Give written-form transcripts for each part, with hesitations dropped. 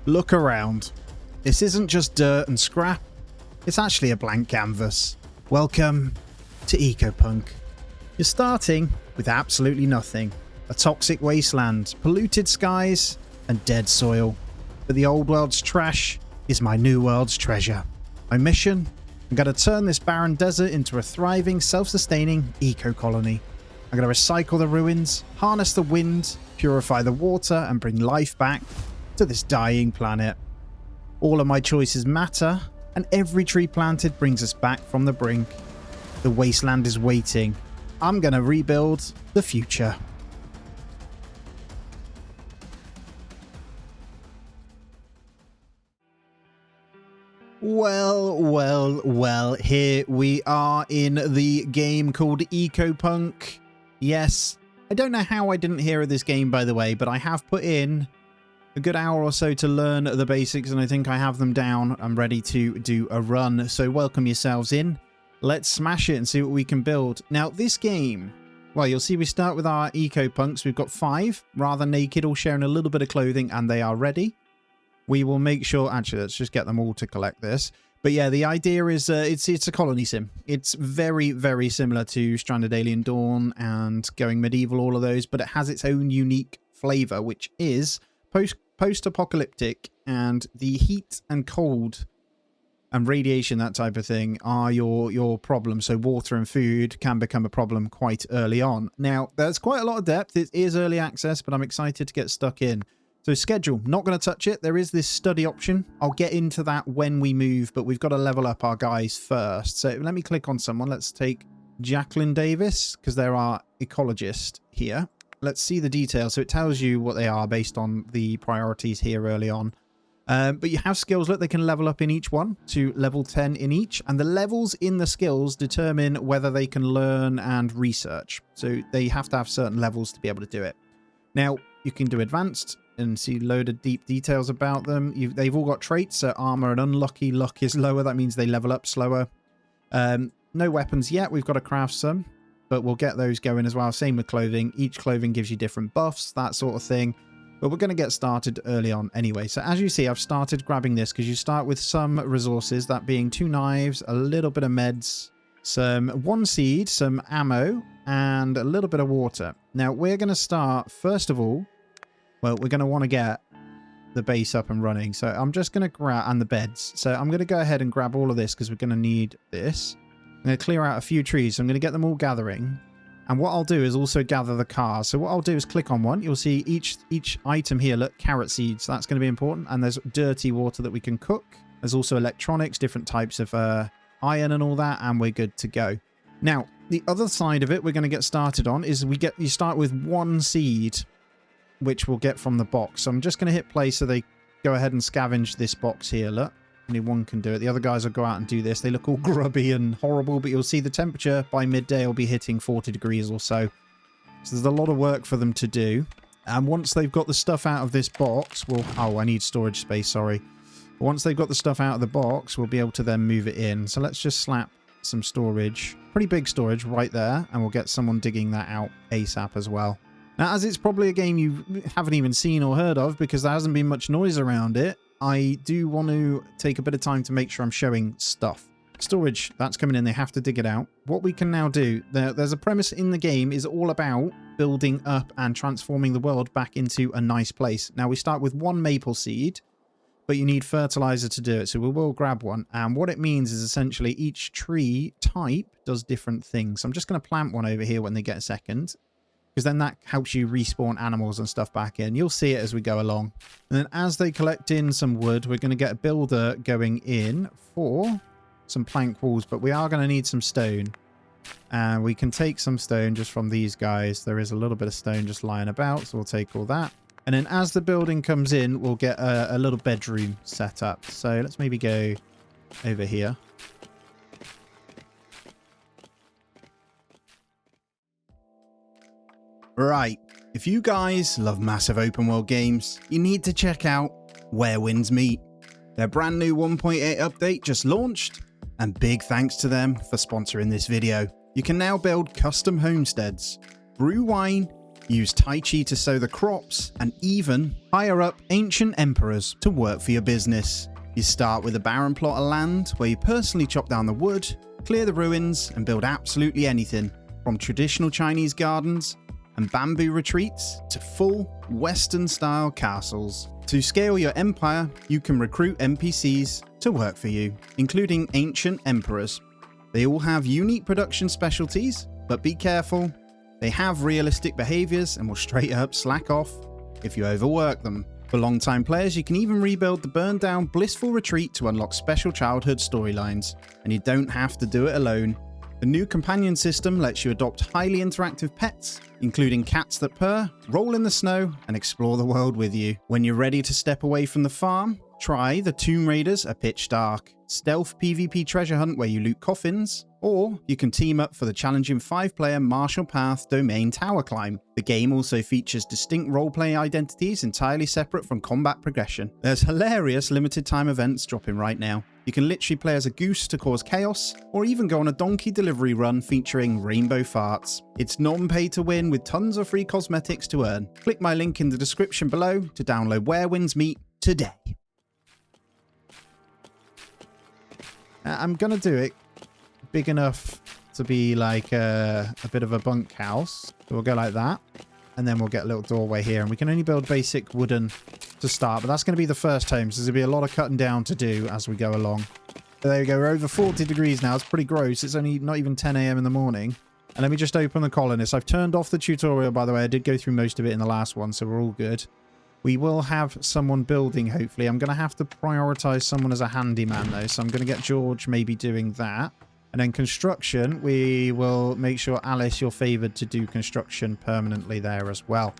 Look around. This isn't just dirt and scrap. It's actually a blank canvas. Welcome to Ecopunk. You're starting with absolutely nothing. A toxic wasteland, polluted skies, and dead soil. But the old world's trash is my new world's treasure. My mission? I'm going to turn this barren desert into a thriving, self-sustaining eco-colony. I'm going to recycle the ruins, harness the wind, purify the water, and bring life back to this dying planet. All of my choices matter, and every tree planted brings us back from the brink. The wasteland is waiting. I'm going to rebuild the future. Well, here we are in the game called Ecopunk. Yes, I don't know how I didn't hear of this game, by the way, but I have put in a good hour or so to learn the basics, and I think I have them down. I'm ready to do a run, so welcome yourselves in. Let's smash it and see what we can build. Now, this game, well, you'll see we start with our Ecopunks. We've got 5, rather naked, all sharing a little bit of clothing, and they are ready. We will make sure, actually, let's just get them all to collect this. But yeah, the idea is it's a colony sim. It's very, very similar to Stranded Alien Dawn and Going Medieval, all of those, but it has its own unique flavor, which is post-apocalyptic, and the heat and cold and radiation, that type of thing, are your problem. So water and food can become a problem quite early on. Now, there's quite a lot of depth. It is early access, but I'm excited to get stuck in. So schedule, not going to touch it. There is this study option. I'll get into that when we move, but we've got to level up our guys first. So let me click on someone. Let's take Jacqueline Davis, because they're our ecologist here. Let's see the details. So it tells you what they are based on the priorities here early on. But you have skills. Look, they can level up in each one to level 10 in each. And the levels in the skills determine whether they can learn and research. So they have to have certain levels to be able to do it. Now, you can do advanced and see a load of deep details about them. They've all got traits. So armor and unlucky. Luck is lower. That means they level up slower. No weapons yet. We've got to craft some, but we'll get those going as well. Same with clothing. Each clothing gives you different buffs, that sort of thing. But we're going to get started early on anyway. So as you see, I've started grabbing this because you start with some resources, that being 2 knives, a little bit of meds, some 1 seed, some ammo, and a little bit of water. Now we're going to start, first of all, well, we're going to want to get the base up and running. So I'm just going to grab, and the beds. So I'm going to go ahead and grab all of this because we're going to need this. I'm going to clear out a few trees. So I'm going to get them all gathering. And what I'll do is also gather the cars. So what I'll do is click on one. You'll see each item here. Look, carrot seeds. That's going to be important. And there's dirty water that we can cook. There's also electronics, different types of iron and all that. And we're good to go. Now, the other side of it we're going to get started on is you start with 1 seed, which we'll get from the box. So I'm just going to hit play so they go ahead and scavenge this box here. Look, only one can do it. The other guys will go out and do this. They look all grubby and horrible, but you'll see the temperature by midday will be hitting 40 degrees or so. So there's a lot of work for them to do. And once they've got the stuff out of this box, oh, I need storage space, sorry. But once they've got the stuff out of the box, we'll be able to then move it in. So let's just slap some storage, pretty big storage right there, and we'll get someone digging that out ASAP as well. Now, as it's probably a game you haven't even seen or heard of because there hasn't been much noise around it, I do want to take a bit of time to make sure I'm showing stuff. Storage, that's coming in. They have to dig it out. What we can now do, there's a premise in the game is all about building up and transforming the world back into a nice place. Now, we start with 1 maple seed, but you need fertilizer to do it. So we will grab one. And what it means is essentially each tree type does different things. So I'm just going to plant one over here when they get a second, because then that helps you respawn animals and stuff back in. You'll see it as we go along. And then as they collect in some wood, we're going to get a builder going in for some plank walls, but we are going to need some stone. And we can take some stone just from these guys. There is a little bit of stone just lying about, so we'll take all that. And then as the building comes in, we'll get a little bedroom set up. So let's maybe go over here. Right, if you guys love massive open world games, you need to check out Where Winds Meet. Their brand new 1.8 update just launched, and big thanks to them for sponsoring this video. You can now build custom homesteads, brew wine, use Tai Chi to sow the crops, and even hire up ancient emperors to work for your business. You start with a barren plot of land where you personally chop down the wood, clear the ruins, and build absolutely anything, from traditional Chinese gardens and bamboo retreats to full Western-style castles. To scale your empire, you can recruit NPCs to work for you, including ancient emperors. They all have unique production specialties, but be careful. They have realistic behaviors and will straight up slack off if you overwork them. For long-time players, you can even rebuild the burned-down Blissful Retreat to unlock special childhood storylines, and you don't have to do it alone. The new companion system lets you adopt highly interactive pets, including cats that purr, roll in the snow, and explore the world with you. When you're ready to step away from the farm, try the Tomb Raiders A Pitch Dark, stealth PvP treasure hunt where you loot coffins, or you can team up for the challenging 5-player Martial Path Domain Tower Climb. The game also features distinct roleplay identities entirely separate from combat progression. There's hilarious limited time events dropping right now. You can literally play as a goose to cause chaos, or even go on a donkey delivery run featuring rainbow farts. It's non-pay to win with tons of free cosmetics to earn. Click my link in the description below to download Where Winds Meet today. I'm gonna do it big enough to be like a bit of a bunkhouse. So we'll go like that, and then we'll get a little doorway here, and we can only build basic wooden to start, but that's going to be the first home, so there'll be a lot of cutting down to do as we go along. So there we go, we're over 40 degrees now. It's pretty gross. It's only not even 10 a.m. in the morning. And let me just open the colonists. I've turned off the tutorial, by the way. I did go through most of it in the last one, so we're all good. We will have someone building, hopefully. I'm going to have to prioritize someone as a handyman, though, so I'm going to get George maybe doing that. And then construction, we will make sure, Alice, you're favoured to do construction permanently there as well.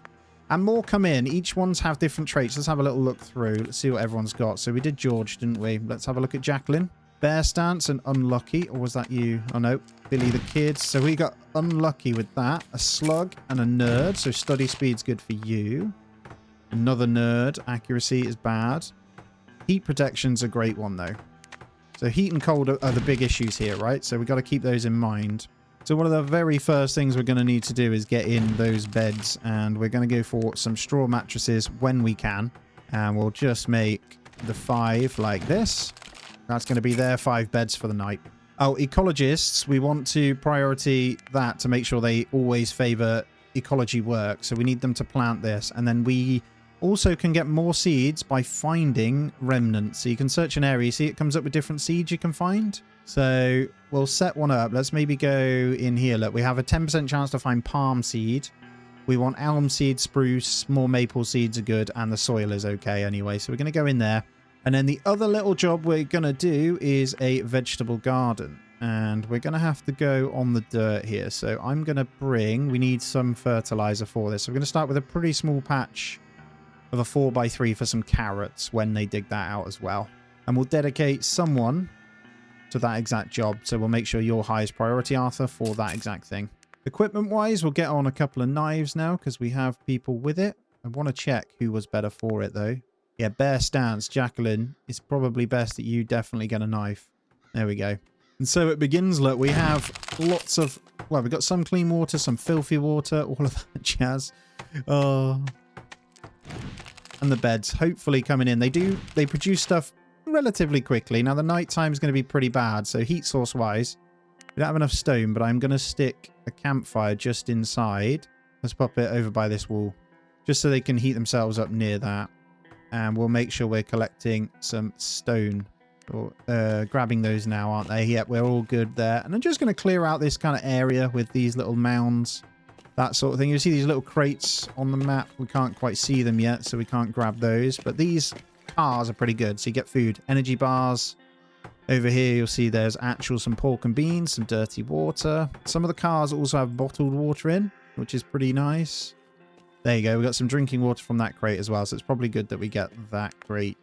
And more come in. Each one's have different traits. Let's have a little look through. Let's see what everyone's got. So we did George, didn't we? Let's have a look at Jacqueline. Bear stance and unlucky. Or was that you? Oh, no. Billy the kid. So we got unlucky with that. A slug and a nerd. So study speed's good for you. Another nerd. Accuracy is bad. Heat protection's a great one, though. So heat and cold are the big issues here, right? So we've got to keep those in mind. So one of the very first things we're going to need to do is get in those beds. And we're going to go for some straw mattresses when we can. And we'll just make the 5 like this. That's going to be their 5 beds for the night. Oh, ecologists, we want to priority that to make sure they always favour ecology work. So we need them to plant this. And then we also can get more seeds by finding remnants. So you can search an area. See, it comes up with different seeds you can find. So we'll set one up. Let's maybe go in here. Look, we have a 10% chance to find palm seed. We want elm seed, spruce, more maple seeds are good, and the soil is okay anyway. So we're going to go in there. And then the other little job we're going to do is a vegetable garden. And we're going to have to go on the dirt here. So I'm going to bring... We need some fertilizer for this. So we're going to start with a pretty small patch of a 4x3 for some carrots when they dig that out as well. And we'll dedicate someone to that exact job. So we'll make sure you're highest priority, Arthur, for that exact thing. Equipment-wise, we'll get on a couple of knives now because we have people with it. I want to check who was better for it, though. Yeah, bear stance, Jacqueline. It's probably best that you definitely get a knife. There we go. And so it begins. Look, we have lots of... Well, we've got some clean water, some filthy water, all of that jazz. Oh... And the beds hopefully coming in. They produce stuff relatively quickly. Now the night time is going to be pretty bad. So heat source wise, we don't have enough stone, but I'm going to stick a campfire just inside. Let's pop it over by this wall just so they can heat themselves up near that. And we'll make sure we're collecting some stone or grabbing those now, aren't they? Yep, we're all good there. And I'm just going to clear out this kind of area with these little mounds. That sort of thing. You see these little crates on the map. We can't quite see them yet, so we can't grab those. But these cars are pretty good. So you get food. Energy bars. Over here, you'll see there's actual some pork and beans, some dirty water. Some of the cars also have bottled water in, which is pretty nice. There you go. We got some drinking water from that crate as well. So it's probably good that we get that crate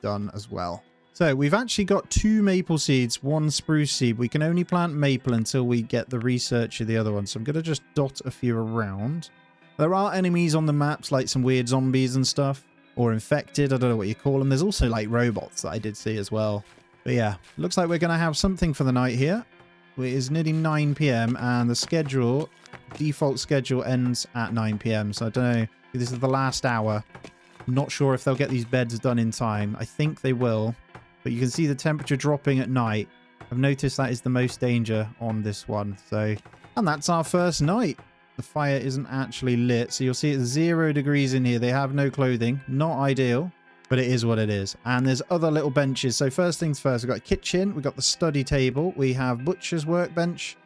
done as well. So we've actually got 2 maple seeds, 1 spruce seed. We can only plant maple until we get the research of the other one. So I'm going to just dot a few around. There are enemies on the maps, like some weird zombies and stuff. Or infected, I don't know what you call them. There's also like robots that I did see as well. But yeah, looks like we're going to have something for the night here. It is nearly 9 p.m. and the schedule, default schedule, ends at 9 p.m. So I don't know. This is the last hour. I'm not sure if they'll get these beds done in time. I think they will. But you can see the temperature dropping at night. I've noticed that is the most danger on this one. So, and that's our first night. The fire isn't actually lit. So you'll see it's 0 degrees in here. They have no clothing. Not ideal, but it is what it is. And there's other little benches. So first things first, we've got a kitchen. We've got the study table. We have butcher's workbench.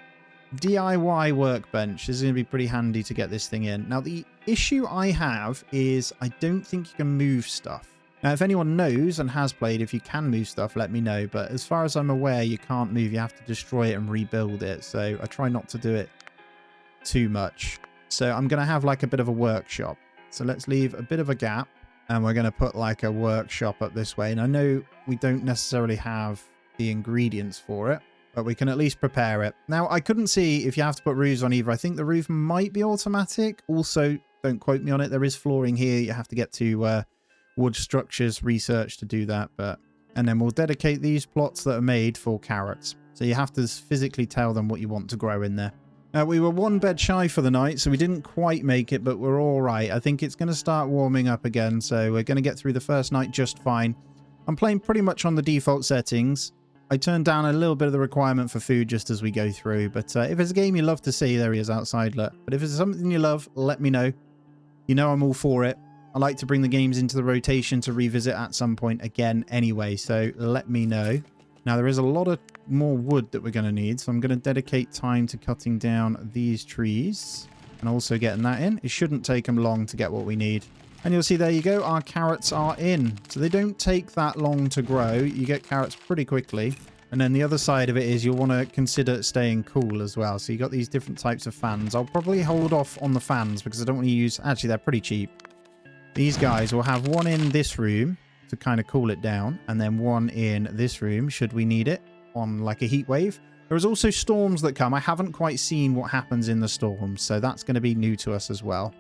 DIY workbench. This is going to be pretty handy to get this thing in. Now, the issue I have is I don't think you can move stuff. Now, if anyone knows and has played, if you can move stuff, let me know. But as far as I'm aware, you can't move. You have to destroy it and rebuild it. So I try not to do it too much. So I'm going to have like a bit of a workshop. So let's leave a bit of a gap. And we're going to put like a workshop up this way. And I know we don't necessarily have the ingredients for it, but we can at least prepare it. Now, I couldn't see if you have to put roofs on either. I think the roof might be automatic. Also, don't quote me on it. There is flooring here. You have to get to wood structures research to do that. And then we'll dedicate these plots that are made for carrots. So you have to physically tell them what you want to grow in there. Now, we were 1 bed shy for the night, so we didn't quite make it, but we're all right. I think it's going to start warming up again, so we're going to get through the first night just fine. I'm playing pretty much on the default settings. I turned down a little bit of the requirement for food just as we go through, but if it's a game you love to see, there he is outside, look. But if it's something you love, let me know. You know I'm all for it. I like to bring the games into the rotation to revisit at some point again anyway, so let me know. Now, there is a lot of more wood that we're going to need, so I'm going to dedicate time to cutting down these trees and also getting that in. It shouldn't take them long to get what we need. And you'll see there you go, our carrots are in. So they don't take that long to grow. You get carrots pretty quickly. And then the other side of it is you'll want to consider staying cool as well. So you got these different types of fans. I'll probably hold off on the fans because I don't want to use... Actually, they're pretty cheap. These guys will have one in this room to kind of cool it down, and then one in this room should we need it on like a heat wave. There is also storms that come. I haven't quite seen what happens in the storms, so that's going to be new to us as well.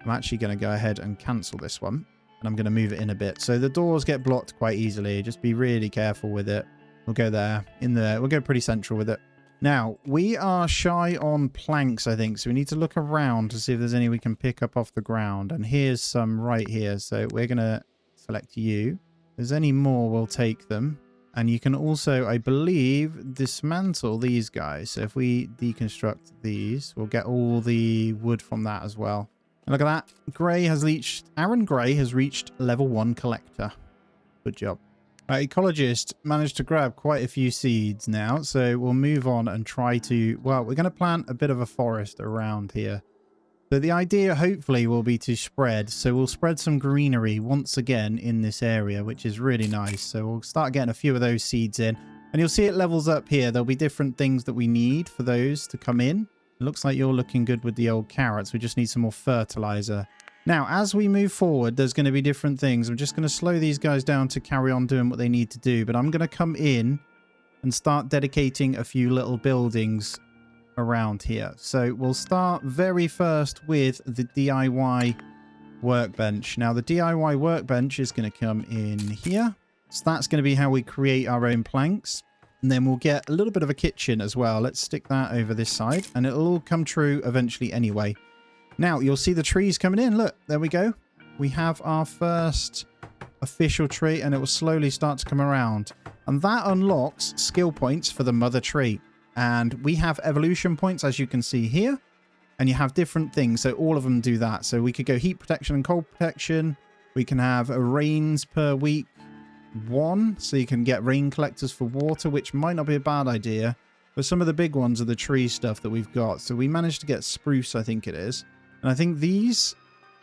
I'm actually going to go ahead and cancel this one, and I'm going to move it in a bit. So the doors get blocked quite easily. Just be really careful with it. We'll go there, in there. We'll go pretty central with it. Now, we are shy on planks, I think, so we need to look around to see if there's any we can pick up off the ground. And here's some right here, so we're going to select you. If there's any more, we'll take them. And you can also, I believe, dismantle these guys. So if we deconstruct these, we'll get all the wood from that as well. And look at that. Aaron Gray has reached level 1 collector. Good job. Our ecologist managed to grab quite a few seeds now. So we'll move on and try to, well, we're going to plant a bit of a forest around here. So the idea, hopefully, will be to spread. So we'll spread some greenery once again in this area, which is really nice. So we'll start getting a few of those seeds in. And you'll see it levels up here. There'll be different things that we need for those to come in. It looks like you're looking good with the old carrots. We just need some more fertilizer. Now, as we move forward, there's going to be different things. I'm just going to slow these guys down to carry on doing what they need to do. But I'm going to come in and start dedicating a few little buildings around here. So we'll start very first with the DIY workbench. Now the DIY workbench is going to come in here. So that's going to be how we create our own planks. And then we'll get a little bit of a kitchen as well. Let's stick that over this side and it'll all come true eventually anyway. Now you'll see the trees coming in. Look, there we go. We have our first official tree and it will slowly start to come around. And that unlocks skill points for the mother tree. And we have evolution points, as you can see here. And you have different things. So all of them do that. So we could go heat protection and cold protection. We can have a rains per week 1. So you can get rain collectors for water, which might not be a bad idea. But some of the big ones are the tree stuff that we've got. So we managed to get spruce, I think it is. And I think these,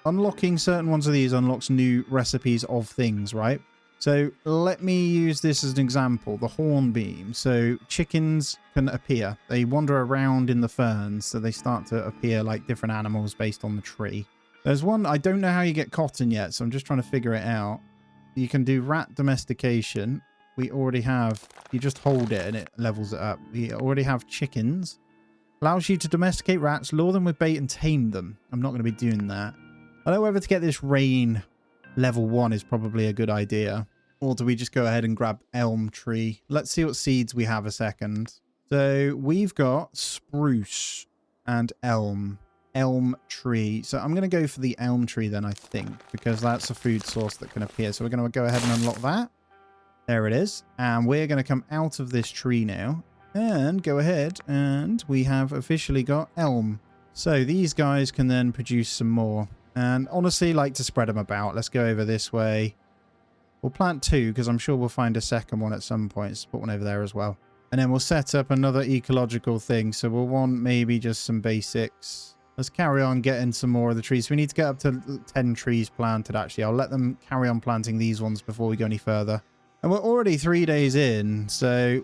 unlocking certain ones of these unlocks new recipes of things, right? So let me use this as an example, the hornbeam. So chickens can appear. They wander around in the ferns, so they start to appear like different animals based on the tree. There's one, I don't know how you get cotton yet, so I'm just trying to figure it out. You can do rat domestication. We already have, you just hold it and it levels it up. We already have chickens. Allows you to domesticate rats, lure them with bait and tame them. I'm not going to be doing that. I don't know whether to get this rain level 1 is probably a good idea. Or do we just go ahead and grab elm tree? Let's see what seeds we have a second. So we've got spruce and elm tree. So I'm going to go for the elm tree then, I think, because that's a food source that can appear. So we're going to go ahead and unlock that. There it is. And we're going to come out of this tree now and go ahead, and we have officially got elm. So these guys can then produce some more. And honestly, like to spread them about. Let's go over this way. We'll plant 2 because I'm sure we'll find a second one at some point. Let's put one over there as well. And then we'll set up another ecological thing. So we'll want maybe just some basics. Let's carry on getting some more of the trees. We need to get up to 10 trees planted, actually. I'll let them carry on planting these ones before we go any further. And we're already 3 days in, so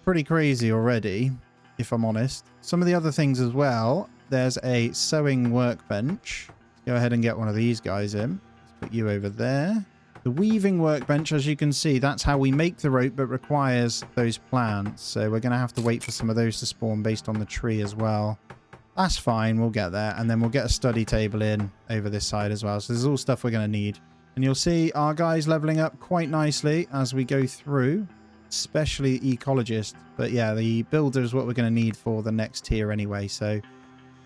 pretty crazy already, if I'm honest. Some of the other things as well. There's a sewing workbench. Let's go ahead and get one of these guys in. Let's put you over there. The weaving workbench, as you can see, that's how we make the rope, but requires those plants. So we're going to have to wait for some of those to spawn based on the tree as well. That's fine, we'll get there. And then we'll get a study table in over this side as well. So there's all stuff we're going to need. And you'll see our guys leveling up quite nicely as we go through, especially ecologist. But yeah, the builder is what we're going to need for the next tier anyway. So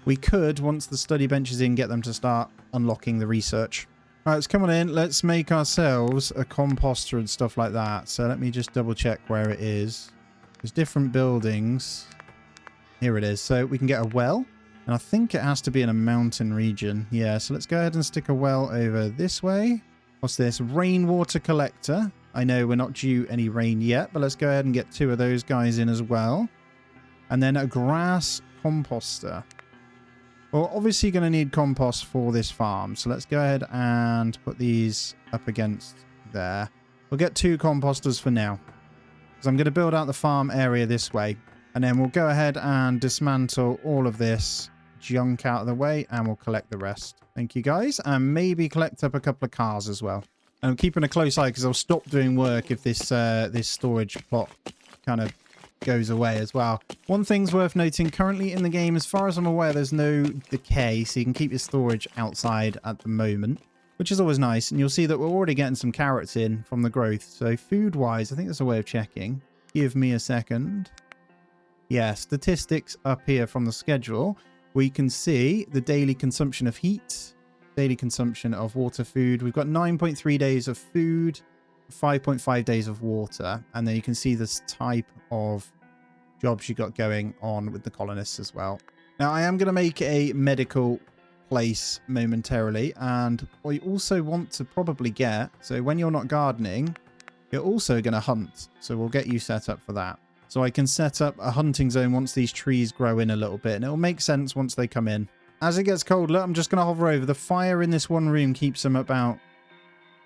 we could, once the study bench is in, get them to start unlocking the research. All right, let's come on in. Let's make ourselves a composter and stuff like that. So let me just double check where it is. There's different buildings. Here it is. So we can get a well. And I think it has to be in a mountain region. Yeah, so let's go ahead and stick a well over this way. What's this? Rainwater collector. I know we're not due any rain yet, but let's go ahead and get 2 of those guys in as well. And then a grass composter. We're obviously going to need compost for this farm. So let's go ahead and put these up against there. We'll get 2 composters for now, because I'm going to build out the farm area this way. And then we'll go ahead and dismantle all of this junk out of the way, and we'll collect the rest. Thank you, guys. And maybe collect up a couple of cars as well. And I'm keeping a close eye because I'll stop doing work if this this storage plot kind of goes away as well. One thing's worth noting, currently in the game, as far as I'm aware, there's no decay, so you can keep your storage outside at the moment, which is always nice. And you'll see that we're already getting some carrots in from the growth. So food-wise, I think there's a way of checking. Give me a second. Yeah, statistics up here from the schedule. We can see the daily consumption of heat, daily consumption of water, food. We've got 9.3 days of food, 5.5 days of water, and then you can see this type of jobs you got going on with the colonists as well. Now, I am going to make a medical place momentarily, and we also want to probably get, so when you're not gardening, you're also going to hunt, so we'll get you set up for that. So I can set up a hunting zone once these trees grow in a little bit, and it'll make sense once they come in. As it gets colder, I'm just going to hover over. The fire in this one room keeps them about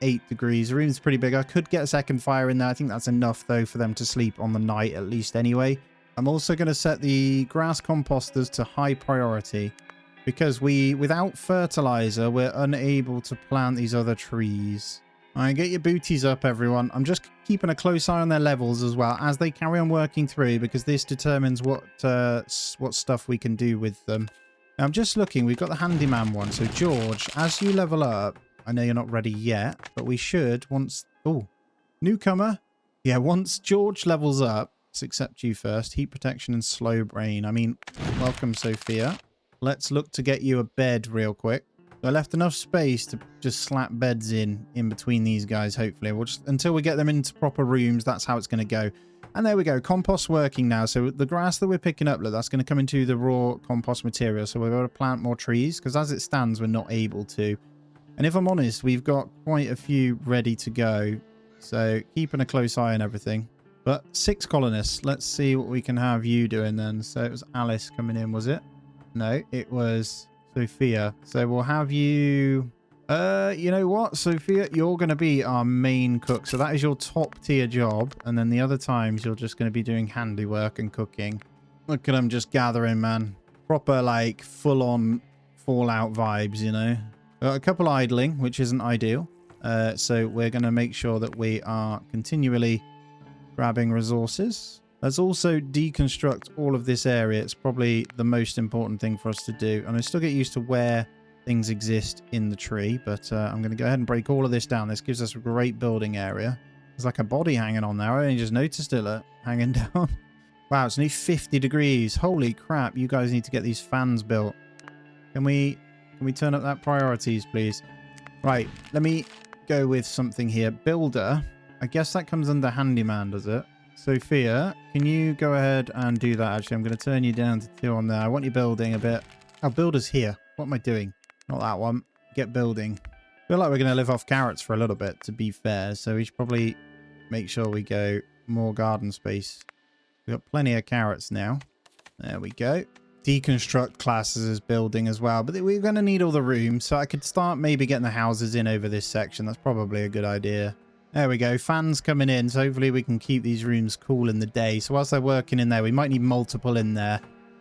8 degrees. The room's pretty big. I could get a second fire in there. I think that's enough, though, for them to sleep on the night at least anyway. I'm also going to set the grass composters to high priority, because without fertilizer, we're unable to plant these other trees. All right, get your booties up, everyone. I'm just keeping a close eye on their levels as well as they carry on working through, because this determines what stuff we can do with them. Now, I'm just looking. We've got the handyman one. So, George, as you level up, I know you're not ready yet, but we should once... Oh, newcomer. Yeah, once George levels up, let's accept you first. Heat protection and slow brain. I mean, welcome, Sophia. Let's look to get you a bed real quick. I left enough space to just slap beds in between these guys, hopefully. We'll just, until we get them into proper rooms, that's how it's going to go. And there we go. Compost working now. So the grass that we're picking up, look, that's going to come into the raw compost material. So we're going to plant more trees, because as it stands, we're not able to. And if I'm honest, we've got quite a few ready to go. So keeping a close eye on everything. But 6 colonists. Let's see what we can have you doing then. So it was Alice coming in, was it? No, it was... Sophia. So we'll have you... you know what, Sophia? You're going to be our main cook. So that is your top tier job. And then the other times, you're just going to be doing handiwork and cooking. Look at them just gathering, man. Proper, like, full-on Fallout vibes, you know? Got a couple idling, which isn't ideal. So we're going to make sure that we are continually grabbing resources. Let's also deconstruct all of this area. It's probably the most important thing for us to do. And I still get used to where things exist in the tree. But I'm going to go ahead and break all of this down. This gives us a great building area. There's like a body hanging on there. I only just noticed it, look, hanging down. Wow, it's only 50 degrees. Holy crap, you guys need to get these fans built. Can we turn up that priorities, please? Right, let me go with something here. Builder. I guess that comes under handyman, does it? Sophia, can you go ahead and do that? Actually, I'm going to turn you down to 2 on there. I want you building a bit. Oh, builder's here. What am I doing? Not that one. Get building. I feel like we're going to live off carrots for a little bit, to be fair. So we should probably make sure we go more garden space. We've got plenty of carrots now. There we go. Deconstruct classes as building as well. But we're going to need all the room. So I could start maybe getting the houses in over this section. That's probably a good idea. There we go. Fans coming in. So hopefully we can keep these rooms cool in the day. So whilst they're working in there, we might need multiple in there.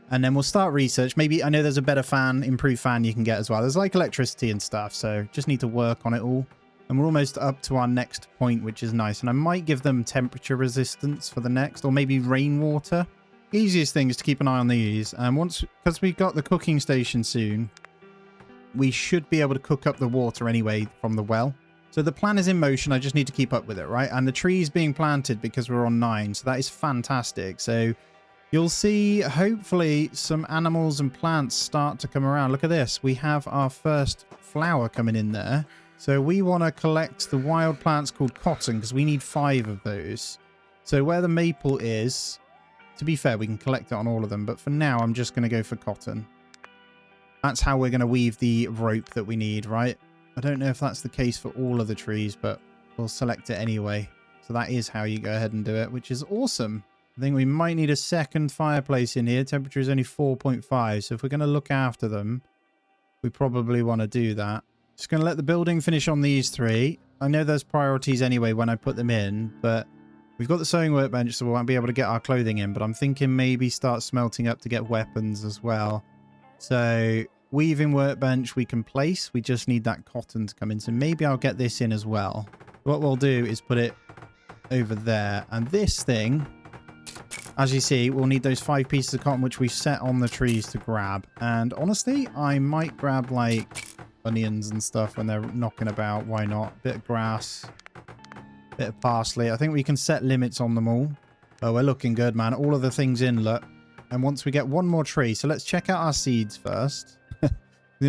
And then we'll start research. Maybe, I know there's a better fan, improved fan you can get as well. There's like electricity and stuff. So just need to work on it all. And we're almost up to our next point, which is nice. And I might give them temperature resistance for the next, or maybe rainwater. Easiest thing is to keep an eye on these. And because we've got the cooking station soon, we should be able to cook up the water anyway from the well. So the plan is in motion. I just need to keep up with it, right? And the tree's being planted because we're on 9. So that is fantastic. So you'll see, hopefully, some animals and plants start to come around. Look at this. We have our first flower coming in there. So we want to collect the wild plants called cotton because we need 5 of those. So where the maple is, to be fair, we can collect it on all of them. But for now, I'm just going to go for cotton. That's how we're going to weave the rope that we need, right? I don't know if that's the case for all of the trees, but we'll select it anyway. So that is how you go ahead and do it, which is awesome. I think we might need a second fireplace in here. Temperature is only 4.5. So if we're going to look after them, we probably want to do that. Just going to let the building finish on these 3. I know there's priorities anyway when I put them in, but we've got the sewing workbench, so we won't be able to get our clothing in. But I'm thinking maybe start smelting up to get weapons as well. So weaving workbench we can place. We just need that cotton to come in. So maybe I'll get this in as well. What we'll do is put it over there. And this thing, as you see, we'll need those 5 pieces of cotton, which we've set on the trees to grab. And honestly, I might grab like onions and stuff when they're knocking about. Why not? Bit of grass, bit of parsley. I think we can set limits on them all. Oh, we're looking good, man. All of the things in, look. And once we get one more tree, so let's check out our seeds first. There's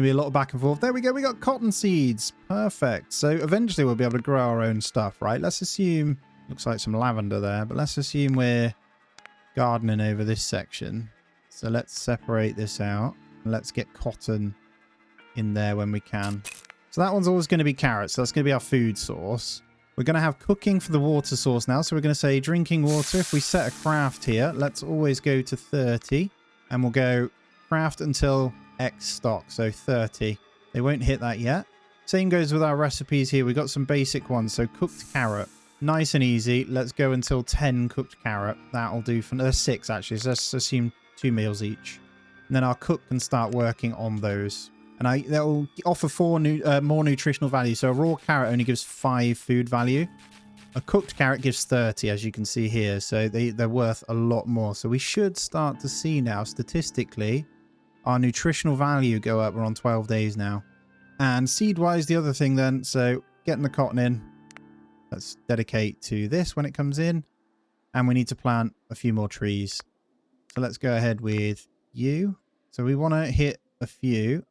going to be a lot of back and forth. There we go. We got cotton seeds. Perfect. So eventually we'll be able to grow our own stuff, right? Let's assume, looks like some lavender there, but let's assume we're gardening over this section. So let's separate this out. And let's get cotton in there when we can. So that one's always going to be carrots. So that's going to be our food source. We're going to have cooking for the water source now. So we're going to say drinking water. If we set a craft here, let's always go to 30. And we'll go craft until X stock. So 30. They won't hit that yet. Same goes with our recipes here. We've got some basic ones. So cooked carrot. Nice and easy. Let's go until 10 cooked carrot. That'll do for... There's 6 actually. So let's assume 2 meals each. And then our cook can start working on those. And they'll offer 4 more nutritional value. So a raw carrot only gives 5 food value. A cooked carrot gives 30, as you can see here. So they're worth a lot more. So we should start to see now, statistically, our nutritional value go up. We're on 12 days now. And seed-wise, the other thing then, so getting the cotton in. Let's dedicate to this when it comes in. And we need to plant a few more trees. So let's go ahead with you. So we want to hit a few.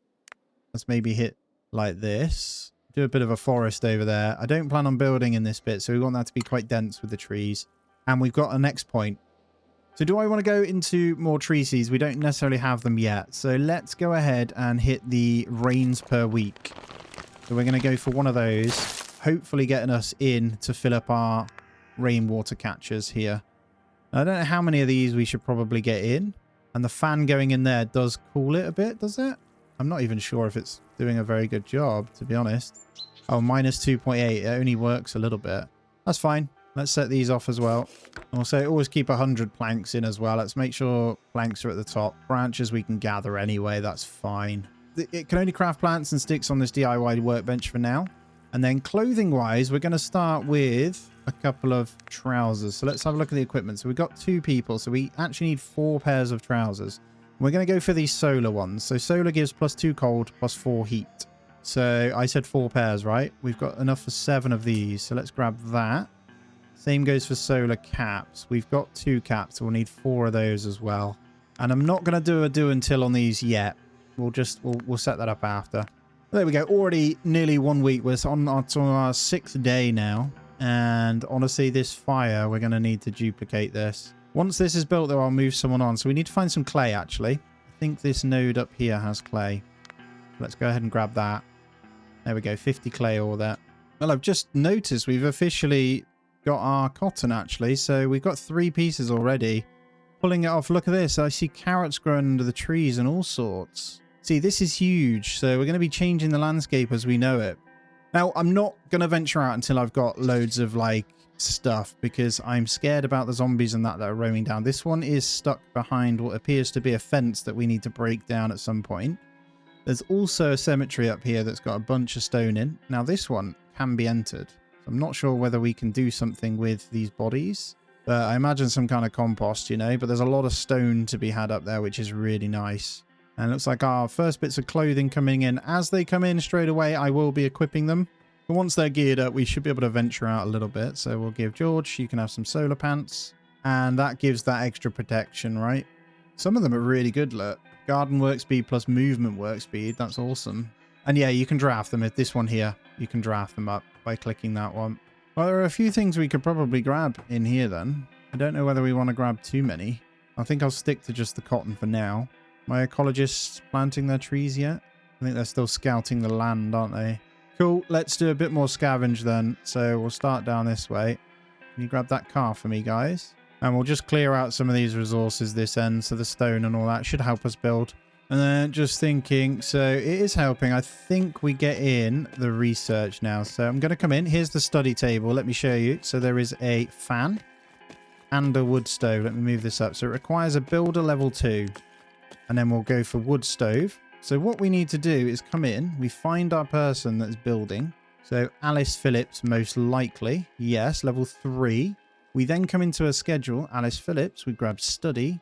Let's maybe hit like this. Do a bit of a forest over there. I don't plan on building in this bit, so we want that to be quite dense with the trees. And we've got a next point. So do I want to go into more tree seeds? We don't necessarily have them yet. So let's go ahead and hit the rains per week. So we're going to go for one of those. Hopefully getting us in to fill up our rainwater catchers here. Now, I don't know how many of these we should probably get in. And the fan going in there does cool it a bit, does it? I'm not even sure if it's doing a very good job, to be honest. Oh, minus 2.8. It only works a little bit. That's fine. Let's set these off as well. And we'll say always keep 100 planks in as well. Let's make sure planks are at the top. Branches we can gather anyway. That's fine. It can only craft plants and sticks on this DIY workbench for now. And then clothing-wise, we're going to start with a couple of trousers. So let's have a look at the equipment. So we've got 2 people. So we actually need 4 pairs of trousers. We're going to go for these solar ones. So solar gives +2 cold, +4 heat. So I said 4 pairs, right? We've got enough for 7 of these. So let's grab that. Same goes for solar caps. We've got 2 caps, so we'll need 4 of those as well. And I'm not going to do a do until on these yet. We'll set that up after. There we go. Already nearly 1 week. We're on our 6th day now. And honestly, this fire, we're going to need to duplicate this. Once this is built, though, I'll move someone on. So we need to find some clay, actually. I think this node up here has clay. Let's go ahead and grab that. There we go. 50 clay ore there. Well, I've just noticed we've officially got our cotton, actually. So we've got 3 pieces already. Pulling it off. Look at this. I see carrots growing under the trees and all sorts. See, this is huge. So we're going to be changing the landscape as we know it. Now, I'm not going to venture out until I've got loads of, like, stuff, because I'm scared about the zombies and that are roaming down. This one is stuck behind what appears to be a fence that we need to break down at some point. There's also a cemetery up here that's got a bunch of stone in. Now, this one can be entered. I'm not sure whether we can do something with these bodies, but I imagine some kind of compost, you know, but there's a lot of stone to be had up there, which is really nice. And it looks like our first bits of clothing coming in. As they come in straight away, I will be equipping them. But once they're geared up, we should be able to venture out a little bit. So we'll give George, you can have some solar pants. And that gives that extra protection, right? Some of them are really good, look. Garden work speed plus movement work speed. That's awesome. And yeah, you can draft them. If this one here, you can draft them up by clicking that one. Well, there are a few things we could probably grab in here then. I don't know whether we want to grab too many. I think I'll stick to just the cotton for now. My ecologists planting their trees yet? I think they're still scouting the land, aren't they? Cool, let's do a bit more scavenge then. So we'll start down this way. Can you grab that car for me, guys? And we'll just clear out some of these resources this end, so the stone and all that should help us build. And then just thinking, so it is helping. I think we get in the research now. So I'm going to come in. Here's the study table. Let me show you. So there is a fan and a wood stove. Let me move this up. So it requires a builder level 2. And then we'll go for wood stove. So what we need to do is come in. We find our person that's building. So Alice Phillips, most likely. Yes, level 3. We then come into a schedule. Alice Phillips, we grab study.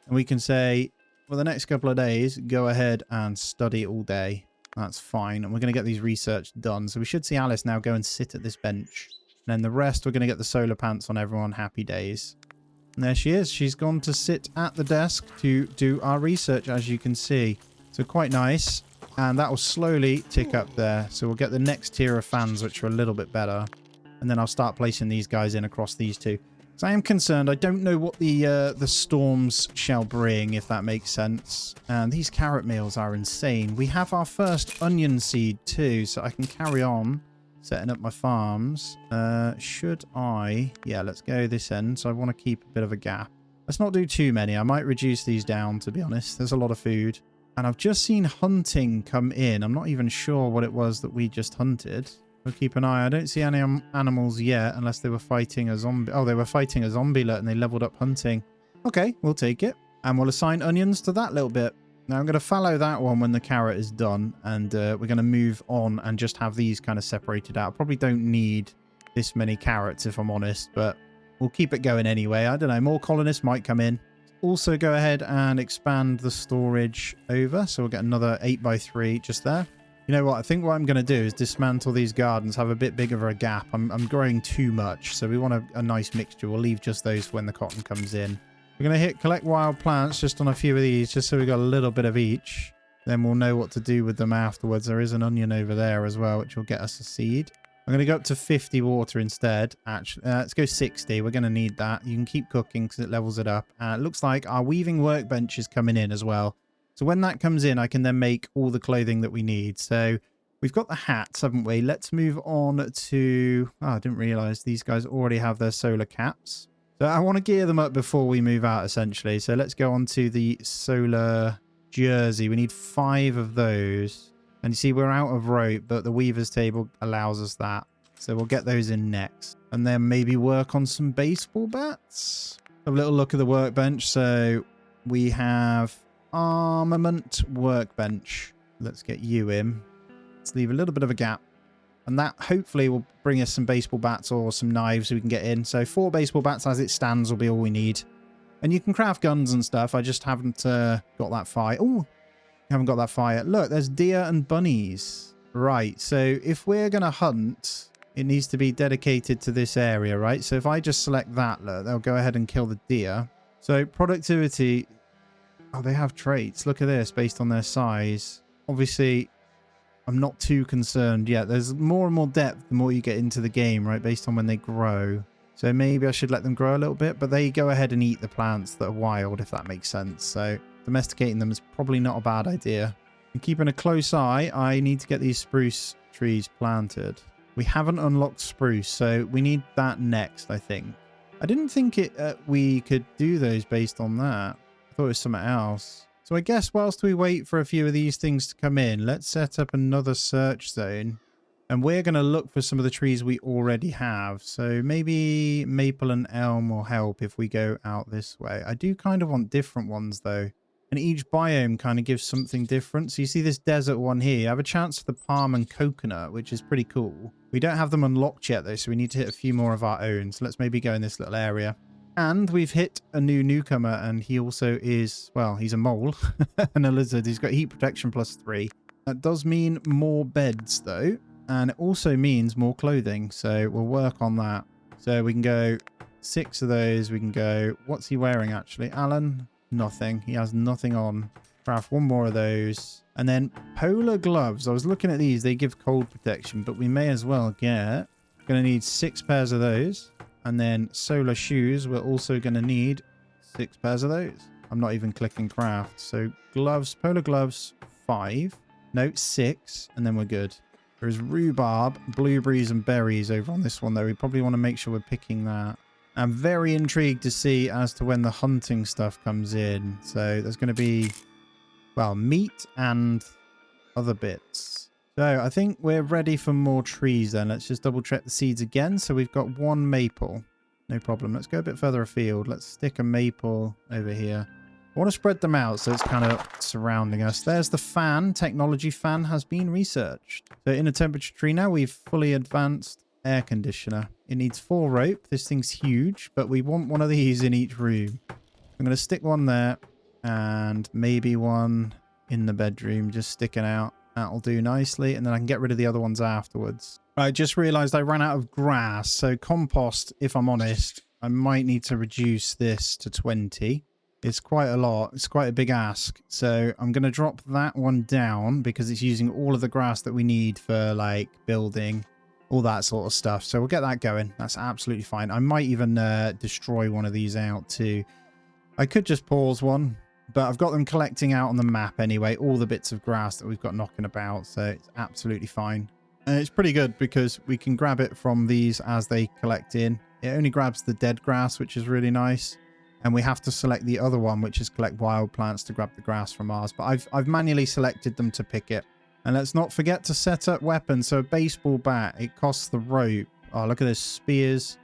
And we can say, for the next couple of days, go ahead and study all day. That's fine. And we're going to get these research done. So we should see Alice now go and sit at this bench. And then the rest, we're going to get the solar pants on everyone. Happy days. And there she is. She's gone to sit at the desk to do our research, as you can see. So quite nice. And that will slowly tick up there. So we'll get the next tier of fans, which are a little bit better. And then I'll start placing these guys in across these two. So I am concerned. I don't know what the storms shall bring, if that makes sense. And these carrot meals are insane. We have our first onion seed too, so I can carry on setting up my farms. Should I? Yeah, let's go this end. So I want to keep a bit of a gap. Let's not do too many. I might reduce these down, to be honest. There's a lot of food. And I've just seen hunting come in. I'm not even sure what it was that we just hunted. We'll keep an eye. I don't see any animals yet, unless they were fighting a zombie. Oh, they were fighting a zombie and they leveled up hunting. Okay, we'll take it. And we'll assign onions to that little bit. Now I'm going to fallow that one when the carrot is done. And we're going to move on and just have these kind of separated out. Probably don't need this many carrots, if I'm honest. But we'll keep it going anyway. I don't know. More colonists might come in. Also go ahead and expand the storage over. So we'll get another 8x3 just there. You know what? I think what I'm going to do is dismantle these gardens, have a bit bigger of a gap. I'm growing too much, so we want a nice mixture. We'll leave just those when the cotton comes in. We're going to hit collect wild plants just on a few of these, just so we got a little bit of each. Then we'll know what to do with them afterwards. There is an onion over there as well, which will get us a seed. I'm going to go up to 50 water instead. Actually, let's go 60. We're going to need that. You can keep cooking because it levels it up. It looks like our weaving workbench is coming in as well. So when that comes in, I can then make all the clothing that we need. So we've got the hats, haven't we? Let's move on to... Oh, I didn't realize these guys already have their solar caps. So I want to gear them up before we move out, essentially. So let's go on to the solar jersey. We need 5 of those. And you see, we're out of rope, but the weaver's table allows us that. So we'll get those in next. And then maybe work on some baseball bats. Have a little look at the workbench. So we have... armament workbench. Let's get you in. Let's leave a little bit of a gap. And that hopefully will bring us some baseball bats or some knives we can get in. So 4 baseball bats as it stands will be all we need. And you can craft guns and stuff. I just haven't got that fire. Oh, haven't got that fire. Look, there's deer and bunnies. Right, so if we're going to hunt, it needs to be dedicated to this area, right? So if I just select that, look, they'll go ahead and kill the deer. So productivity, oh, they have traits. Look at this based on their size. Obviously, I'm not too concerned yet. There's more and more depth the more you get into the game, right? Based on when they grow. So maybe I should let them grow a little bit, but they go ahead and eat the plants that are wild, if that makes sense. So domesticating them is probably not a bad idea. And keeping a close eye, I need to get these spruce trees planted. We haven't unlocked spruce, so we need that next, I think. I didn't think we could do those based on that. I thought it was something else. So I guess whilst we wait for a few of these things to come in, let's set up another search zone. And we're going to look for some of the trees we already have. So maybe maple and elm will help if we go out this way. I do kind of want different ones though. And each biome kind of gives something different. So you see this desert one here. You have a chance for the palm and coconut, which is pretty cool. We don't have them unlocked yet though, so we need to hit a few more of our own. So let's maybe go in this little area. And we've hit a new newcomer, and he also is, well, he's a mole and a lizard. He's got heat protection +3. That does mean more beds, though, and it also means more clothing. So we'll work on that. So we can go 6 of those. We can go, what's he wearing, actually? Alan? Nothing. He has nothing on. Craft 1 more of those. And then polar gloves. I was looking at these. They give cold protection, but we may as well get... Going to need 6 pairs of those. And then solar shoes, we're also going to need 6 pairs of those. I'm not even clicking craft. So gloves, polar gloves, 5. No, 6. And then we're good. There's rhubarb, blueberries and berries over on this one, though. We probably want to make sure we're picking that. I'm very intrigued to see as to when the hunting stuff comes in. So there's going to be, well, meat and other bits. So I think we're ready for more trees then. Let's just double check the seeds again. So we've got 1 maple. No problem. Let's go a bit further afield. Let's stick a maple over here. I want to spread them out so it's kind of surrounding us. There's the fan. Technology fan has been researched. So in a temperature tree now, we've fully advanced air conditioner. It needs 4 rope. This thing's huge, but we want one of these in each room. I'm going to stick one there and maybe one in the bedroom just sticking out. That'll do nicely, and then I can get rid of the other ones afterwards. I just realized I ran out of grass, so compost, if I'm honest, I might need to reduce this to 20. It's quite a lot. It's quite a big ask. So I'm going to drop that one down because it's using all of the grass that we need for like building, all that sort of stuff. So we'll get that going. That's absolutely fine. I might even destroy one of these out too. I could just pause one. But I've got them collecting out on the map anyway, all the bits of grass that we've got knocking about, so it's absolutely fine. And it's pretty good because we can grab it from these as they collect in. It only grabs the dead grass, which is really nice. And we have to select the other one, which is collect wild plants to grab the grass from ours. But I've manually selected them to pick it. And let's not forget to set up weapons. So a baseball bat, it costs the rope. Oh, look at this. Spears,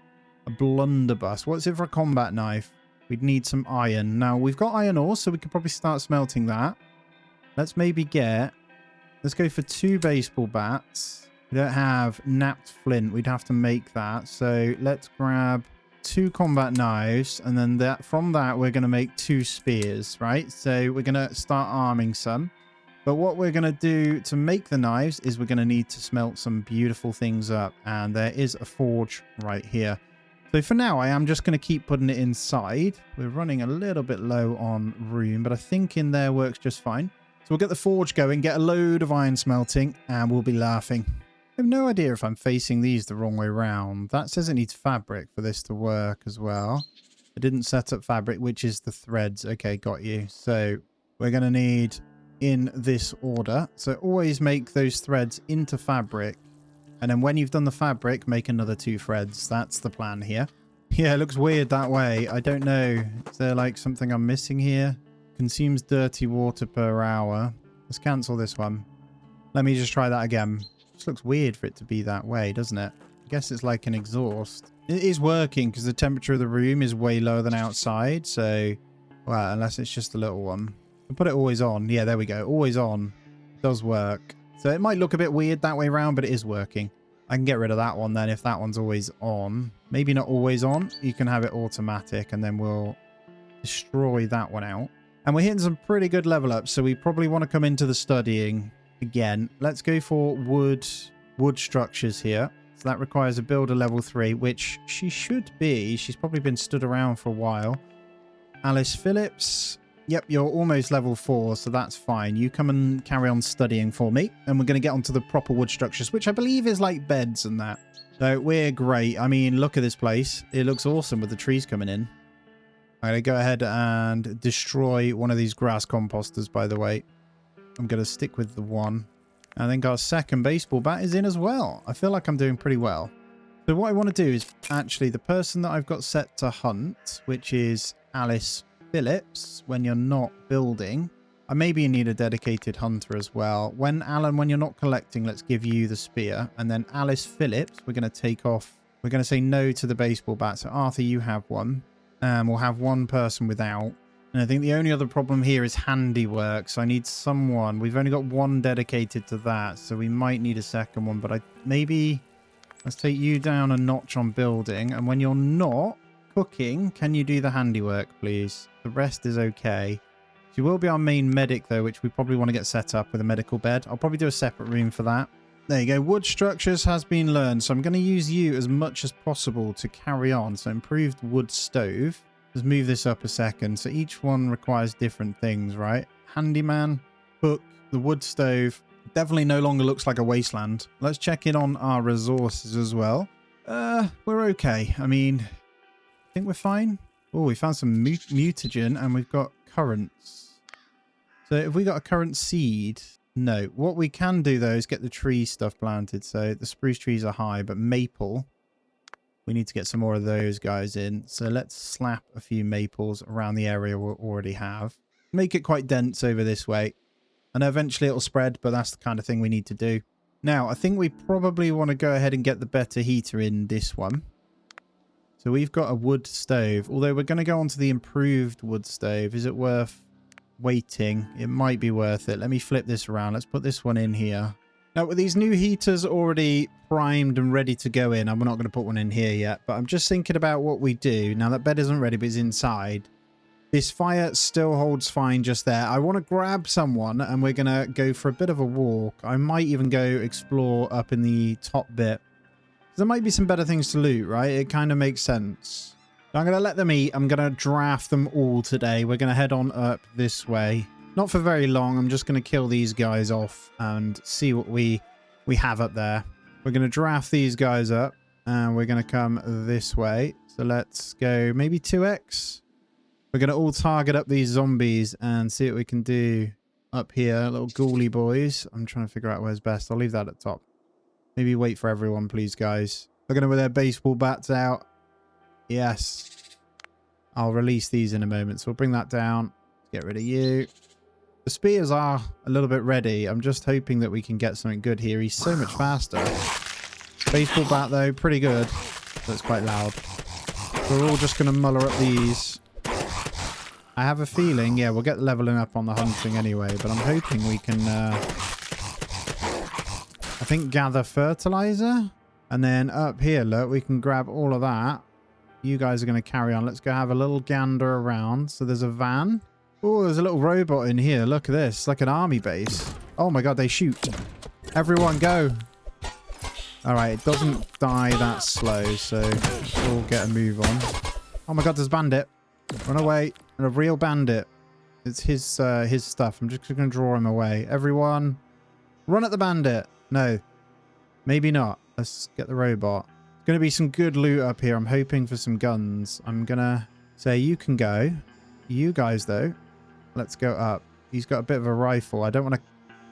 a blunderbuss. What's it for a combat knife? We'd need some iron. Now, we've got iron ore, so we could probably start smelting that. Let's maybe get... Let's go for 2 baseball bats. We don't have napped flint. We'd have to make that. So let's grab 2 combat knives. And then from that, we're going to make 2 spears, right? So we're going to start arming some. But what we're going to do to make the knives is we're going to need to smelt some beautiful things up. And there is a forge right here. So for now, I am just going to keep putting it inside. We're running a little bit low on room, but I think in there works just fine. So we'll get the forge going, get a load of iron smelting, and we'll be laughing. I have no idea if I'm facing these the wrong way around. That says it needs fabric for this to work as well. I didn't set up fabric, which is the threads. Okay, got you. So we're going to need in this order. So always make those threads into fabric. And then when you've done the fabric, make another 2 threads. That's the plan here. Yeah, it looks weird that way. I don't know. Is there like something I'm missing here? Consumes dirty water per hour. Let's cancel this one. Let me just try that again. Just looks weird for it to be that way, doesn't it? I guess it's like an exhaust. It is working because the temperature of the room is way lower than outside. So, well, unless it's just a little one. I'll put it always on. Yeah, there we go. Always on. It does work. So it might look a bit weird that way around, but it is working. I can get rid of that one then if that one's always on. Maybe not always on. You can have it automatic and then we'll destroy that one out. And we're hitting some pretty good level ups, so we probably want to come into the studying again. Let's go for wood structures here. So that requires a builder level 3, which she should be. She's probably been stood around for a while. Alice Phillips. Yep, you're almost level 4, so that's fine. You come and carry on studying for me, and we're going to get onto the proper wood structures, which I believe is like beds and that. So we're great. I mean, look at this place. It looks awesome with the trees coming in. I'm going to go ahead and destroy one of these grass composters, by the way. I'm going to stick with the one. I think our second baseball bat is in as well. I feel like I'm doing pretty well. So what I want to do is actually the person that I've got set to hunt, which is Alice Phillips, when you're not building. Maybe you need a dedicated hunter as well. When Alan, when you're not collecting, let's give you the spear. And then Alice Phillips, we're going to take off. We're going to say no to the baseball bat. So Arthur, you have one. We'll have one person without. And I think the only other problem here is handiwork. So I need someone. We've only got one dedicated to that. So we might need a second one. But maybe let's take you down a notch on building. And when you're not cooking, can you do the handiwork, please? The rest is okay. She will be our main medic, though, which we probably want to get set up with a medical bed. I'll probably do a separate room for that. There you go. Wood structures has been learned. So I'm going to use you as much as possible to carry on. So improved wood stove. Let's move this up a second. So each one requires different things, right? Handyman, cook, the wood stove. Definitely no longer looks like a wasteland. Let's check in on our resources as well. We're okay. I mean, I think we're fine. Oh, we found some mutagen and we've got currants. So if we got a currant seed, no. What we can do though is get the tree stuff planted. So the spruce trees are high, but maple, we need to get some more of those guys in. So let's slap a few maples around the area we already have. Make it quite dense over this way. And eventually it'll spread, but that's the kind of thing we need to do. Now, I think we probably want to go ahead and get the better heater in this one. So we've got a wood stove, although we're going to go on to the improved wood stove. Is it worth waiting? It might be worth it. Let me flip this around. Let's put this one in here. Now, with these new heaters already primed and ready to go in, I'm not going to put one in here yet, but I'm just thinking about what we do. Now, that bed isn't ready, but it's inside. This fire still holds fine just there. I want to grab someone, and we're going to go for a bit of a walk. I might even go explore up in the top bit. There might be some better things to loot, right? It kind of makes sense. So I'm going to let them eat. I'm going to draft them all today. We're going to head on up this way. Not for very long. I'm just going to kill these guys off and see what we have up there. We're going to draft these guys up and we're going to come this way. So let's go maybe 2x. We're going to all target up these zombies and see what we can do up here. Little ghouly boys. I'm trying to figure out where's best. I'll leave that at top. Maybe wait for everyone, please, guys. They're going to with their baseball bats out. Yes. I'll release these in a moment. So we'll bring that down. Get rid of you. The spears are a little bit ready. I'm just hoping that we can get something good here. He's so much faster. Baseball bat, though, pretty good. That's quite loud. We're all just going to muller up these. I have a feeling, yeah, we'll get leveling up on the hunting anyway. But I'm hoping we can... I think gather fertilizer. And then up here, look, we can grab all of that. You guys are going to carry on. Let's go have a little gander around. So there's a van. Oh, there's a little robot in here. Look at this. It's like an army base. Oh my god, they shoot. Everyone go. Alright, it doesn't die that slow, so we'll get a move on. Oh my god, there's a bandit. Run away. And a real bandit. It's his stuff. I'm just going to draw him away. Everyone, run at the bandit. No, maybe not. Let's get the robot. There's going to be some good loot up here. I'm hoping for some guns. I'm going to say you can go. You guys, though, let's go up. He's got a bit of a rifle. I don't want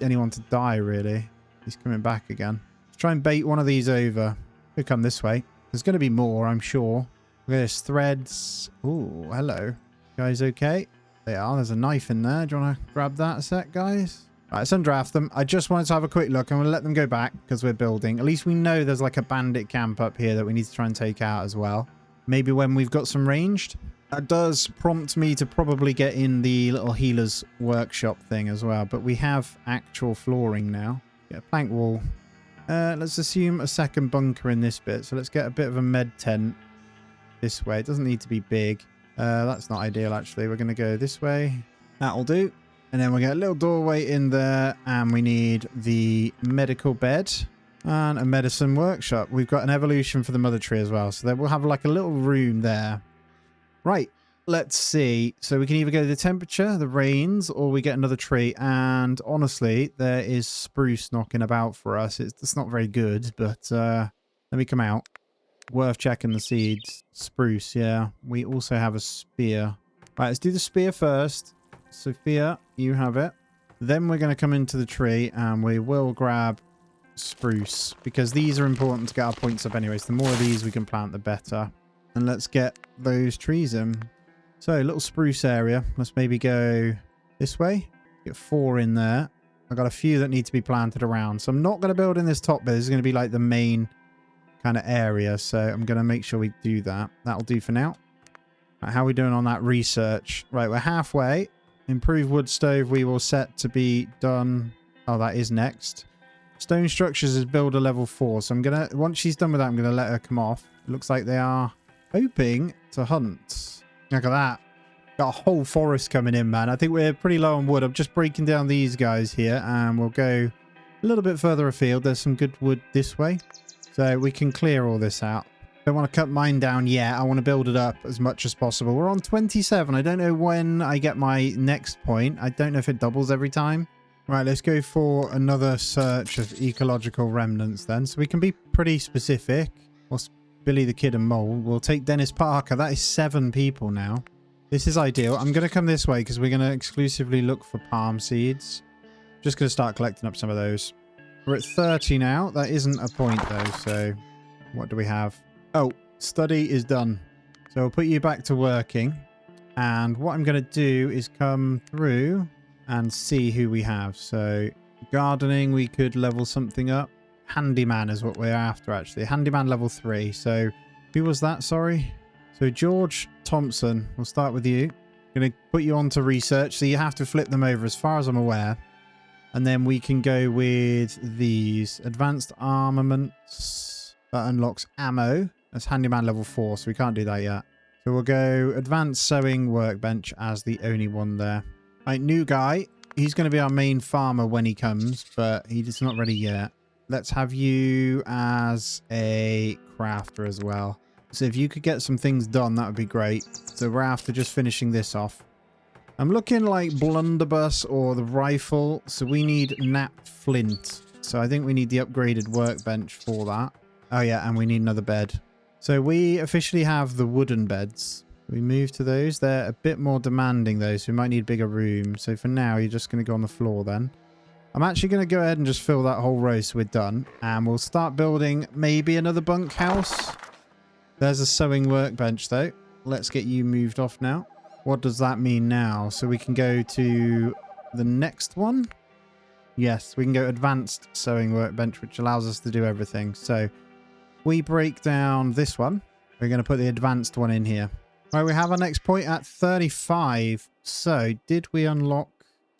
anyone to die, really. He's coming back again. Let's try and bait one of these over. He'll come this way. There's going to be more, I'm sure. Look at this. Threads. Ooh, hello. You guys okay? They are. There's a knife in there. Do you want to grab that a sec, guys? Right, let's undraft them. I just wanted to have a quick look. I'm going to let them go back because we're building. At least we know there's like a bandit camp up here that we need to try and take out as well. Maybe when we've got some ranged. That does prompt me to probably get in the little healer's workshop thing as well. But we have actual flooring now. Get a plank wall. Let's assume a second bunker in this bit. So let's get a bit of a med tent this way. It doesn't need to be big. That's not ideal, actually. We're going to go this way. That'll do. And then we'll get a little doorway in there. And we need the medical bed. And a medicine workshop. We've got an evolution for the mother tree as well. So then we'll have like a little room there. Right. Let's see. So we can either go to the temperature, the rains, or we get another tree. And honestly, there is spruce knocking about for us. It's not very good, but let me come out. Worth checking the seeds. Spruce, yeah. We also have a spear. Right, let's do the spear first. Sophia, you have it. Then we're going to come into the tree and we will grab spruce, because these are important to get our points up anyway. So the more of these we can plant, the better. And let's get those trees in. So little spruce area. Let's maybe go this way. Get 4 in there. I've got a few that need to be planted around. So I'm not going to build in this top bit. This is going to be like the main kind of area. So I'm going to make sure we do that. That'll do for now. Right, how are we doing on that research? Right, we're halfway. Improved wood stove we will set to be done. Oh, that is next. Stone structures is builder level 4. So I'm going to, once she's done with that, I'm going to let her come off. It looks like they are hoping to hunt. Look at that. Got a whole forest coming in, man. I think we're pretty low on wood. I'm just breaking down these guys here and we'll go a little bit further afield. There's some good wood this way. So we can clear all this out. Don't want to cut mine down yet. I want to build it up as much as possible. We're on 27. I don't know when I get my next point. I don't know if it doubles every time. Right, let's go for another search of ecological remnants then. So we can be pretty specific. What's Billy the Kid and Mole? We'll take Dennis Parker. That is 7 people now. This is ideal. I'm going to come this way because we're going to exclusively look for palm seeds. Just going to start collecting up some of those. We're at 30 now. That isn't a point though. So what do we have? Oh, study is done. So I'll put you back to working. And what I'm going to do is come through and see who we have. So gardening, we could level something up. Handyman is what we're after, actually. Handyman level 3. So who was that? Sorry. So George Thompson, we'll start with you. Going to put you on to research. So you have to flip them over as far as I'm aware. And then we can go with these. Advanced armaments. That unlocks ammo. That's handyman level 4, so we can't do that yet. So we'll go advanced sewing workbench as the only one there. Right, new guy. He's going to be our main farmer when he comes, but he's not ready yet. Let's have you as a crafter as well. So if you could get some things done, that would be great. So we're after just finishing this off. I'm looking like blunderbuss or the rifle. So we need napped flint. So I think we need the upgraded workbench for that. Oh yeah, and we need another bed. So we officially have the wooden beds. We move to those. They're a bit more demanding though, so we might need a bigger room. So for now, you're just going to go on the floor then. I'm actually going to go ahead and just fill that whole row so we're done. And we'll start building maybe another bunkhouse. There's a sewing workbench though. Let's get you moved off now. What does that mean now? So we can go to the next one. Yes, we can go advanced sewing workbench, which allows us to do everything. So we break down this one. We're going to put the advanced one in here. Right, we have our next point at 35. So did we unlock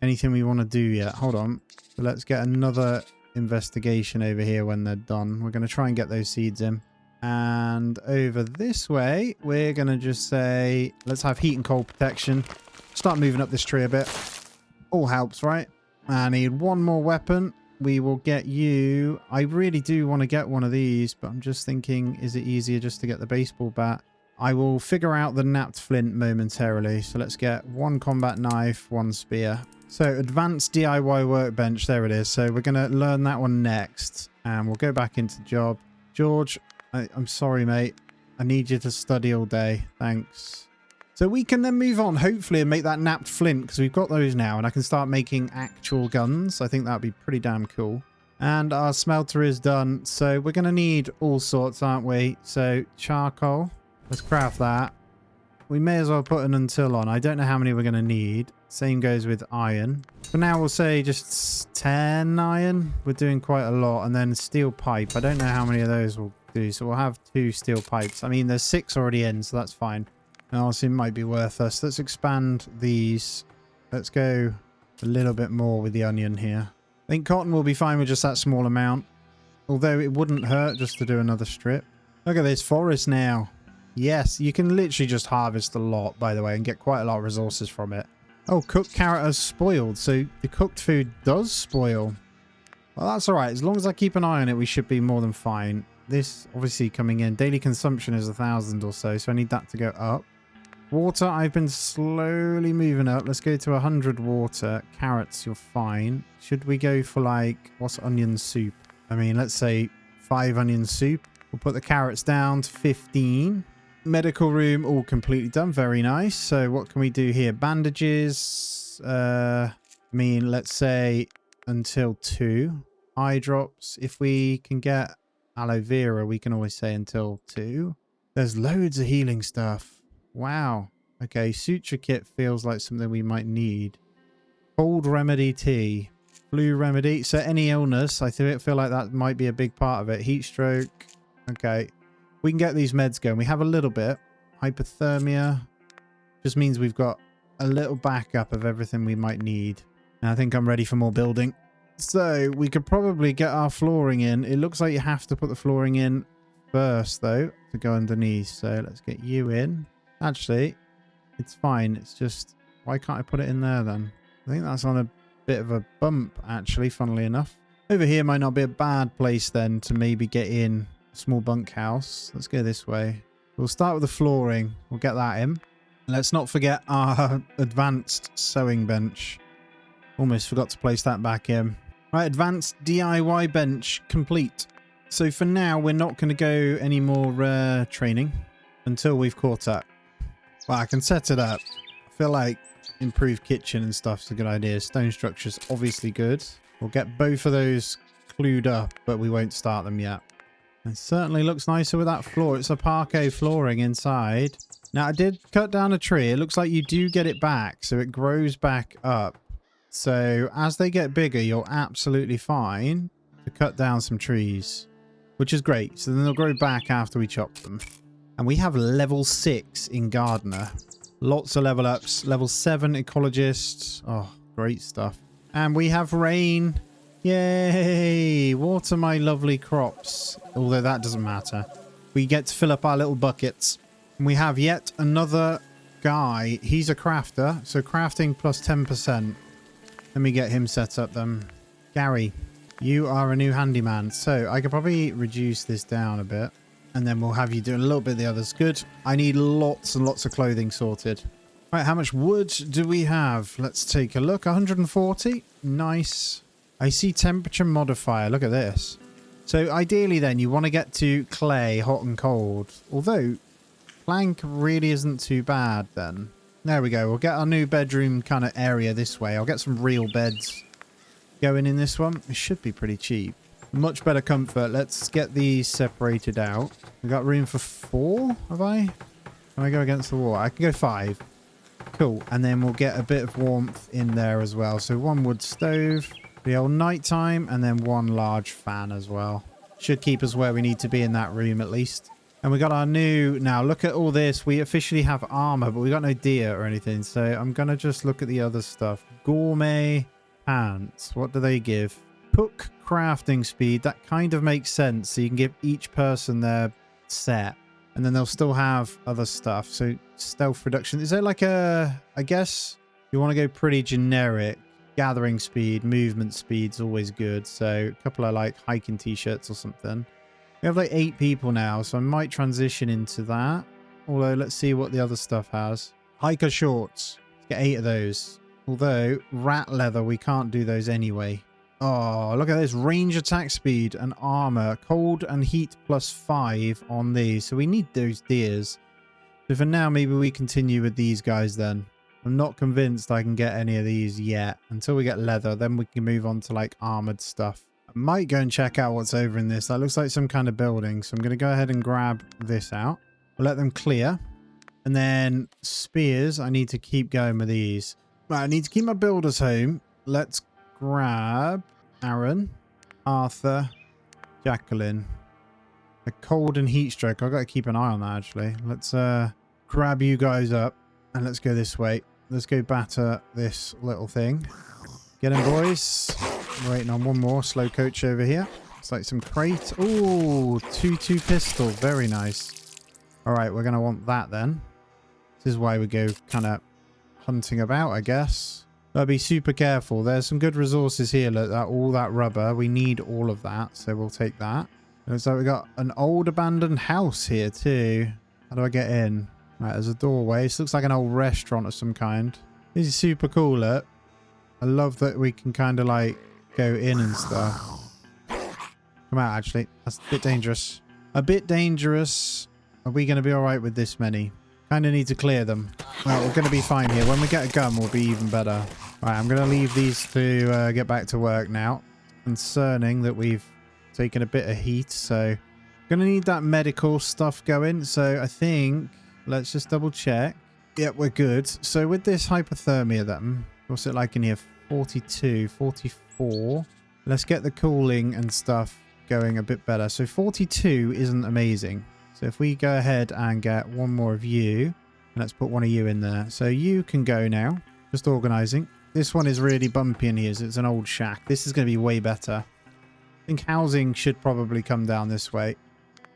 anything we want to do yet? Hold on. So let's get another investigation over here when they're done. We're going to try and get those seeds in. And over this way, we're going to just say, let's have heat and cold protection. Start moving up this tree a bit. All helps, right? I need one more weapon. We will get you. I really do want to get one of these, but I'm just thinking, is it easier just to get the baseball bat? I will figure out the napped flint momentarily. So let's get one combat knife, one spear. So advanced DIY workbench. There it is. So we're going to learn that one next. And we'll go back into job. George, I'm sorry, mate. I need you to study all day. Thanks. So we can then move on, hopefully, and make that napped flint, because we've got those now, and I can start making actual guns. I think that would be pretty damn cool. And our smelter is done, so we're going to need all sorts, aren't we? So charcoal. Let's craft that. We may as well put an until on. I don't know how many we're going to need. Same goes with iron. For now, we'll say just 10 iron. We're doing quite a lot. And then steel pipe. I don't know how many of those we'll do. So we'll have 2 steel pipes. I mean, there's 6 already in, so that's fine. And also, it might be worth us. Let's expand these. Let's go a little bit more with the onion here. I think cotton will be fine with just that small amount. Although it wouldn't hurt just to do another strip. Look at this forest now. Yes, you can literally just harvest a lot, by the way, and get quite a lot of resources from it. Oh, cooked carrot has spoiled. So the cooked food does spoil. Well, that's all right. As long as I keep an eye on it, we should be more than fine. This obviously coming in. Daily consumption is 1,000 or so, so I need that to go up. Water, I've been slowly moving up. Let's go to 100 water. Carrots, you're fine. Should we go for like, what's onion soup? I mean, let's say 5 onion soup. We'll put the carrots down to 15. Medical room, all completely done. Very nice. So what can we do here? Bandages. I mean, let's say until 2. Eye drops. If we can get aloe vera, we can always say until 2. There's loads of healing stuff. Wow. Okay, suture kit feels like something we might need. Cold remedy tea. Flu remedy. So any illness, I feel like that might be a big part of it. Heat stroke. Okay. We can get these meds going. We have a little bit. Hypothermia. Just means we've got a little backup of everything we might need. And I think I'm ready for more building. So we could probably get our flooring in. It looks like you have to put the flooring in first, though, to go underneath. So let's get you in. Actually, it's fine. It's just, why can't I put it in there then? I think that's on a bit of a bump, actually, funnily enough. Over here might not be a bad place then to maybe get in a small bunkhouse. Let's go this way. We'll start with the flooring. We'll get that in. Let's not forget our advanced sewing bench. Almost forgot to place that back in. Right, advanced DIY bench complete. So for now, we're not going to go any more training until we've caught up. Well, I can set it up. I feel like improved kitchen and stuff's a good idea. Stone structure's obviously good. We'll get both of those clued up, but we won't start them yet. It certainly looks nicer with that floor. It's a parquet flooring inside. Now, I did cut down a tree. It looks like you do get it back, so it grows back up. So as they get bigger, you're absolutely fine to cut down some trees, which is great. So then they'll grow back after we chop them. And we have level 6 in Gardener. Lots of level ups. Level 7 Ecologist. Oh, great stuff. And we have rain. Yay! Water my lovely crops. Although that doesn't matter. We get to fill up our little buckets. And we have yet another guy. He's a crafter. So crafting plus 10%. Let me get him set up then. Gary, you are a new handyman. So I could probably reduce this down a bit. And then we'll have you doing a little bit of the others. Good. I need lots and lots of clothing sorted. Right, how much wood do we have? Let's take a look. 140. Nice. I see temperature modifier. Look at this. So ideally then you want to get to clay, hot and cold. Although plank really isn't too bad then. There we go. We'll get our new bedroom kind of area this way. I'll get some real beds going in this one. It should be pretty cheap. Much better comfort. Let's get these separated out. We got room for 4, have I? Can I go against the wall? I can go 5. Cool. And then we'll get a bit of warmth in there as well. So 1 wood stove, the old nighttime, and then 1 large fan as well. Should keep us where we need to be in that room at least. And we got our new... Now, look at all this. We officially have armor, but we got no deer or anything. So I'm going to just look at the other stuff. Gourmet pants. What do they give? Puck crafting speed. That kind of makes sense. So you can give each person their set. And then they'll still have other stuff. So stealth reduction. Is there like a... I guess you want to go pretty generic. Gathering speed, movement speed's always good. So a couple of like hiking t-shirts or something. We have like 8 people now. So I might transition into that. Although let's see what the other stuff has. Hiker shorts. Let's get 8 of those. Although rat leather, we can't do those anyway. Oh, look at this. Range attack speed and armor. Cold and heat plus 5 on these. So we need those deers. So for now, maybe we continue with these guys then. I'm not convinced I can get any of these yet. Until we get leather, then we can move on to like armored stuff. I might go and check out what's over in this. That looks like some kind of building. So I'm going to go ahead and grab this out. We'll let them clear. And then spears. I need to keep going with these. Right, I need to keep my builders home. Let's grab Aaron, Arthur, Jacqueline. A cold and heat stroke. I've got to keep an eye on that actually. Let's grab you guys up and let's go this way. Let's go batter this little thing. Get in, boys. Waiting on one more slow coach over here. It's like some crate. Ooh, 2-2 pistol. Very nice. All right, we're going to want that then. This is why we go kind of hunting about, I guess. Gotta be super careful. There's some good resources here. Look, all that rubber. We need all of that, so we'll take that. Looks like we got an old abandoned house here too. How do I get in? Right, there's a doorway. This looks like an old restaurant of some kind. This is super cool, look. I love that we can kind of like go in and stuff. Come out, actually. That's a bit dangerous. A bit dangerous. Are we going to be all right with this many? Kind of need to clear them. Well, we're going to be fine here. When we get a gun, we'll be even better. Right, I'm going to leave these to get back to work now. Concerning that we've taken a bit of heat, so going to need that medical stuff going. So I think let's just double check. Yep, we're good. So with this hypothermia then, what's it like in here? 42, 44. Let's get the cooling and stuff going a bit better. So 42 isn't amazing. So if we go ahead and get one more of you, and let's put one of you in there. So you can go now. Just organizing. This one is really bumpy in here. So it's an old shack. This is going to be way better. I think housing should probably come down this way.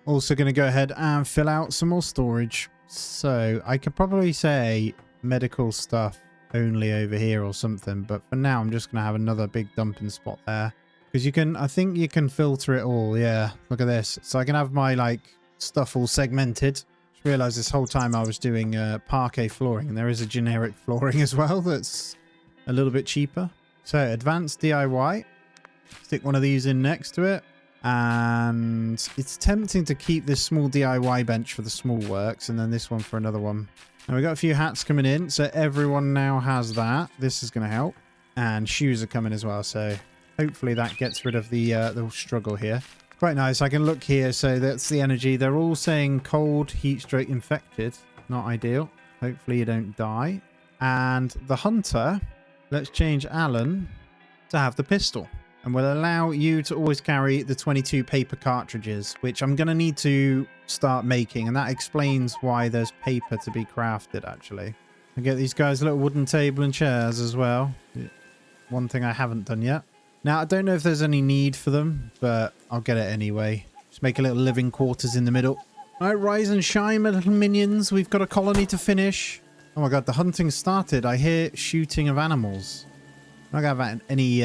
Also going to go ahead and fill out some more storage. So I could probably say medical stuff only over here or something. But for now, I'm just going to have another big dumping spot there. Because you can, I think you can filter it all. Yeah, look at this. So I can have my like stuff all segmented. Just realized this whole time I was doing parquet flooring. And there is a generic flooring as well that's a little bit cheaper. So advanced DIY. Stick one of these in next to it. And it's tempting to keep this small DIY bench for the small works. And then this one for another one. And we've got a few hats coming in. So everyone now has that. This is going to help. And shoes are coming as well. So hopefully that gets rid of the struggle here. Quite nice. I can look here. So that's the energy. They're all saying cold, heat stroke, infected. Not ideal. Hopefully you don't die. And the hunter, let's change Alan to have the pistol. And we'll allow you to always carry the 22 paper cartridges, which I'm going to need to start making. And that explains why there's paper to be crafted, actually. I get these guys a little wooden table and chairs as well. One thing I haven't done yet. Now, I don't know if there's any need for them, but I'll get it anyway. Just make a little living quarters in the middle. All right, rise and shine, my little minions. We've got a colony to finish. Oh my god, the hunting started. I hear shooting of animals. I don't have any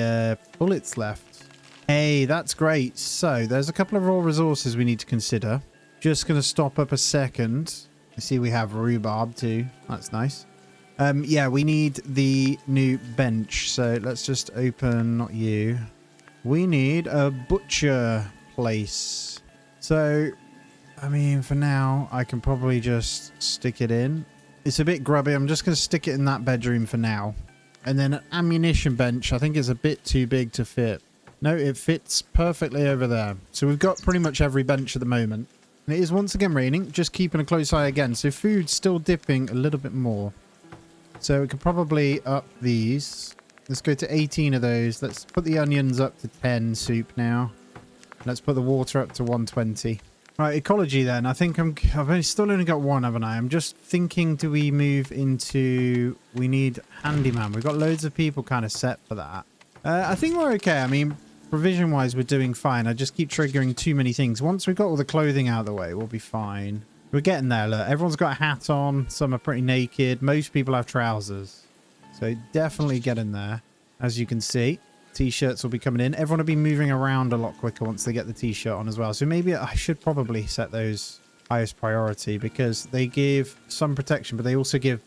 bullets left. Hey, that's great. So there's a couple of raw resources we need to consider. Just going to stop up a second. I see we have rhubarb too. That's nice. Yeah, we need the new bench. So let's just open, not you. We need a butcher place. So, I mean, for now, I can probably just stick it in. It's a bit grubby. I'm just going to stick it in that bedroom for now. And then an ammunition bench, I think is a bit too big to fit. No, it fits perfectly over there. So we've got pretty much every bench at the moment. And it is once again raining, just keeping a close eye again. So food's still dipping a little bit more. So we could probably up these. Let's go to 18 of those. Let's put the onions up to 10 soup now. Let's put the water up to 120. Right, ecology then. I think I've still only got one, haven't I? I'm just thinking, do we move into... We need handyman. We've got loads of people kind of set for that. I think we're okay. I mean, provision-wise, we're doing fine. I just keep triggering too many things. Once we've got all the clothing out of the way, we'll be fine. We're getting there, look. Everyone's got a hat on. Some are pretty naked. Most people have trousers. So definitely getting there, as you can see. T-shirts will be coming in. Everyone will be moving around a lot quicker once they get the t-shirt on as well. So maybe I should probably set those highest priority because they give some protection, but they also give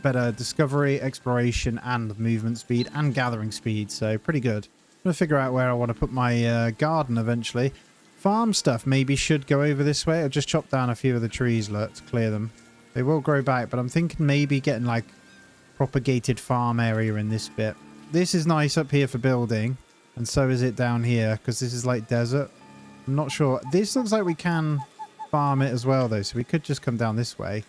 better discovery, exploration, and movement speed and gathering speed. So pretty good. I'm going to figure out where I want to put my garden eventually. Farm stuff maybe should go over this way. I'll just chop down a few of the trees, look, to clear them. They will grow back, but I'm thinking maybe getting like propagated farm area in this bit. This is nice up here for building, and so is it down here, because this is like desert. I'm not sure. This looks like we can farm it as well, though, so we could just come down this way.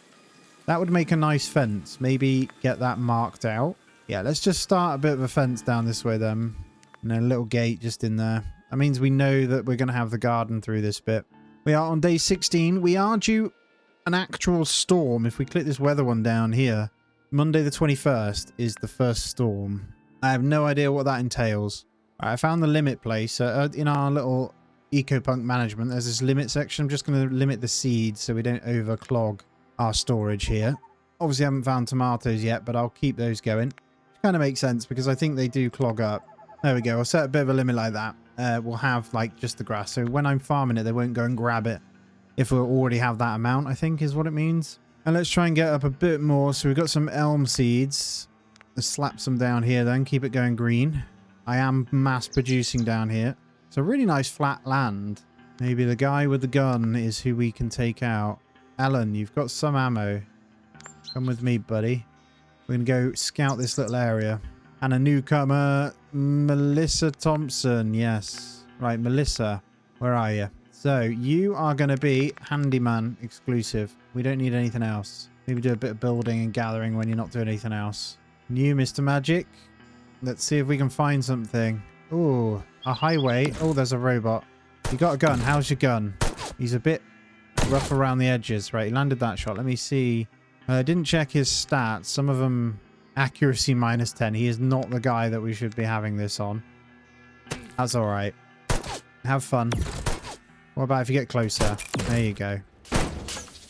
That would make a nice fence. Maybe get that marked out. Yeah, let's just start a bit of a fence down this way, then. And then a little gate just in there. That means we know that we're going to have the garden through this bit. We are on day 16. We are due an actual storm. If we click this weather one down here, Monday the 21st is the first storm. I have no idea what that entails. Right, I found the limit place. In our little Ecopunk management, there's this limit section. I'm just going to limit the seeds so we don't overclog our storage here. Obviously, I haven't found tomatoes yet, but I'll keep those going. Kind of makes sense because I think they do clog up. There we go. I'll set a bit of a limit like that. We'll have like just the grass. So when I'm farming it, they won't go and grab it. If we already have that amount, I think is what it means. And let's try and get up a bit more. So we've got some elm seeds. Let's slap some down here then. Keep it going green. I am mass producing down here. It's a really nice flat land. Maybe the guy with the gun is who we can take out. Alan, you've got some ammo. Come with me, buddy. We're going to go scout this little area. And a newcomer, Melissa Thompson. Yes. Right, Melissa. Where are you? So, you are going to be handyman exclusive. We don't need anything else. Maybe do a bit of building and gathering when you're not doing anything else. New Mr. Magic. Let's see if we can find something. Oh, a highway. Oh, there's a robot. You got a gun. How's your gun? He's a bit rough around the edges. Right, he landed that shot. Let me see. I didn't check his stats. Some of them accuracy -10. He is not the guy that we should be having this on. That's all right. Have fun. What about if you get closer? There you go.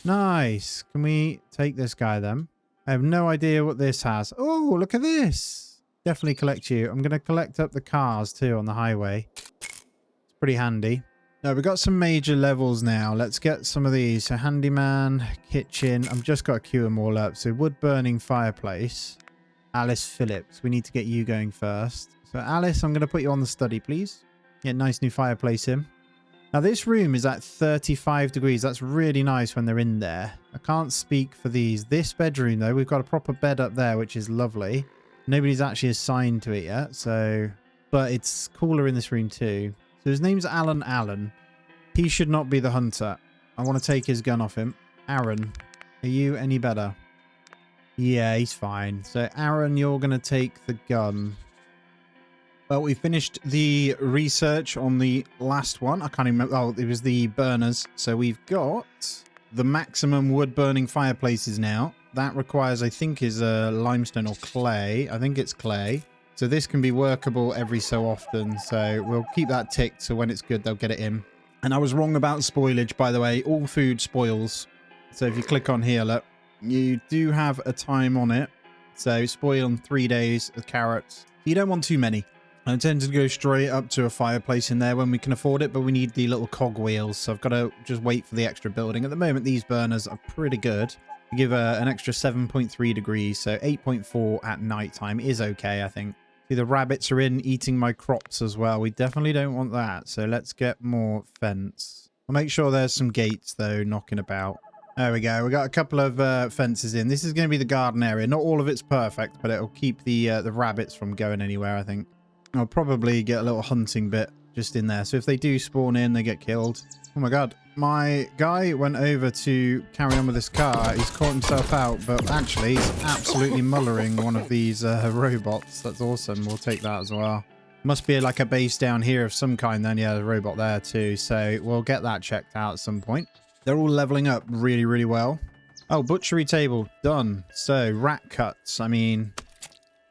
Nice. Can we take this guy then? I have no idea what this has. Oh, look at this. Definitely collect you. I'm going to collect up the cars too on the highway. It's pretty handy. Now, we've got some major levels now. Let's get some of these. So, handyman, kitchen. I've just got to queue them all up. So, wood-burning fireplace. Alice Phillips. We need to get you going first. So, Alice, I'm going to put you on the study, please. Get a nice new fireplace in. Now, this room is at 35 degrees. That's really nice when they're in there. I can't speak for these. This bedroom, though, we've got a proper bed up there, which is lovely. Nobody's actually assigned to it yet, so... But it's cooler in this room, too. So his name's Alan Allen. He should not be the hunter. I want to take his gun off him. Aaron, are you any better? Yeah, he's fine. So, Aaron, you're going to take the gun. Well, we finished the research on the last one. I can't even remember. Oh, it was the burners. So we've got the maximum wood-burning fireplaces now. That requires, I think, is limestone or clay. I think it's clay. So this can be workable every so often. So we'll keep that ticked. So when it's good, they'll get it in. And I was wrong about spoilage, by the way. All food spoils. So if you click on here, look, you do have a time on it. So spoil in 3 days of carrots. You don't want too many. I intend to go straight up to a fireplace in there when we can afford it, but we need the little cog wheels, so I've got to just wait for the extra building. At the moment, these burners are pretty good. We give an extra 7.3 degrees, so 8.4 at night time is okay, I think. See, the rabbits are in eating my crops as well. We definitely don't want that, so let's get more fence. I'll make sure there's some gates, though, knocking about. There we go. We got a couple of fences in. This is going to be the garden area. Not all of it's perfect, but it'll keep the rabbits from going anywhere, I think. I'll probably get a little hunting bit just in there. So if they do spawn in, they get killed. Oh my god. My guy went over to carry on with this car. He's caught himself out, but actually he's absolutely mullering one of these robots. That's awesome. We'll take that as well. Must be like a base down here of some kind then. Yeah, there's a robot there too. So we'll get that checked out at some point. They're all leveling up really, really well. Oh, butchery table. Done. So rat cuts. I mean,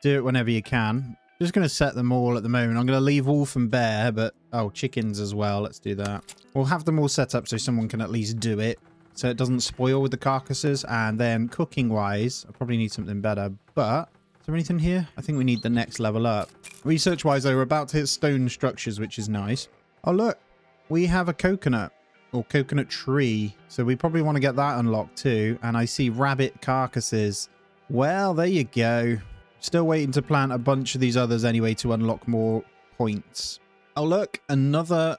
do it whenever you can. Just going to set them all at the moment. I'm going to leave wolf and bear, but... Oh, chickens as well. Let's do that. We'll have them all set up so someone can at least do it. So it doesn't spoil with the carcasses. And then cooking-wise, I probably need something better. But, is there anything here? I think we need the next level up. Research-wise, though, we're about to hit stone structures, which is nice. Oh, look. We have a coconut. Or coconut tree. So we probably want to get that unlocked too. And I see rabbit carcasses. Well, there you go. Still waiting to plant a bunch of these others anyway to unlock more points. Oh, look. Another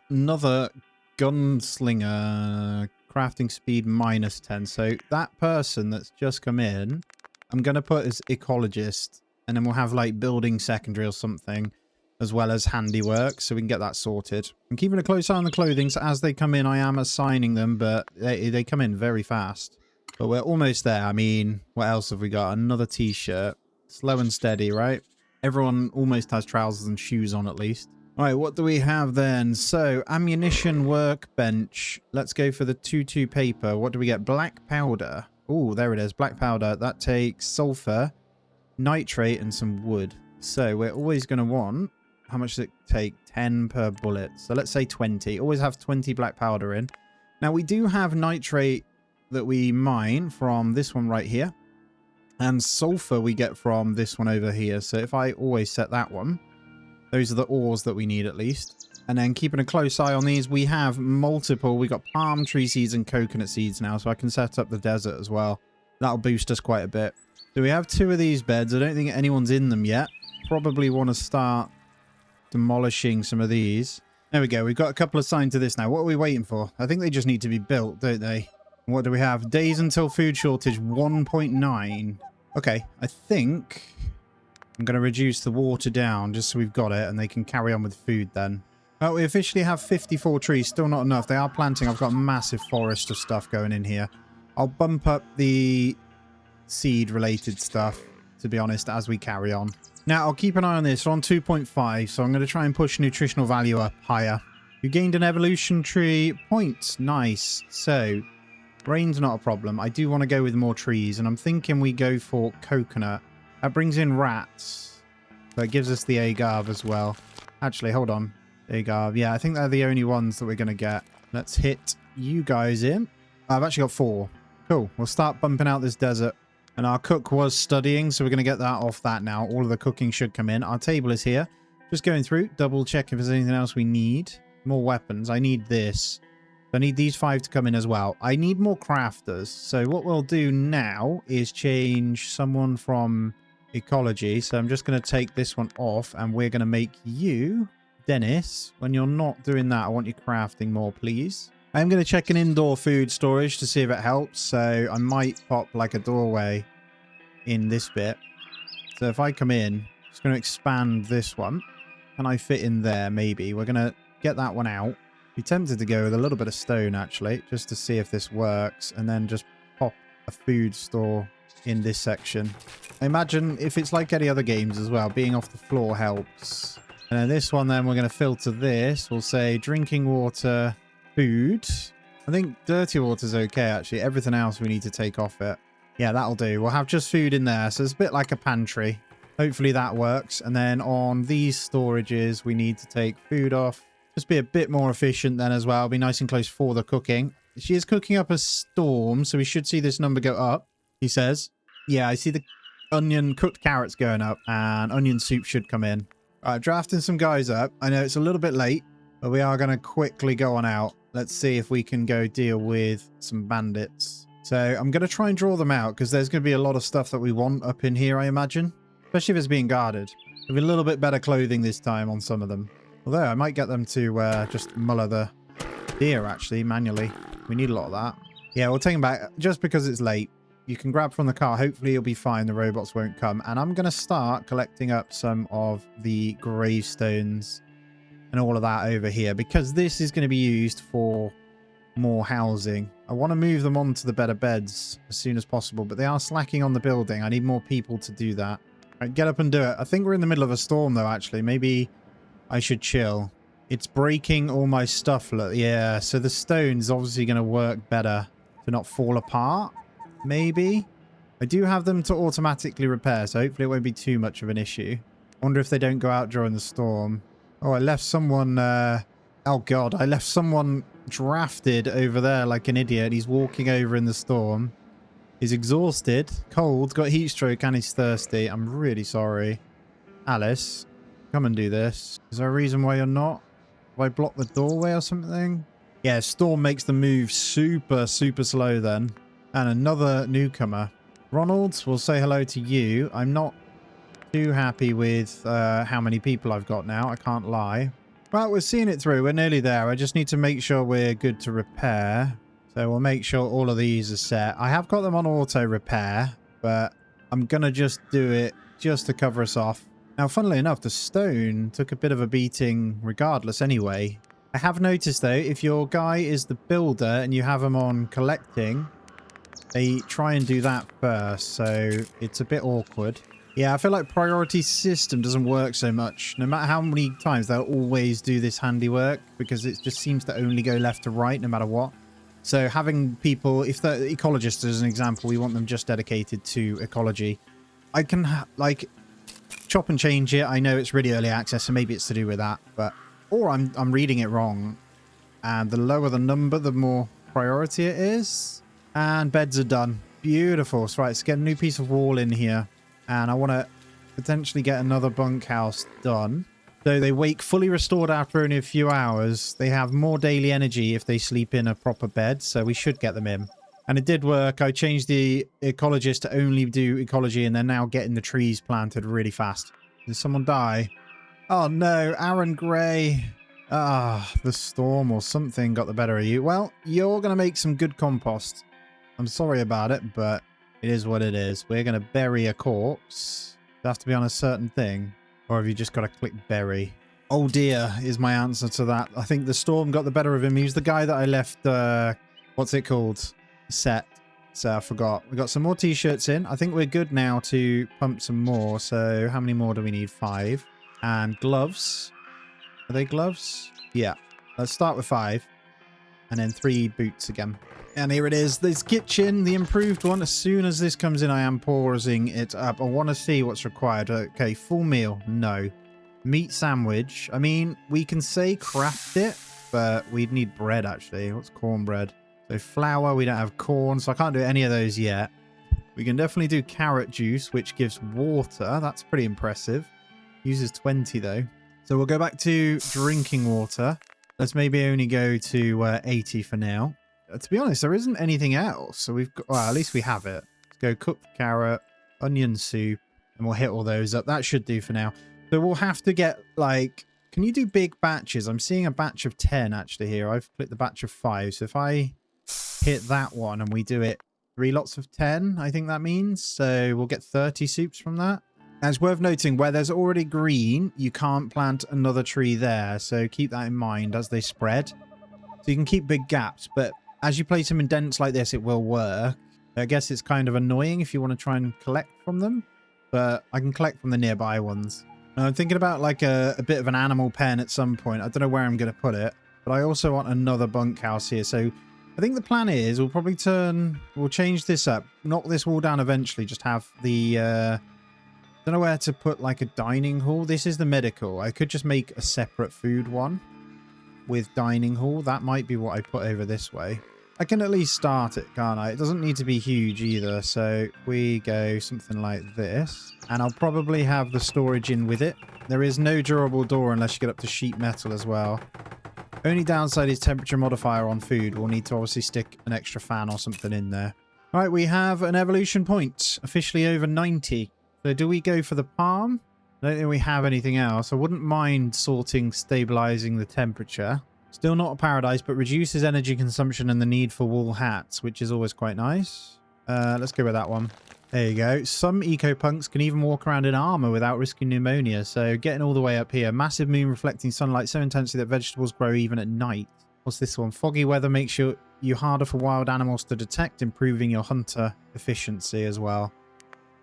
gunslinger. Crafting speed -10. So that person that's just come in, I'm going to put as ecologist. And then we'll have like building secondary or something, as well as handiwork. So we can get that sorted. I'm keeping a close eye on the clothing. So as they come in, I am assigning them. But they come in very fast. But we're almost there. I mean, what else have we got? Another t-shirt. Slow and steady, right? Everyone almost has trousers and shoes on at least. All right, what do we have then? So, ammunition workbench. Let's go for the 2-2 paper. What do we get? Black powder. Oh, there it is. Black powder. That takes sulfur, nitrate, and some wood. So, we're always going to want... How much does it take? 10 per bullet. So, let's say 20. Always have 20 black powder in. Now, we do have nitrate that we mine from this one right here. And sulfur we get from this one over here. So if I always set that one, those are the ores that we need at least. And then keeping a close eye on these, we have multiple. We got palm tree seeds and coconut seeds now, so I can set up the desert as well. That'll boost us quite a bit. So we have 2 of these beds. I don't think anyone's in them yet. Probably want to start demolishing some of these. There we go. We've got a couple assigned to this now. What are we waiting for? I think they just need to be built, don't they? What do we have? Days until food shortage, 1.9. Okay, I think I'm going to reduce the water down just so we've got it and they can carry on with food then. Well, we officially have 54 trees. Still not enough. They are planting. I've got a massive forest of stuff going in here. I'll bump up the seed-related stuff, to be honest, as we carry on. Now, I'll keep an eye on this. We're on 2.5, so I'm going to try and push nutritional value up higher. You gained an evolution tree point. Nice. So, rain's not a problem. I do want to go with more trees, and I'm thinking we go for coconut. That brings in rats, but it gives us the agave as well. Actually, hold on. Agave. Yeah, I think they're the only ones that we're going to get. Let's hit you guys in. I've actually got 4. Cool. We'll start bumping out this desert. And our cook was studying, so we're going to get that off that now. All of the cooking should come in. Our table is here. Just going through, double check if there's anything else we need. More weapons. I need this. I need these 5 to come in as well. I need more crafters. So what we'll do now is change someone from ecology. So I'm just going to take this one off, and we're going to make you, Dennis. When you're not doing that, I want you crafting more, please. I'm going to check an indoor food storage to see if it helps. So I might pop like a doorway in this bit. So if I come in, I'm just going to expand this one. Can I fit in there? Maybe. We're going to get that one out. Be tempted to go with a little bit of stone, actually, just to see if this works. And then just pop a food store in this section. I imagine if it's like any other games as well, being off the floor helps. And then this one, then we're going to filter this. We'll say drinking water... food. I think dirty water's okay, actually. Everything else we need to take off it. Yeah, that'll do. We'll have just food in there. So it's a bit like a pantry. Hopefully that works. And then on these storages, we need to take food off. Just be a bit more efficient then as well. Be nice and close for the cooking. She is cooking up a storm, so we should see this number go up, he says. Yeah, I see the cooked carrots going up, and onion soup should come in. All right, drafting some guys up. I know it's a little bit late, but we are going to quickly go on out. Let's see if we can go deal with some bandits. So I'm going to try and draw them out because there's going to be a lot of stuff that we want up in here, I imagine. Especially if it's being guarded. There'll be a little bit better clothing this time on some of them. Although I might get them to just muller the deer, actually, manually. We need a lot of that. Yeah, we'll take them back just because it's late. You can grab from the car. Hopefully you'll be fine. The robots won't come. And I'm going to start collecting up some of the gravestones and all of that over here, because this is going to be used for more housing. I want to move them onto the better beds as soon as possible, but they are slacking on the building. I need more people to do that. Right, get up and do it. I think we're in the middle of a storm, though, actually. Maybe I should chill. It's breaking all my stuff. Look, yeah, so the stone's obviously going to work better to not fall apart, maybe. I do have them to automatically repair, so hopefully it won't be too much of an issue. I wonder if they don't go out during the storm. Oh, I left someone... oh, God. I left someone drafted over there like an idiot. He's walking over in the storm. He's exhausted, cold, got heat stroke, and he's thirsty. I'm really sorry. Alice, come and do this. Is there a reason why you're not? Have I blocked the doorway or something? Yeah, storm makes the move super, super slow then. And another newcomer. Ronald, we'll say hello to you. I'm not too happy with how many people I've got now. I can't lie. Well, we're seeing it through. We're nearly there. I just need to make sure we're good to repair. So we'll make sure all of these are set. I have got them on auto repair, but I'm going to just do it just to cover us off. Now, funnily enough, the stone took a bit of a beating regardless anyway. I have noticed, though, if your guy is the builder and you have him on collecting, they try and do that first, so it's a bit awkward. Yeah, I feel like priority system doesn't work so much. No matter how many times they'll always do this handiwork, because it just seems to only go left to right no matter what. So having people, if the ecologist is an example, we want them just dedicated to ecology. I can like chop and change it. I know it's really early access, so maybe it's to do with that, but or I'm reading it wrong. And the lower the number, the more priority it is. And beds are done. Beautiful. So, right, let's get a new piece of wall in here. And I want to potentially get another bunkhouse done. So they wake fully restored after only a few hours. They have more daily energy if they sleep in a proper bed. So we should get them in. And it did work. I changed the ecologist to only do ecology, and they're now getting the trees planted really fast. Did someone die? Oh no, Aaron Gray. Ah, the storm or something got the better of you. Well, you're going to make some good compost. I'm sorry about it, but it is what it is. We're going to bury a corpse. Does it have to be on a certain thing? Or have you just got to click bury? Oh dear is my answer to that. I think the storm got the better of him. He was the guy that I left, what's it called? Set. So I forgot. We got some more t-shirts in. I think we're good now to pump some more. So how many more do we need? 5. And gloves. Are they gloves? Yeah. Let's start with 5. And then 3 boots again. And here it is. This kitchen, the improved one. As soon as this comes in, I am pausing it up. I want to see what's required. Okay, full meal. No. Meat sandwich. I mean, we can say craft it, but we'd need bread, actually. What's cornbread? So flour, we don't have corn, so I can't do any of those yet. We can definitely do carrot juice, which gives water. That's pretty impressive. Uses 20, though. So we'll go back to drinking water. Let's maybe only go to 80 for now. To be honest, there isn't anything else. So we've got, well, at least we have it. Let's go cooked carrot, onion soup, and we'll hit all those up. That should do for now. So we'll have to get, like, can you do big batches? I'm seeing a batch of 10 actually here. I've clicked the batch of 5. So if I hit that one and we do it 3 lots of 10, I think that means. So we'll get 30 soups from that. And it's worth noting, where there's already green, you can't plant another tree there. So keep that in mind as they spread. So you can keep big gaps, but as you place them in dents like this, it will work. I guess it's kind of annoying if you want to try and collect from them, but I can collect from the nearby ones. And I'm thinking about like a bit of an animal pen at some point. I don't know where I'm going to put it, but I also want another bunkhouse here. So I think the plan is we'll probably we'll change this up, knock this wall down eventually, just have the, don't know where to put like a dining hall. This is the medical. I could just make a separate food one with dining hall. That might be what I put over this way. I can at least start it, can't I? It doesn't need to be huge either. So we go something like this, and I'll probably have the storage in with it. There is no durable door unless you get up to sheet metal as well. Only downside is temperature modifier on food. We'll need to obviously stick an extra fan or something in there. All right, we have an evolution point, officially over 90. So do we go for the palm? I don't think we have anything else. I wouldn't mind stabilizing the temperature. Still not a paradise, but reduces energy consumption and the need for wool hats, which is always quite nice. Let's go with that one. There you go. Some eco-punks can even walk around in armor without risking pneumonia. So getting all the way up here. Massive moon reflecting sunlight so intensely that vegetables grow even at night. What's this one? Foggy weather makes you harder for wild animals to detect, improving your hunter efficiency as well.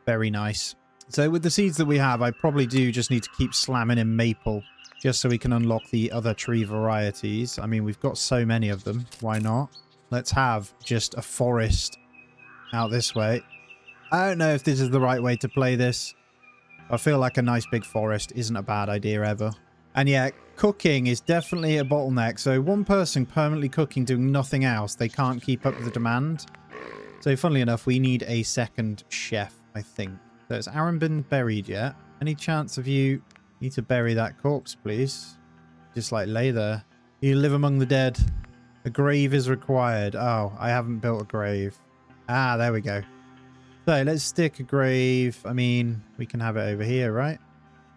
Very nice. So with the seeds that we have, I probably do just need to keep slamming in maple just so we can unlock the other tree varieties. I mean, we've got so many of them. Why not? Let's have just a forest out this way. I don't know if this is the right way to play this. I feel like a nice big forest isn't a bad idea ever. And yeah, cooking is definitely a bottleneck. So one person permanently cooking, doing nothing else, they can't keep up with the demand. So funnily enough, we need a second chef, I think. So has Aaron been buried yet? Any chance of you need to bury that corpse, please? Just like lay there. You live among the dead. A grave is required. Oh, I haven't built a grave. Ah, there we go. So let's stick a grave. I mean, we can have it over here, right?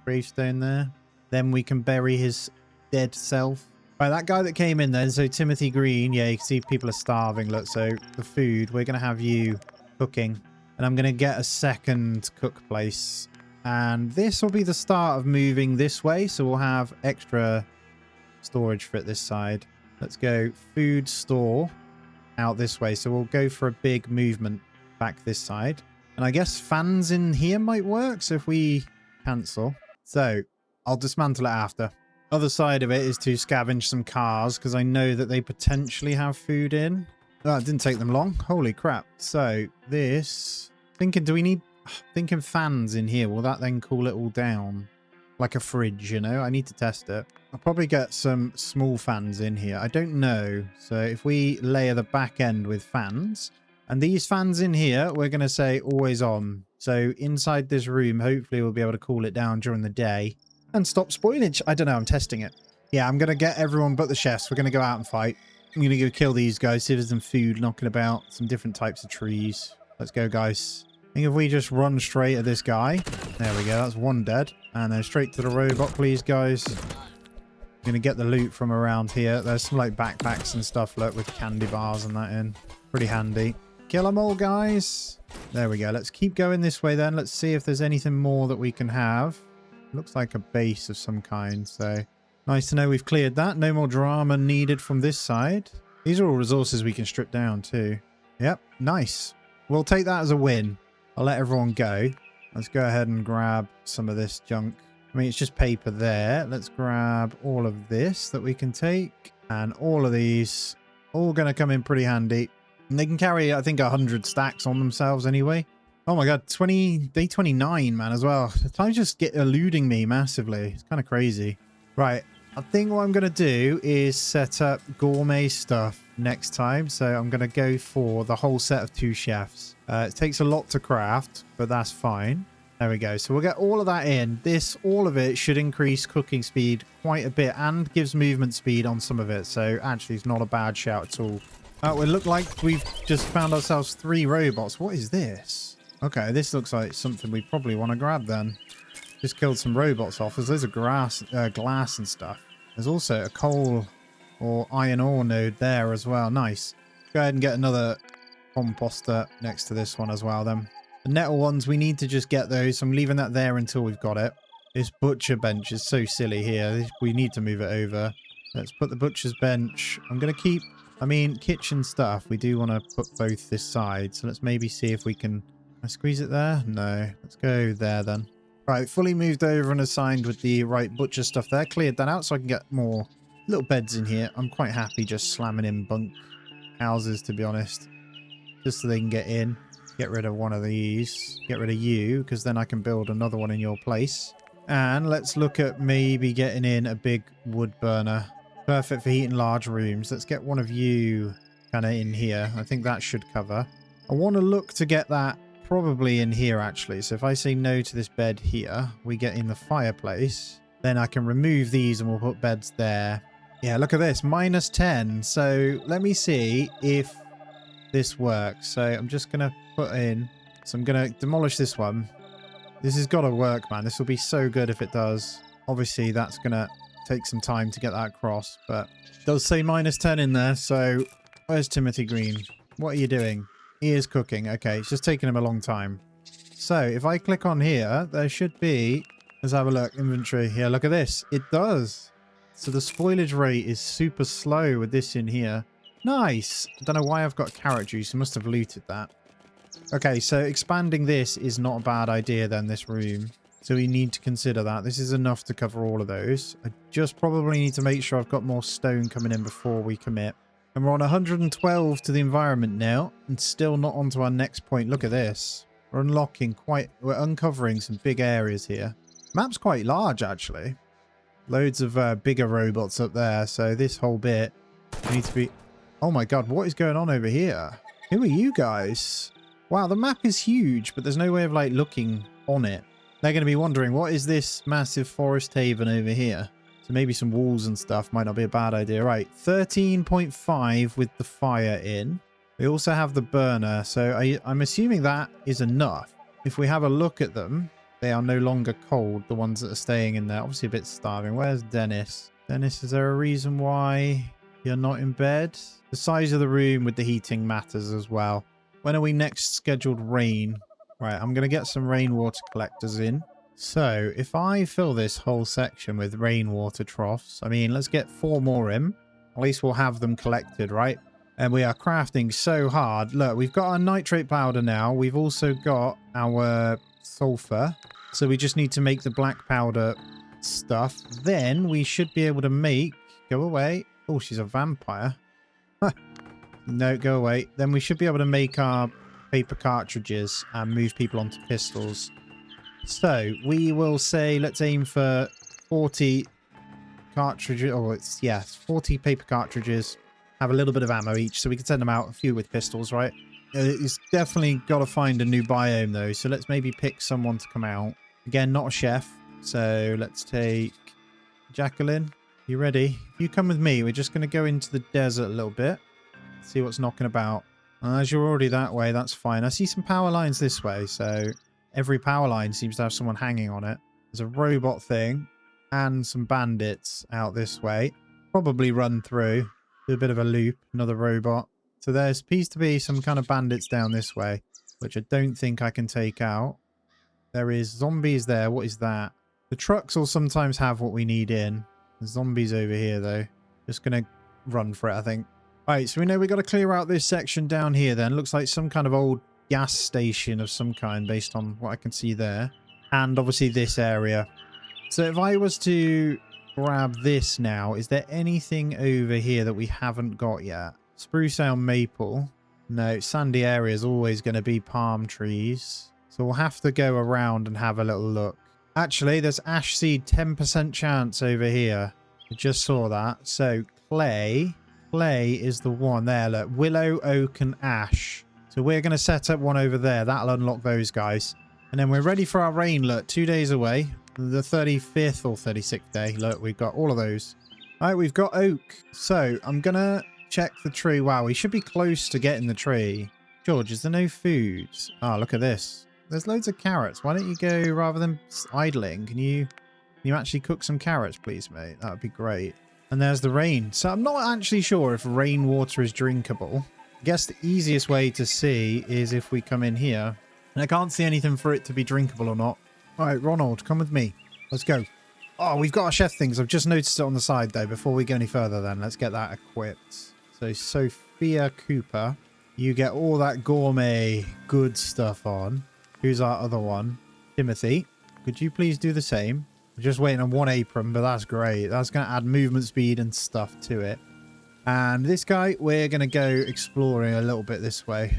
Gravestone there. Then we can bury his dead self. Right, that guy that came in then, so Timothy Green. Yeah, you can see people are starving. Look, so the food, we're going to have you cooking. And I'm going to get a second cook place. And this will be the start of moving this way. So we'll have extra storage for it this side. Let's go food store out this way. So we'll go for a big movement back this side. And I guess fans in here might work. So if we cancel. So I'll dismantle it after. Other side of it is to scavenge some cars because I know that they potentially have food in. Oh, it didn't take them long. Holy crap. So this... Thinking, do we need... Thinking fans in here. Will that then cool it all down? Like a fridge, you know? I need to test it. I'll probably get some small fans in here. I don't know. So if we layer the back end with fans, And these fans in here, we're going to say always on. So inside this room, hopefully we'll be able to cool it down during the day and stop spoilage. I don't know. I'm testing it. Yeah, I'm going to get everyone but the chefs. We're going to go out and fight. I'm going to go kill these guys, see if there's some food knocking about, some different types of trees. Let's go, guys. I think if we just run straight at this guy. There we go. That's one dead. And then straight to the robot, please, guys. I'm going to get the loot from around here. There's some like backpacks and stuff, look, with candy bars and that in. Pretty handy. Kill them all, guys. There we go. Let's keep going this way then. Let's see if there's anything more that we can have. Looks like a base of some kind, so nice to know we've cleared that. No more drama needed from this side. These are all resources we can strip down too. Yep, nice. We'll take that as a win. I'll let everyone go. Let's go ahead and grab some of this junk. I mean, it's just paper there. Let's grab all of this that we can take. And all of these, all going to come in pretty handy. And they can carry, I think, 100 stacks on themselves anyway. Oh my god, day 29, man, as well. The times just get eluding me massively. It's kind of crazy. Right, I think what I'm going to do is set up gourmet stuff next time. So I'm going to go for the whole set of 2 chefs. It takes a lot to craft, but that's fine. There we go. So we'll get all of that in. All of it should increase cooking speed quite a bit and gives movement speed on some of it. So actually, it's not a bad shout at all. It would look like we've just found ourselves 3 robots. What is this? Okay, this looks like something we probably want to grab then. Just killed some robots off. There's loads of glass and stuff. There's also a coal or iron ore node there as well. Nice. Go ahead and get another composter next to this one as well then. The nettle ones, we need to just get those. I'm leaving that there until we've got it. This butcher bench is so silly here. We need to move it over. Let's put the butcher's bench. I'm going to keep... I mean, kitchen stuff, we do want to put both this side. So let's maybe see if we can... I squeeze it there? No. Let's go there then. Right, fully moved over and assigned with the right butcher stuff there. Cleared that out so I can get more little beds in here. I'm quite happy just slamming in bunk houses, to be honest. Just so they can get in. Get rid of one of these. Get rid of you, because then I can build another one in your place. And let's look at maybe getting in a big wood burner. Perfect for heating large rooms. Let's get one of you kind of in here. I think that should cover. I want to look to get that probably in here, actually. So if I say no to this bed here, we get in the fireplace. Then I can remove these and we'll put beds there. Yeah, look at this. -10. So let me see if this works. So I'm just going to put in... So I'm going to demolish this one. This has got to work, man. This will be so good if it does. Obviously, that's going to take some time to get that across, but it does say -10 in there. So where's Timothy Green? What are you doing? He is cooking. Okay, it's just taking him a long time. So if I click on here, there should be... Let's have a look. Inventory. Yeah, look at this. It does. So the spoilage rate is super slow with this in here. Nice. I don't know why I've got carrot juice. I must have looted that. Okay, so expanding this is not a bad idea then, this room. So we need to consider that. This is enough to cover all of those. I just probably need to make sure I've got more stone coming in before we commit. And we're on 112 to the environment now, and still not onto our next point. Look at this. We're uncovering some big areas here. Map's quite large, actually. Loads of bigger robots up there. So this whole bit needs to be... Oh my god, what is going on over here? Who are you guys? Wow, the map is huge, but there's no way of like looking on it. They're going to be wondering, what is this massive forest haven over here? So maybe some walls and stuff might not be a bad idea. Right, 13.5 with the fire in. We also have the burner, so I'm assuming that is enough. If we have a look at them, they are no longer cold, the ones that are staying in there. Obviously a bit starving. Where's Dennis? Dennis, is there a reason why you're not in bed? The size of the room with the heating matters as well. When are we next scheduled rain? Right, I'm going to get some rainwater collectors in. So if I fill this whole section with rainwater troughs, I mean, let's get 4 more in. At least we'll have them collected, right? And we are crafting so hard. Look, we've got our nitrate powder now. We've also got our sulfur. So we just need to make the black powder stuff. Then we should be able to make... Go away. Oh, she's a vampire. No, go away. Then we should be able to make our paper cartridges and move people onto pistols. So we will say, let's aim for 40 cartridges. Oh, it's, yeah, 40 paper cartridges. Have a little bit of ammo each, so we can send them out, a few with pistols, right? It's definitely got to find a new biome though. So let's maybe pick someone to come out. Again, not a chef. So let's take Jacqueline. You ready? If you come with me, we're just going to go into the desert a little bit. See what's knocking about. As you're already that way, that's fine. I see some power lines this way. So every power line seems to have someone hanging on it. There's a robot thing and some bandits out this way. Probably run through. Do a bit of a loop. Another robot. So there appears to be some kind of bandits down this way, which I don't think I can take out. There is zombies there. What is that? The trucks will sometimes have what we need in. There's zombies over here, though. Just going to run for it, I think. Right, so we know we've got to clear out this section down here then. Looks like some kind of old gas station of some kind based on what I can see there. And obviously this area. So if I was to grab this now, is there anything over here that we haven't got yet? Spruce elm maple. No, sandy area is always going to be palm trees. So we'll have to go around and have a little look. Actually, there's ash seed 10% chance over here. I just saw that. So clay. Clay is the one there. Look, willow, oak and ash. So we're going to set up one over there. That'll unlock those guys. And then we're ready for our rain. Look, 2 days away. The 35th or 36th day. Look, we've got all of those. All right, we've got oak. So I'm going to check the tree. Wow, we should be close to getting the tree. George, is there no food? Oh, look at this. There's loads of carrots. Why don't you go, rather than idling, can you actually cook some carrots, please, mate? That would be great. And there's the rain. So I'm not actually sure if rainwater is drinkable. I guess the easiest way to see is if we come in here. And I can't see anything for it to be drinkable or not. All right, Ronald, come with me. Let's go. Oh, we've got our chef things. I've just noticed it on the side, though. Before we go any further, then, let's get that equipped. So, Sophia Cooper, you get all that gourmet good stuff on. Who's our other one? Timothy, could you please do the same? We're just waiting on one apron, but that's great. That's going to add movement speed and stuff to it. And this guy, we're going to go exploring a little bit this way.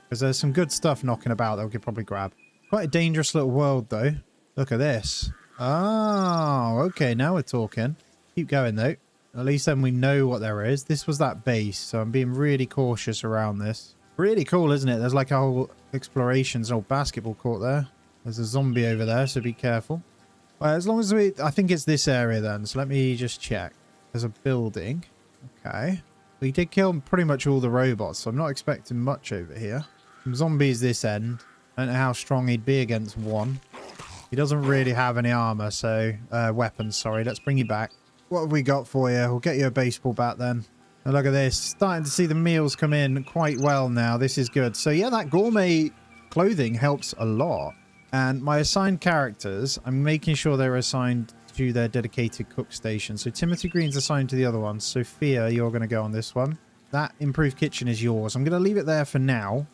Because there's some good stuff knocking about that we could probably grab. Quite a dangerous little world, though. Look at this. Oh, okay, now we're talking. Keep going, though. At least then we know what there is. This was that base, so I'm being really cautious around this. Really cool, isn't it? There's like a whole explorations, an old basketball court there. There's a zombie over there, so be careful. Well, as long as I think it's this area then, so let me just check. There's a building. Okay. We did kill pretty much all the robots, so I'm not expecting much over here. Some zombies this end. I don't know how strong he'd be against one. He doesn't really have any armor, so... weapons, sorry. Let's bring you back. What have we got for you? We'll get you a baseball bat then. And look at this. Starting to see the meals come in quite well now. This is good. So yeah, that gourmet clothing helps a lot. And my assigned characters, I'm making sure they're assigned to their dedicated cook station. So Timothy Green's assigned to the other one. Sophia, you're going to go on this one. That improved kitchen is yours. I'm going to leave it there for now.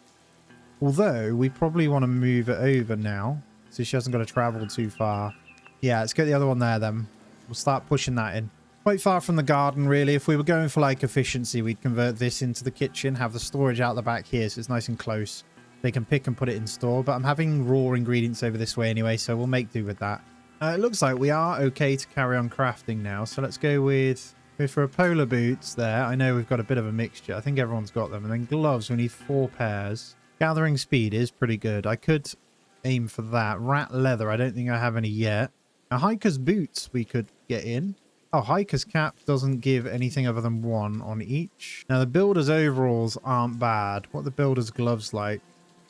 Although, we probably want to move it over now. So she hasn't got to travel too far. Yeah, let's get the other one there then. We'll start pushing that in. Quite far from the garden, really. If we were going for, like, efficiency, we'd convert this into the kitchen, have the storage out the back here, so it's nice and close. They can pick and put it in store, but I'm having raw ingredients over this way anyway, so we'll make do with that. It looks like we are okay to carry on crafting now, so let's go with... for a polar boots there. I know we've got a bit of a mixture. I think everyone's got them. And then gloves, we need 4 pairs. Gathering speed is pretty good. I could aim for that. Rat leather, I don't think I have any yet. Now, hiker's boots we could get in. Oh, hiker's cap doesn't give anything other than 1 on each. Now, the builder's overalls aren't bad. What are the builder's gloves like?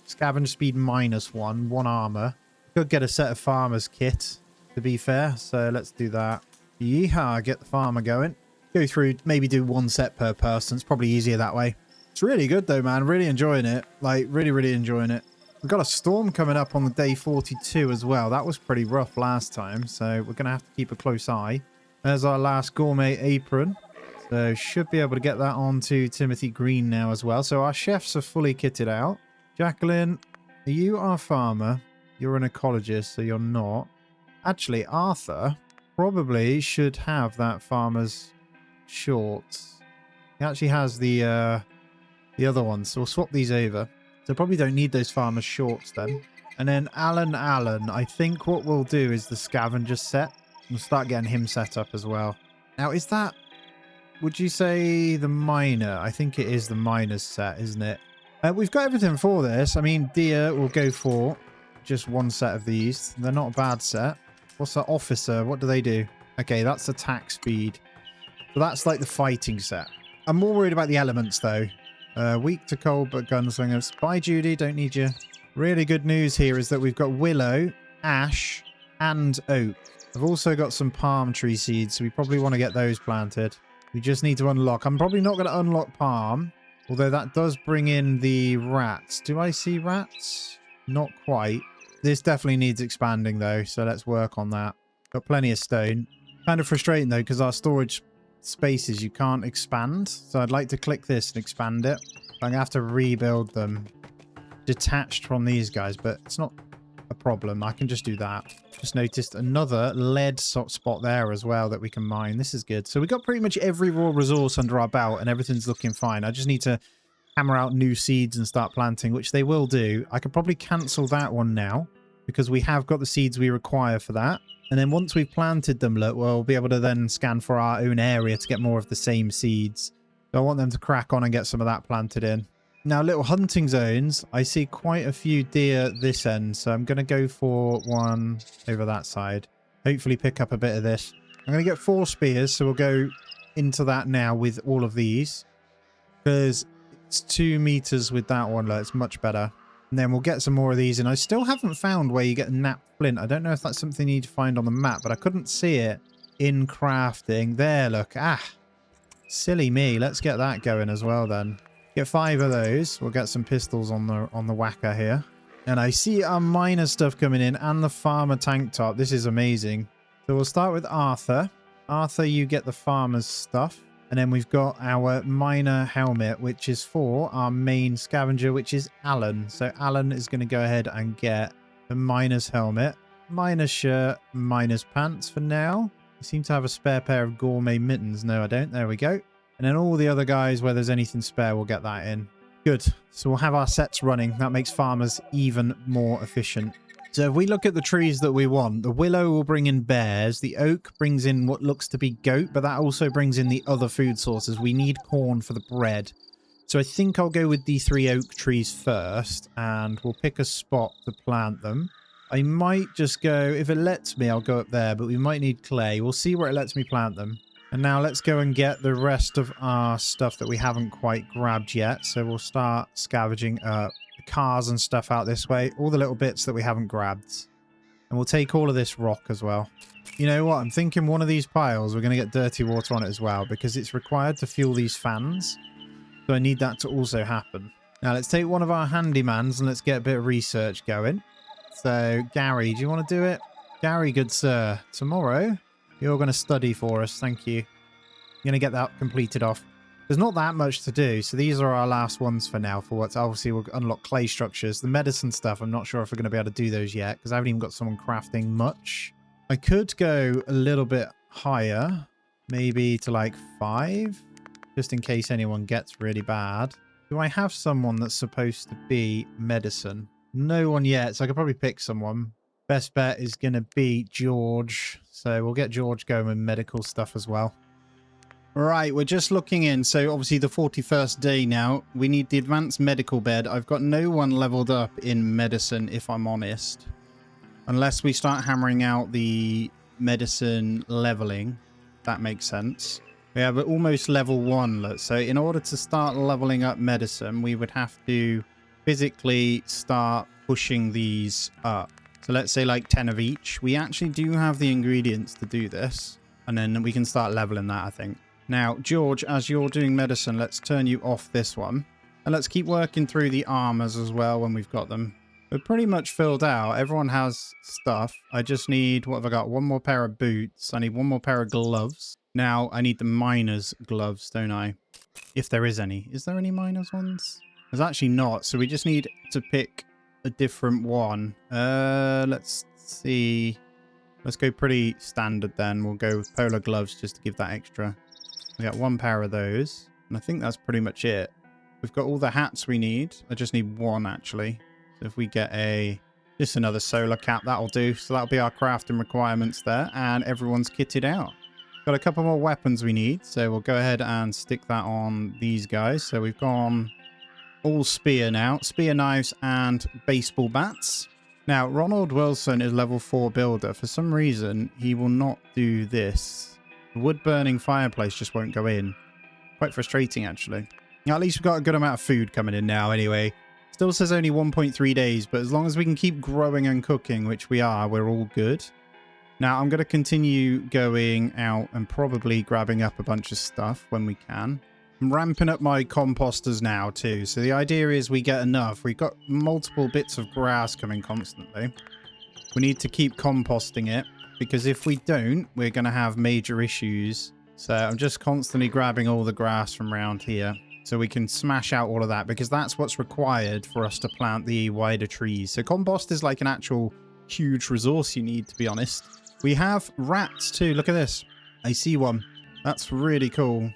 Scavenge speed -1, 1 armor. Could get a set of farmer's kit, to be fair. So let's do that. Yeehaw, get the farmer going. Go through, maybe do 1 set per person. It's probably easier that way. It's really good though, man. Really enjoying it. Like, really enjoying it. We've got a storm coming up on the day 42 as well. That was pretty rough last time, so we're going to have to keep a close eye. There's our last gourmet apron. So should be able to get that on to Timothy Green now as well. So our chefs are fully kitted out. Jacqueline, are you our farmer? You're an ecologist, so you're not. Actually, Arthur probably should have that farmer's shorts. He actually has the other one, so we'll swap these over. So probably don't need those farmer's shorts then. And then Alan, I think what we'll do is the scavenger set. We'll start getting him set up as well. Now, is that, would you say the miner? I think it is the miner's set, isn't it? We've got everything for this. I mean, deer will go for just one set of these. They're not a bad set. What's that officer? What do they do? Okay, that's attack speed. So that's like the fighting set. I'm more worried about the elements though. Weak to cold but gunslingers. Bye Judy, don't need you. Really good news here is that we've got willow, ash, and oak. I've also got some palm tree seeds, so we probably want to get those planted. We just need to unlock. I'm probably not going to unlock palm, although that does bring in the rats. Do I see rats? Not quite. This definitely needs expanding though, so let's work on that. Got plenty of stone. Kind of frustrating though, because our storage spaces you can't expand. So I'd like to click this and expand it. I'm going to have to rebuild them detached from these guys, but it's not a problem. I can just do that. Just noticed another lead spot there as well that we can mine. This is good. So we got pretty much every raw resource under our belt and everything's looking fine. I just need to hammer out new seeds and start planting, which they will do. I could probably cancel that one now because we have got the seeds we require for that. And then once we've planted them, look, we'll be able to then scan for our own area to get more of the same seeds. So I want them to crack on and get some of that planted in. Now, little hunting zones. I see quite a few deer this end, so I'm going to go for one over that side. Hopefully pick up a bit of this. I'm going to get 4 spears, so we'll go into that now with all of these. Because it's 2 meters with that one, look, it's much better. And then we'll get some more of these, and I still haven't found where you get knapped flint. I don't know if that's something you need to find on the map, but I couldn't see it in crafting. There, look. Ah, silly me. Let's get that going as well then. Get 5 of those. We'll get some pistols on the whacker here. And I see our miner stuff coming in and the farmer tank top. This is amazing. So we'll start with Arthur. Arthur, you get the farmer's stuff. And then we've got our miner helmet, which is for our main scavenger, which is Alan. So Alan is going to go ahead and get the miner's helmet, miner's shirt, miner's pants for now. You seem to have a spare pair of gourmet mittens. No, I don't. There we go. And then all the other guys, where there's anything spare, we'll get that in. Good. So we'll have our sets running. That makes farmers even more efficient. So if we look at the trees that we want, the willow will bring in bears. The oak brings in what looks to be goat, but that also brings in the other food sources. We need corn for the bread. So I think I'll go with the 3 oak trees first, and we'll pick a spot to plant them. I might just go, if it lets me, I'll go up there, but we might need clay. We'll see where it lets me plant them. And now let's go and get the rest of our stuff that we haven't quite grabbed yet. So we'll start scavenging the cars and stuff out this way. All the little bits that we haven't grabbed. And we'll take all of this rock as well. You know what? I'm thinking one of these piles, we're going to get dirty water on it as well. Because it's required to fuel these fans. So I need that to also happen. Now let's take one of our handymans and let's get a bit of research going. So Gary, do you want to do it? Gary, good sir. Tomorrow... you're going to study for us. Thank you. You're going to get that completed off. There's not that much to do. So these are our last ones for now. For what's obviously we'll unlock clay structures. The medicine stuff, I'm not sure if we're going to be able to do those yet. Because I haven't even got someone crafting much. I could go a little bit higher. Maybe to like 5. Just in case anyone gets really bad. Do I have someone that's supposed to be medicine? No one yet. So I could probably pick someone. Best bet is going to be George. So we'll get George going with medical stuff as well. Right, we're just looking in. So obviously the 41st day now. We need the advanced medical bed. I've got no one leveled up in medicine, if I'm honest. Unless we start hammering out the medicine leveling. That makes sense. We have almost level 1. So in order to start leveling up medicine, we would have to physically start pushing these up. So let's say like 10 of each. We actually do have the ingredients to do this. And then we can start leveling that, I think. Now, George, as you're doing medicine, let's turn you off this one. And let's keep working through the armors as well when we've got them. We're pretty much filled out. Everyone has stuff. I just need, what have I got? One more pair of boots. I need one more pair of gloves. Now, I need the miner's gloves, don't I? If there is any. Is there any miner's ones? There's actually not. So we just need to pick a different one. Let's see. Let's go pretty standard then. We'll go with polar gloves just to give that extra. We got one pair of those. And I think that's pretty much it. We've got all the hats we need. I just need one actually. So if we get just another solar cap, that'll do. So that'll be our crafting requirements there. And everyone's kitted out. Got a couple more weapons we need. So we'll go ahead and stick that on these guys. So we've gone all spear now. Spear knives and baseball bats. Now, Ronald Wilson is level 4 builder. For some reason, he will not do this. The wood-burning fireplace just won't go in. Quite frustrating, actually. Now, at least we've got a good amount of food coming in now, anyway. Still says only 1.3 days, but as long as we can keep growing and cooking, which we are, we're all good. Now, I'm going to continue going out and probably grabbing up a bunch of stuff when we can. I'm ramping up my composters now, too. So the idea is we get enough. We've got multiple bits of grass coming constantly. We need to keep composting it, because if we don't, we're going to have major issues. So I'm just constantly grabbing all the grass from around here so we can smash out all of that, because that's what's required for us to plant the wider trees. So compost is like an actual huge resource you need, to be honest. We have rats too. Look at this. I see one. That's really cool.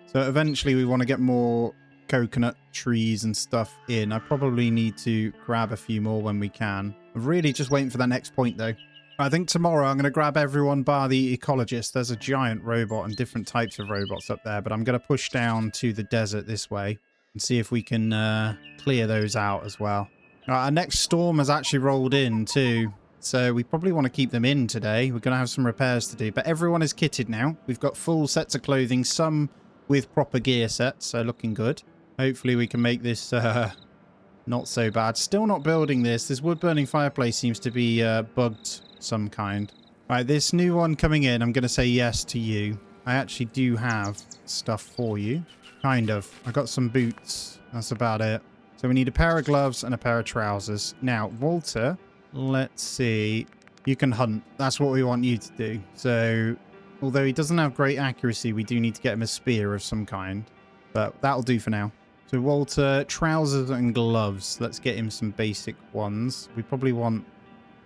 So eventually we want to get more coconut trees and stuff in. I probably need to grab a few more when we can. I'm really just waiting for that next point though. I think tomorrow I'm going to grab everyone bar the ecologist. There's a giant robot and different types of robots up there, but I'm going to push down to the desert this way and see if we can clear those out as well. Our next storm has actually rolled in too. So we probably want to keep them in today. We're going to have some repairs to do, but everyone is kitted now. We've got full sets of clothing, some with proper gear sets, so looking good. Hopefully we can make this not so bad. Still not building this. This wood-burning fireplace seems to be bugged some kind. Right, this new one coming in, I'm going to say yes to you. I actually do have stuff for you. Kind of. I got some boots. That's about it. So we need a pair of gloves and a pair of trousers. Now, Walter, let's see. You can hunt. That's what we want you to do. So although he doesn't have great accuracy, we do need to get him a spear of some kind. But that'll do for now. So Walter, trousers and gloves. Let's get him some basic ones. We probably want...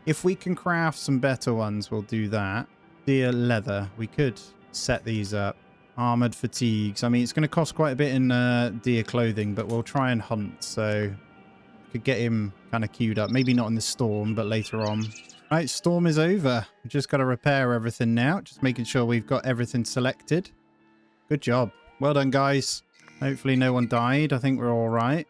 If we can craft some better ones, we'll do that. Deer leather. We could set these up. Armored fatigues. I mean, it's going to cost quite a bit in deer clothing, but we'll try and hunt. So could get him kind of queued up. Maybe not in the storm, but later on. Right, storm is over. We've just got to repair everything now. Just making sure we've got everything selected. Good job. Well done, guys. Hopefully no one died. I think we're all right.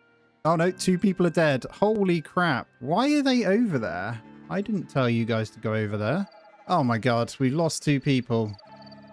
Oh, no. 2 people are dead. Holy crap. Why are they over there? I didn't tell you guys to go over there. Oh, my God. We've lost 2 people.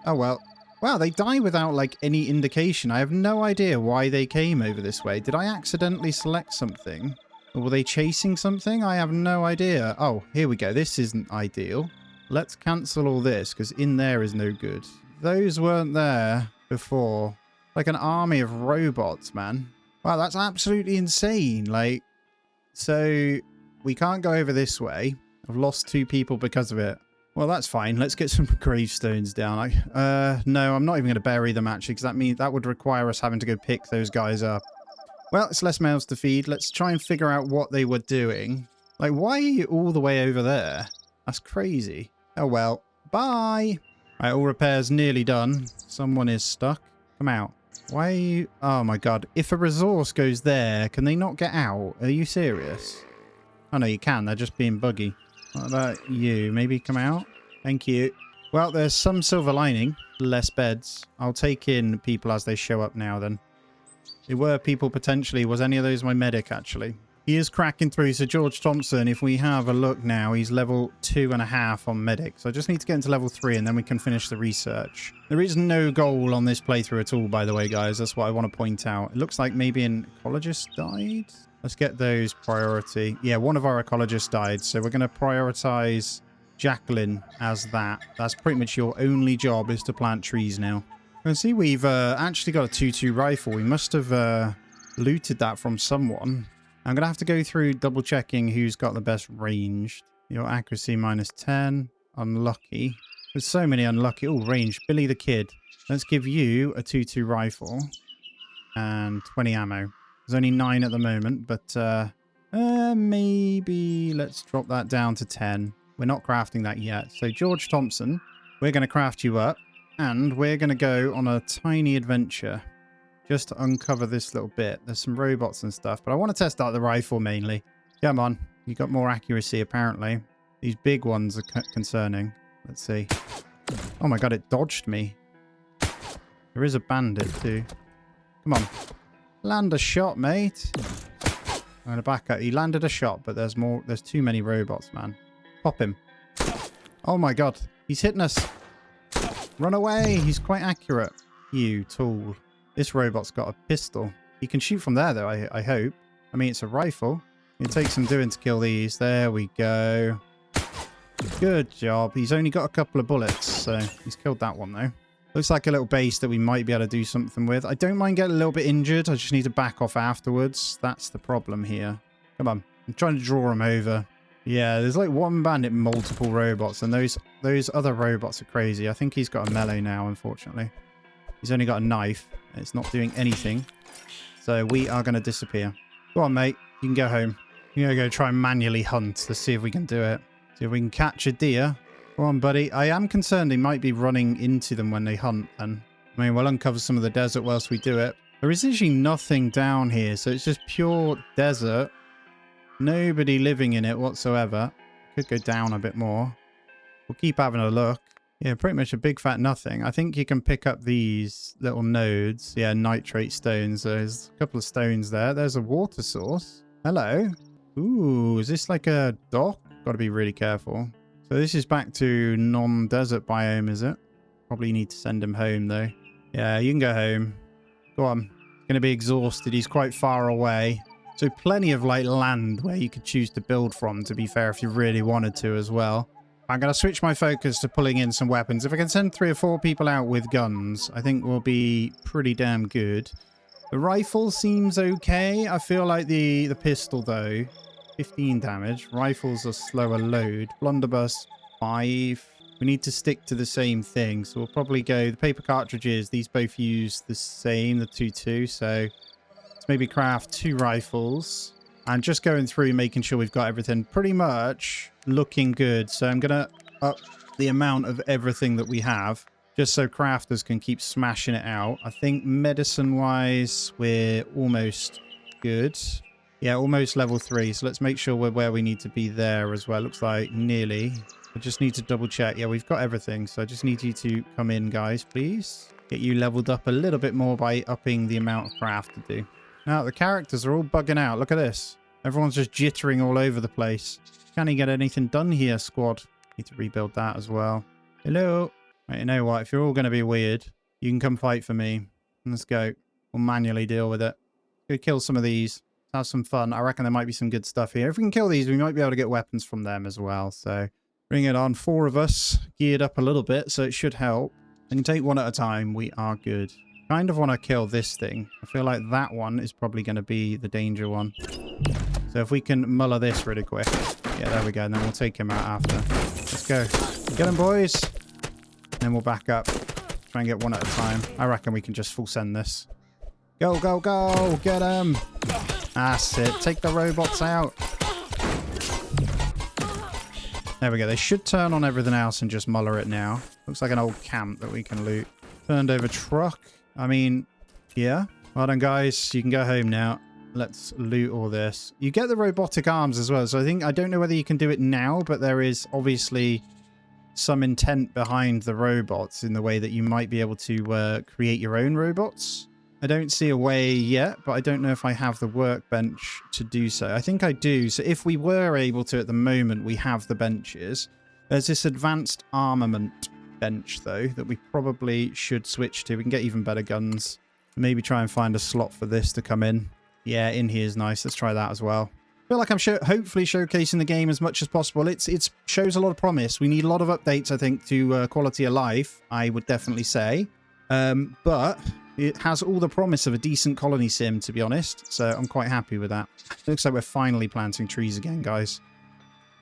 Oh, well. Wow, they die without, like, any indication. I have no idea why they came over this way. Did I accidentally select something? Or were they chasing something? I have no idea. Oh, here we go. This isn't ideal. Let's cancel all this, because in there is no good. Those weren't there before. Like an army of robots, man. Wow, that's absolutely insane. Like, so we can't go over this way. I've lost 2 people because of it. Well, that's fine. Let's get some gravestones down. No, I'm not even going to bury them, actually, because that would require us having to go pick those guys up. Well, it's less mouths to feed. Let's try and figure out what they were doing. Like, why are you all the way over there? That's crazy. Oh, well. Bye. Right, all repairs nearly done. Someone is stuck. Come out. Why are you... Oh, my God. If a resource goes there, can they not get out? Are you serious? Oh, no, you can. They're just being buggy. What about you? Maybe come out? Thank you. Well, there's some silver lining. Less beds. I'll take in people as they show up now, then. There were people potentially. Was any of those my medic, actually? He is cracking through. So George Thompson, if we have a look now, he's level 2.5 on medic. So I just need to get into level 3 and then we can finish the research. There is no goal on this playthrough at all, by the way, guys. That's what I want to point out. It looks like maybe an ecologist died. Let's get those priority. Yeah, one of our ecologists died. So we're going to prioritize Jacqueline as that. That's pretty much your only job, is to plant trees now. You can see we've actually got a 2.2 rifle. We must have looted that from someone. I'm going to have to go through double checking who's got the best range. Your accuracy -10. Unlucky. There's so many unlucky. Oh, range. Billy the Kid. Let's give you a 2.2 rifle. And 20 ammo. There's only 9 at the moment, but maybe let's drop that down to 10. We're not crafting that yet. So George Thompson, we're going to craft you up. And we're going to go on a tiny adventure. Just to uncover this little bit. There's some robots and stuff, but I want to test out the rifle mainly. Come on. You got more accuracy, apparently. These big ones are concerning. Let's see. Oh my God, it dodged me. There is a bandit too. Come on. Land a shot, mate. I'm gonna back up. He landed a shot, but there's more. There's too many robots, man. Pop him. Oh my god. He's hitting us. Run away. He's quite accurate. You tool. This robot's got a pistol. He can shoot from there, though, I hope. I mean, it's a rifle. It takes some doing to kill these. There we go. Good job. He's only got a couple of bullets, so he's killed that one, though. Looks like a little base that we might be able to do something with. I don't mind getting a little bit injured. I just need to back off afterwards. That's the problem here. Come on. I'm trying to draw him over. Yeah, there's like one bandit, multiple robots, and those other robots are crazy. I think he's got a melee now, unfortunately. He's only got a knife. And it's not doing anything. So we are going to disappear. Go on, mate. You can go home. You're going to go try and manually hunt. Let's see if we can do it. See if we can catch a deer. Go on, buddy. I am concerned he might be running into them when they hunt, then. I mean, we'll uncover some of the desert whilst we do it. There is actually nothing down here, so it's just pure desert. Nobody living in it whatsoever. Could go down a bit more. We'll keep having a look. Yeah, pretty much a big fat nothing. I think you can pick up these little nodes. Yeah, nitrate stones. There's a couple of stones there. There's a water source. Hello. Ooh, is this like a dock? Got to be really careful. So this is back to non-desert biome, is it? Probably need to send him home, though. Yeah, you can go home. Go on. Going to be exhausted. He's quite far away. So plenty of like land where you could choose to build from, to be fair, if you really wanted to as well. I'm going to switch my focus to pulling in some weapons. If I can send 3 or 4 people out with guns, I think we'll be pretty damn good. The rifle seems okay. I feel like the pistol, though, 15 damage. Rifles are slower load. Blunderbuss, 5. We need to stick to the same thing. So we'll probably go... The paper cartridges, these both use the same, the 2-2. So let's maybe craft 2 rifles. And just going through, making sure we've got everything pretty much looking good. So I'm going to up the amount of everything that we have, just so crafters can keep smashing it out. I think medicine-wise, we're almost good. Yeah, almost level 3. So let's make sure we're where we need to be there as well. Looks like nearly. I just need to double check. Yeah, we've got everything. So I just need you to come in, guys, please. Get you leveled up a little bit more by upping the amount of craft to do. Now, the characters are all bugging out. Look at this. Everyone's just jittering all over the place. Can't he get anything done here, squad? Need to rebuild that as well. Hello. Right, you know what? If you're all going to be weird, you can come fight for me. Let's go. We'll manually deal with it. Go kill some of these. Have some fun. I reckon there might be some good stuff here. If we can kill these, we might be able to get weapons from them as well. So bring it on. 4 of us. Geared up a little bit, so it should help. I can take one at a time. We are good. Kind of want to kill this thing. I feel like that one is probably going to be the danger one. So if we can muller this really quick. Yeah, there we go. And then we'll take him out after. Let's go. Get him, boys. And then we'll back up. Try and get one at a time. I reckon we can just full send this. Go, go, go. Get him. That's it. Take the robots out. There we go. They should turn on everything else and just muller it now. Looks like an old camp that we can loot. Turned over truck. I mean, yeah. Well done, guys. You can go home now. Let's loot all this. You get the robotic arms as well. So I don't know whether you can do it now, but there is obviously some intent behind the robots in the way that you might be able to create your own robots. I don't see a way yet, but I don't know if I have the workbench to do so. I think I do. So if we were able to at the moment, we have the benches. There's this advanced armament bench, though, that we probably should switch to. We can get even better guns. Maybe try and find a slot for this to come in. Yeah, in here is nice. Let's try that as well. I feel like I'm hopefully showcasing the game as much as possible. It shows a lot of promise. We need a lot of updates, I think, to quality of life, I would definitely say. But it has all the promise of a decent colony sim, to be honest. So I'm quite happy with that. Looks like we're finally planting trees again, guys.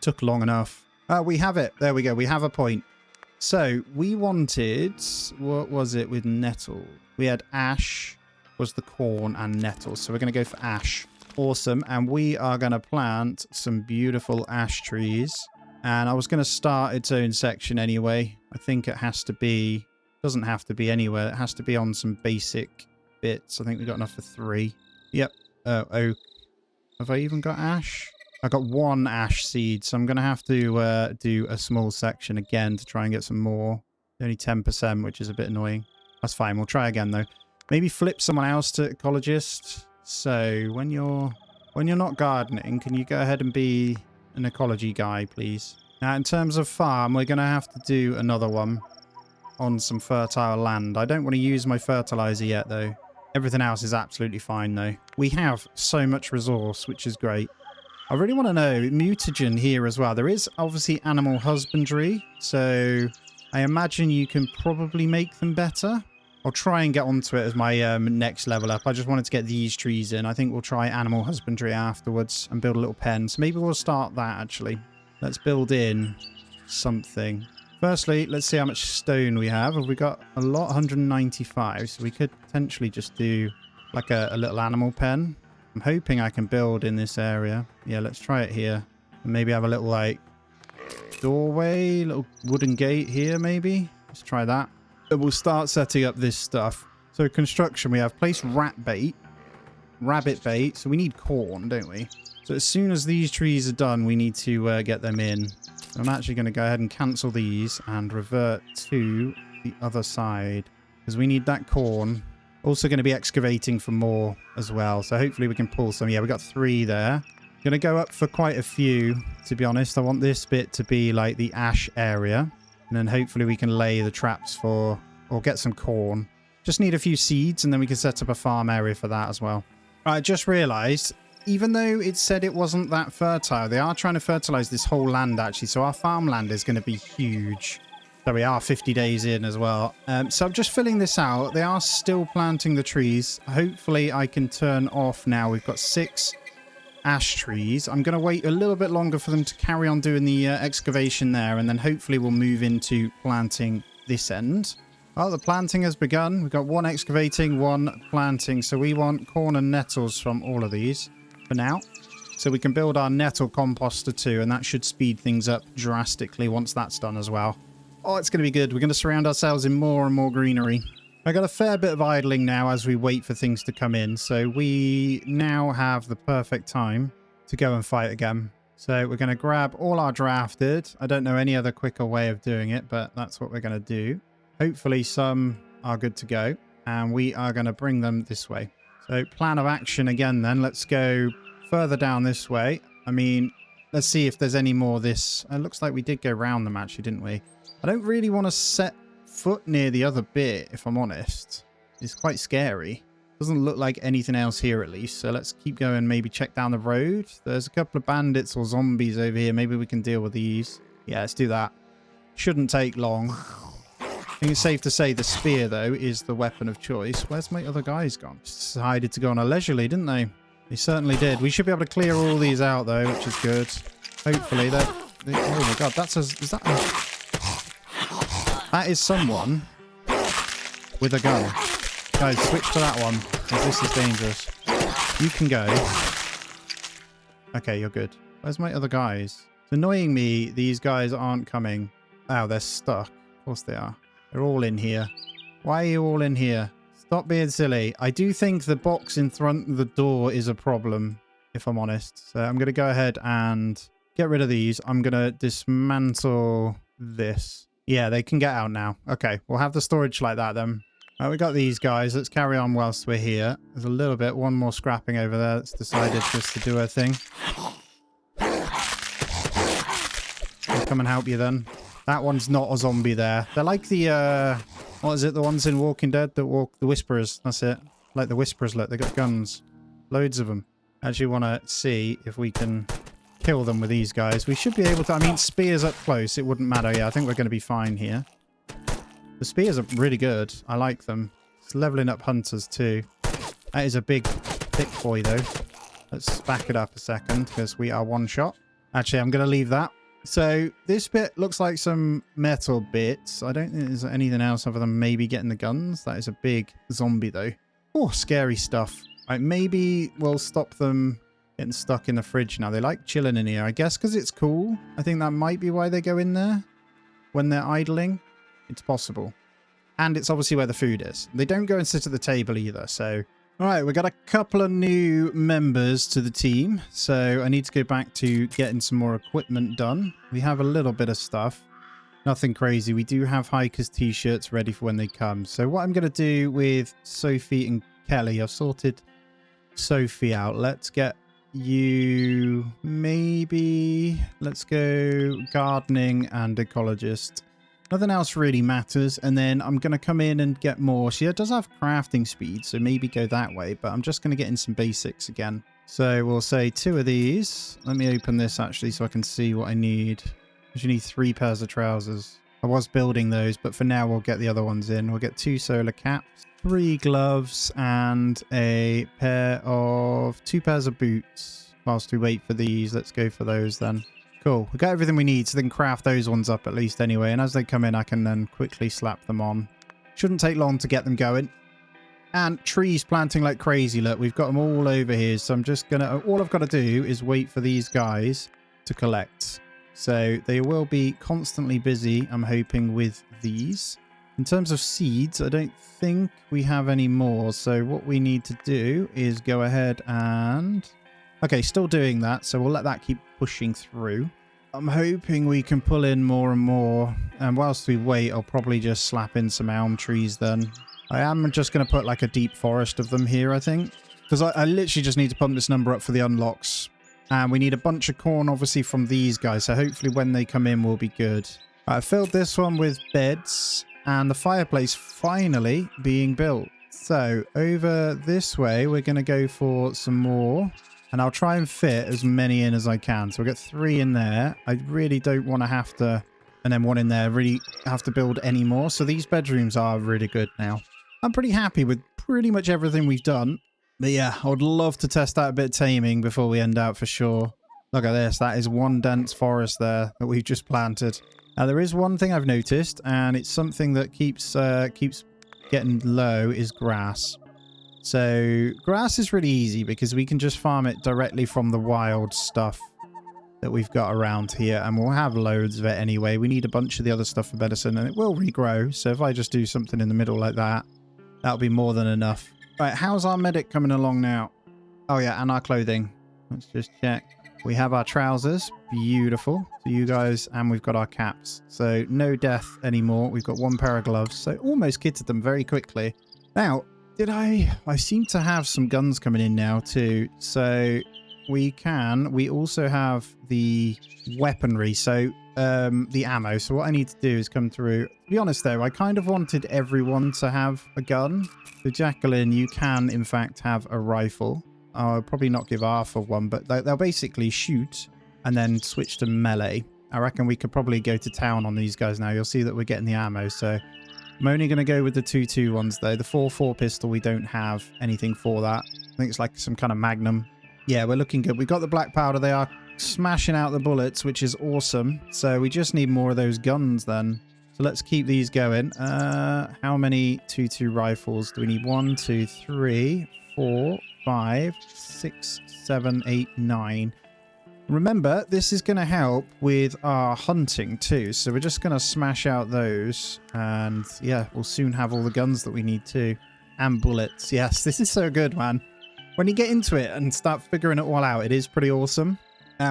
Took long enough. We have it. There we go. We have a point. So we wanted... What was it with nettle? We had ash was the corn and nettle. So we're going to go for ash. Awesome. And we are going to plant some beautiful ash trees. And I was going to start its own section anyway. I think it has to be... Doesn't have to be anywhere. It has to be on some basic bits. I think we got enough for 3. Yep. Oak. Have I even got ash? I got 1 ash seed, so I'm going to have to do a small section again to try and get some more. Only 10%, which is a bit annoying. That's fine. We'll try again, though. Maybe flip someone else to ecologist. So when you're not gardening, can you go ahead and be an ecology guy, please? Now, in terms of farm, we're going to have to do another one on some fertile land. I don't want to use my fertilizer yet, though. Everything else is absolutely fine, though. We have so much resource, which is great. I really want to know, mutagen here as well. There is obviously animal husbandry, so I imagine you can probably make them better. I'll try and get onto it as my next level up. I just wanted to get these trees in. I think we'll try animal husbandry afterwards and build a little pen. So maybe we'll start that, actually. Let's build in something. Firstly, let's see how much stone we have. Have we got a lot? 195. So we could potentially just do like a little animal pen. I'm hoping I can build in this area. Yeah, let's try it here. And maybe have a little like doorway, little wooden gate here maybe. Let's try that. And we'll start setting up this stuff. So construction, we have place rabbit bait. So we need corn, don't we? So as soon as these trees are done, we need to get them in. So I'm actually going to go ahead and cancel these and revert to the other side because we need that corn. Also going to be excavating for more as well. So hopefully we can pull some. Yeah, we got 3 there. Going to go up for quite a few, to be honest. I want this bit to be like the ash area. And then hopefully we can lay the traps for, or get some corn. Just need a few seeds and then we can set up a farm area for that as well. I just realized, even though it said it wasn't that fertile, they are trying to fertilize this whole land actually. So our farmland is going to be huge. So we are 50 days in as well. So I'm just filling this out. They are still planting the trees. Hopefully I can turn off now. We've got 6 ash trees. I'm going to wait a little bit longer for them to carry on doing the excavation there, and then hopefully we'll move into planting this end. Oh, the planting has begun. We've got 1 excavating, 1 planting. So we want corn and nettles from all of these for now. So we can build our nettle composter too, and that should speed things up drastically once that's done as well. Oh, it's going to be good. We're going to surround ourselves in more and more greenery. I got a fair bit of idling now as we wait for things to come in. So we now have the perfect time to go and fight again. So we're going to grab all our drafted. I don't know any other quicker way of doing it, but that's what we're going to do. Hopefully some are good to go. And we are going to bring them this way. So plan of action again then. Let's go further down this way. I mean, let's see if there's any more this. It looks like we did go round them actually, didn't we? I don't really want to set foot near the other bit, if I'm honest. It's quite scary. Doesn't look like anything else here at least. So let's keep going, maybe check down the road. There's a couple of bandits or zombies over here. Maybe we can deal with these. Yeah, let's do that. Shouldn't take long. I think it's safe to say the spear, though, is the weapon of choice. Where's my other guys gone? Just decided to go on a leisurely, didn't they? They certainly did. We should be able to clear all these out, though, which is good. Hopefully that... Oh my god, that's a... Is that a... That is someone with a gun. Guys, switch to that one, because this is dangerous. You can go. Okay, you're good. Where's my other guys? It's annoying me these guys aren't coming. Oh, they're stuck. Of course they are. They're all in here. Why are you all in here? Stop being silly. I do think the box in front of the door is a problem, if I'm honest. So I'm going to go ahead and get rid of these. I'm going to dismantle this. Yeah, they can get out now. Okay, we'll have the storage like that then. We got these guys. Let's carry on whilst we're here. There's a little bit. One more scrapping over there. That's decided just to do her thing. I'll come and help you then. That one's not a zombie there. They're like the, what is it? The ones in Walking Dead that walk, the Whisperers. That's it. Like the Whisperers, look. They got guns. Loads of them. Actually want to see if we can kill them with these guys. We should be able to. I mean, spears up close, it wouldn't matter. Yeah, I think we're going to be fine here. The spears are really good. I like them. It's leveling up hunters too. That is a big, thick boy though. Let's back it up a second because we are one shot. Actually, I'm going to leave that. So this bit looks like some metal bits. I don't think there's anything else other than maybe getting the guns. That is a big zombie though. Oh, scary stuff. Right, maybe we'll stop them getting stuck in the fridge now. They like chilling in here, I guess, because it's cool. I think that might be why they go in there when they're idling. It's possible. And it's obviously where the food is. They don't go and sit at the table either, so... Alright, we've got a couple of new members to the team, so I need to go back to getting some more equipment done. We have a little bit of stuff. Nothing crazy. We do have hikers t-shirts ready for when they come. So what I'm going to do with Sophie and Kelly, I've sorted Sophie out. Let's get you maybe. Let's go gardening and ecologist. Nothing else really matters. And then I'm going to come in and get more. She does have crafting speed, so maybe go that way. But I'm just going to get in some basics again. So we'll say 2 of these. Let me open this actually so I can see what I need. You need 3 pairs of trousers. I was building those, but for now we'll get the other ones in. We'll get 2 solar caps, 3 gloves, and a pair of 2 pairs of boots. Whilst we wait for these, let's go for those then. Cool. We've got everything we need, so then craft those ones up at least anyway. And as they come in, I can then quickly slap them on. Shouldn't take long to get them going. And trees planting like crazy. Look, we've got them all over here. So I'm just going to... All I've got to do is wait for these guys to collect. So they will be constantly busy, I'm hoping, with these. In terms of seeds, I don't think we have any more. So what we need to do is go ahead and... Okay, still doing that, so we'll let that keep pushing through. I'm hoping we can pull in more and more. And whilst we wait, I'll probably just slap in some elm trees then. I am just going to put like a deep forest of them here, I think. Because I literally just need to pump this number up for the unlocks. And we need a bunch of corn, obviously, from these guys. So hopefully when they come in, we'll be good. I filled this one with beds. And the fireplace finally being built. So over this way, we're going to go for some more. And I'll try and fit as many in as I can. So we'll get 3 in there. I really don't want to have to, and then 1 in there, really have to build any more. So these bedrooms are really good now. I'm pretty happy with pretty much everything we've done. But yeah, I would love to test out a bit of taming before we end out for sure. Look at this. That is one dense forest there that we've just planted. Now there is one thing I've noticed, and it's something that keeps getting low, is grass. So grass is really easy because we can just farm it directly from the wild stuff that we've got around here, and we'll have loads of it anyway. We need a bunch of the other stuff for medicine, and it will regrow. So if I just do something in the middle like that, that'll be more than enough. Right, how's our medic coming along now? Oh yeah, and our clothing. Let's just check. We have our trousers. Beautiful. So you guys, and we've got our caps. So no death anymore. We've got 1 pair of gloves. So almost kitted them very quickly. Now, I seem to have some guns coming in now too. So we also have the weaponry. So the ammo. So what I need to do is come through. To be honest though, I kind of wanted everyone to have a gun. So Jacqueline, you can in fact have a rifle. I'll probably not give Arthur one, but they'll basically shoot and then switch to melee. I reckon we could probably go to town on these guys now. You'll see that we're getting the ammo. So I'm only going to go with the 2.2 ones though. The 4.4 pistol, we don't have anything for that. I think it's like some kind of magnum. Yeah, we're looking good. We've got the black powder. They are smashing out the bullets, which is awesome. So we just need more of those guns then. So let's keep these going. How many 2.2 rifles do we need? 1, 2, 3, 4, 5, 6, 7, 8, 9. Remember, this is going to help with our hunting too. So we're just going to smash out those. And yeah, we'll soon have all the guns that we need too. And bullets. Yes, this is so good, man. When you get into it and start figuring it all out, it is pretty awesome.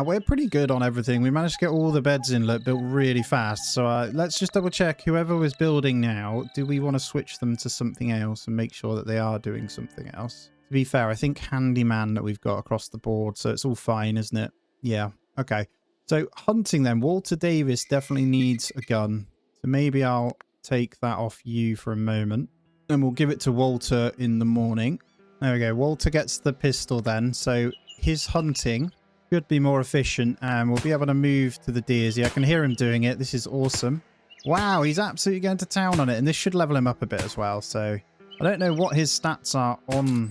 We're pretty good on everything. We managed to get all the beds in built really fast. So let's just double check whoever was building now. Do we want to switch them to something else and make sure that they are doing something else? To be fair, I think handyman that we've got across the board. So it's all fine, isn't it? Yeah. Okay. So hunting then. Walter Davis definitely needs a gun. So maybe I'll take that off you for a moment. And we'll give it to Walter in the morning. There we go. Walter gets the pistol then. So his hunting should be more efficient, and we'll be able to move to the deers. Yeah, I can hear him doing it. This is awesome. Wow, he's absolutely going to town on it, and this should level him up a bit as well. So I don't know what his stats are on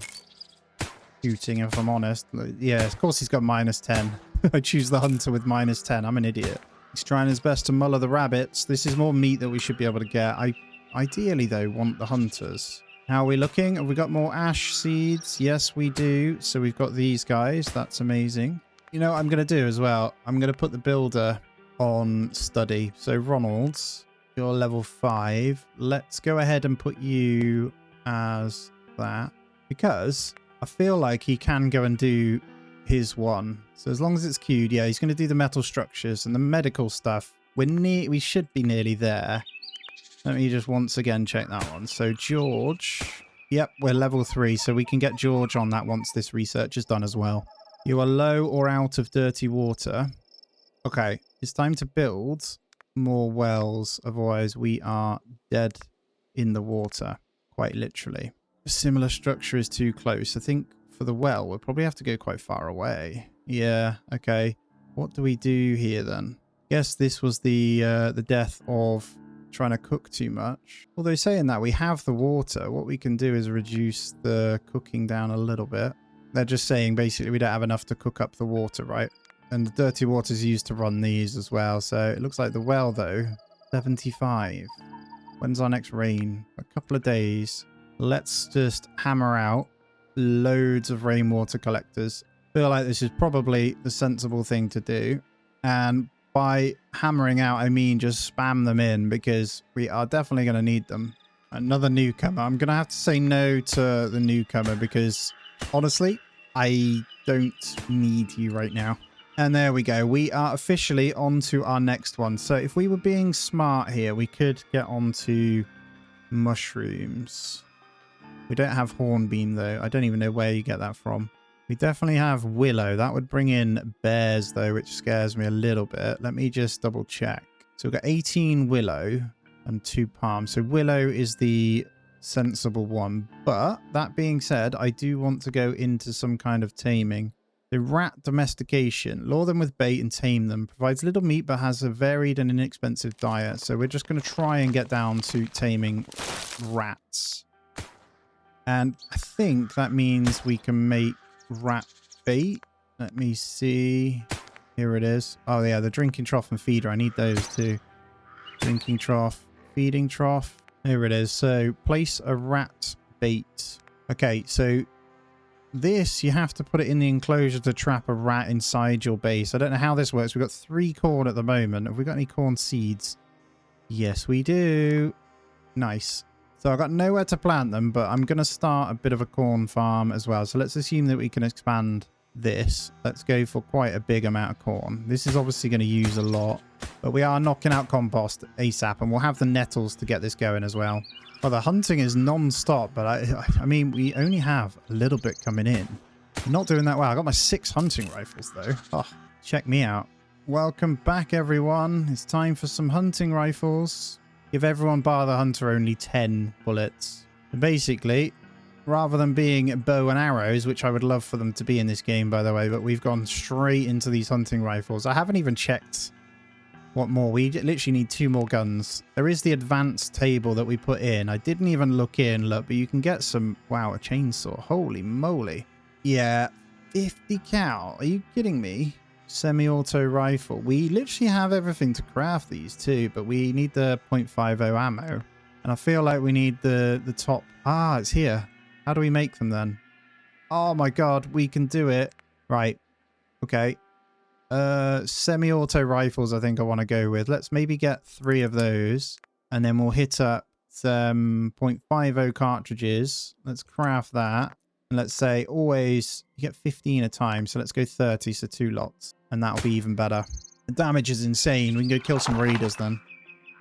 shooting, if I'm honest. Yeah, of course he's got -10. I choose the hunter with -10. I'm an idiot. He's trying his best to muller the rabbits. This is more meat that we should be able to get. I ideally, though, want the hunters. How are we looking? Have we got more ash seeds? Yes, we do. So we've got these guys. That's amazing. You know what I'm going to do as well? I'm going to put the builder on study. So Ronald's, you're level 5. Let's go ahead and put you as that, because I feel like he can go and do his one. So as long as it's queued, yeah, he's going to do the metal structures and the medical stuff. We should be nearly there. Let me just once again check that one. So George, Yep, we're level 3, so we can get George on that once this research is done as well. You are low or out of dirty water. Okay, it's time to build more wells, otherwise we are dead in the water, quite literally. A similar structure is too close. I think for the well, we'll probably have to go quite far away. Yeah, okay. What do we do here then? Guess this was the death of trying to cook too much. Although saying that, we have the water. What we can do is reduce the cooking down a little bit. They're just saying basically we don't have enough to cook up the water, right? And the dirty water is used to run these as well. So it looks like the well, though, 75. When's our next rain? A couple of days. Let's just hammer out loads of rainwater collectors. Feel like this is probably the sensible thing to do. And by hammering out, I mean just spam them in, because we are definitely going to need them. Another newcomer. I'm going to have to say no to the newcomer because, honestly, I don't need you right now. And there we go. We are officially on to our next one. So if we were being smart here, we could get onto mushrooms. We don't have hornbeam, though. I don't even know where you get that from. We definitely have willow. That would bring in bears, though, which scares me a little bit. Let me just double check. So we've got 18 willow and 2 palm. So willow is the sensible one. But that being said, I do want to go into some kind of taming. The rat domestication. Lure them with bait and tame them. Provides little meat but has a varied and inexpensive diet. So we're just going to try and get down to taming rats. And I think that means we can make rat bait. Let me see. Here it is. Oh yeah, the drinking trough and feeder. I need those too. Drinking trough, feeding trough. Here it is. So place a rat bait. Okay, so this, you have to put it in the enclosure to trap a rat inside your base. I don't know how this works. We've got 3 corn at the moment. Have we got any corn seeds? Yes, we do. Nice. So I've got nowhere to plant them, but I'm going to start a bit of a corn farm as well. So let's assume that we can expand this. Let's go for quite a big amount of corn. This is obviously going to use a lot, but we are knocking out compost ASAP, and we'll have the nettles to get this going as well. Well, the hunting is non-stop, but I mean, we only have a little bit coming in. I'm not doing that well. I got my 6 hunting rifles, though. Oh, check me out. Welcome back, everyone. It's time for some hunting rifles. Give everyone bar the hunter only 10 bullets. And basically, rather than being bow and arrows, which I would love for them to be in this game, by the way, but we've gone straight into these hunting rifles. I haven't even checked what more. We literally need 2 more guns. There is the advanced table that we put in. I didn't even look, but you can get some... Wow, a chainsaw. Holy moly. Yeah, 50 cal. Are you kidding me? Semi-auto rifle. We literally have everything to craft these too, but we need the .50 ammo. And I feel like we need the top... Ah, it's here. How do we make them then? Oh my god, we can do it. Right. Okay. Semi-auto rifles I think I want to go with. Let's maybe get 3 of those. And then we'll hit up some .50 cartridges. Let's craft that. And let's say always you get 15 a time. So let's go 30, so 2 lots. And that'll be even better. The damage is insane. We can go kill some raiders then.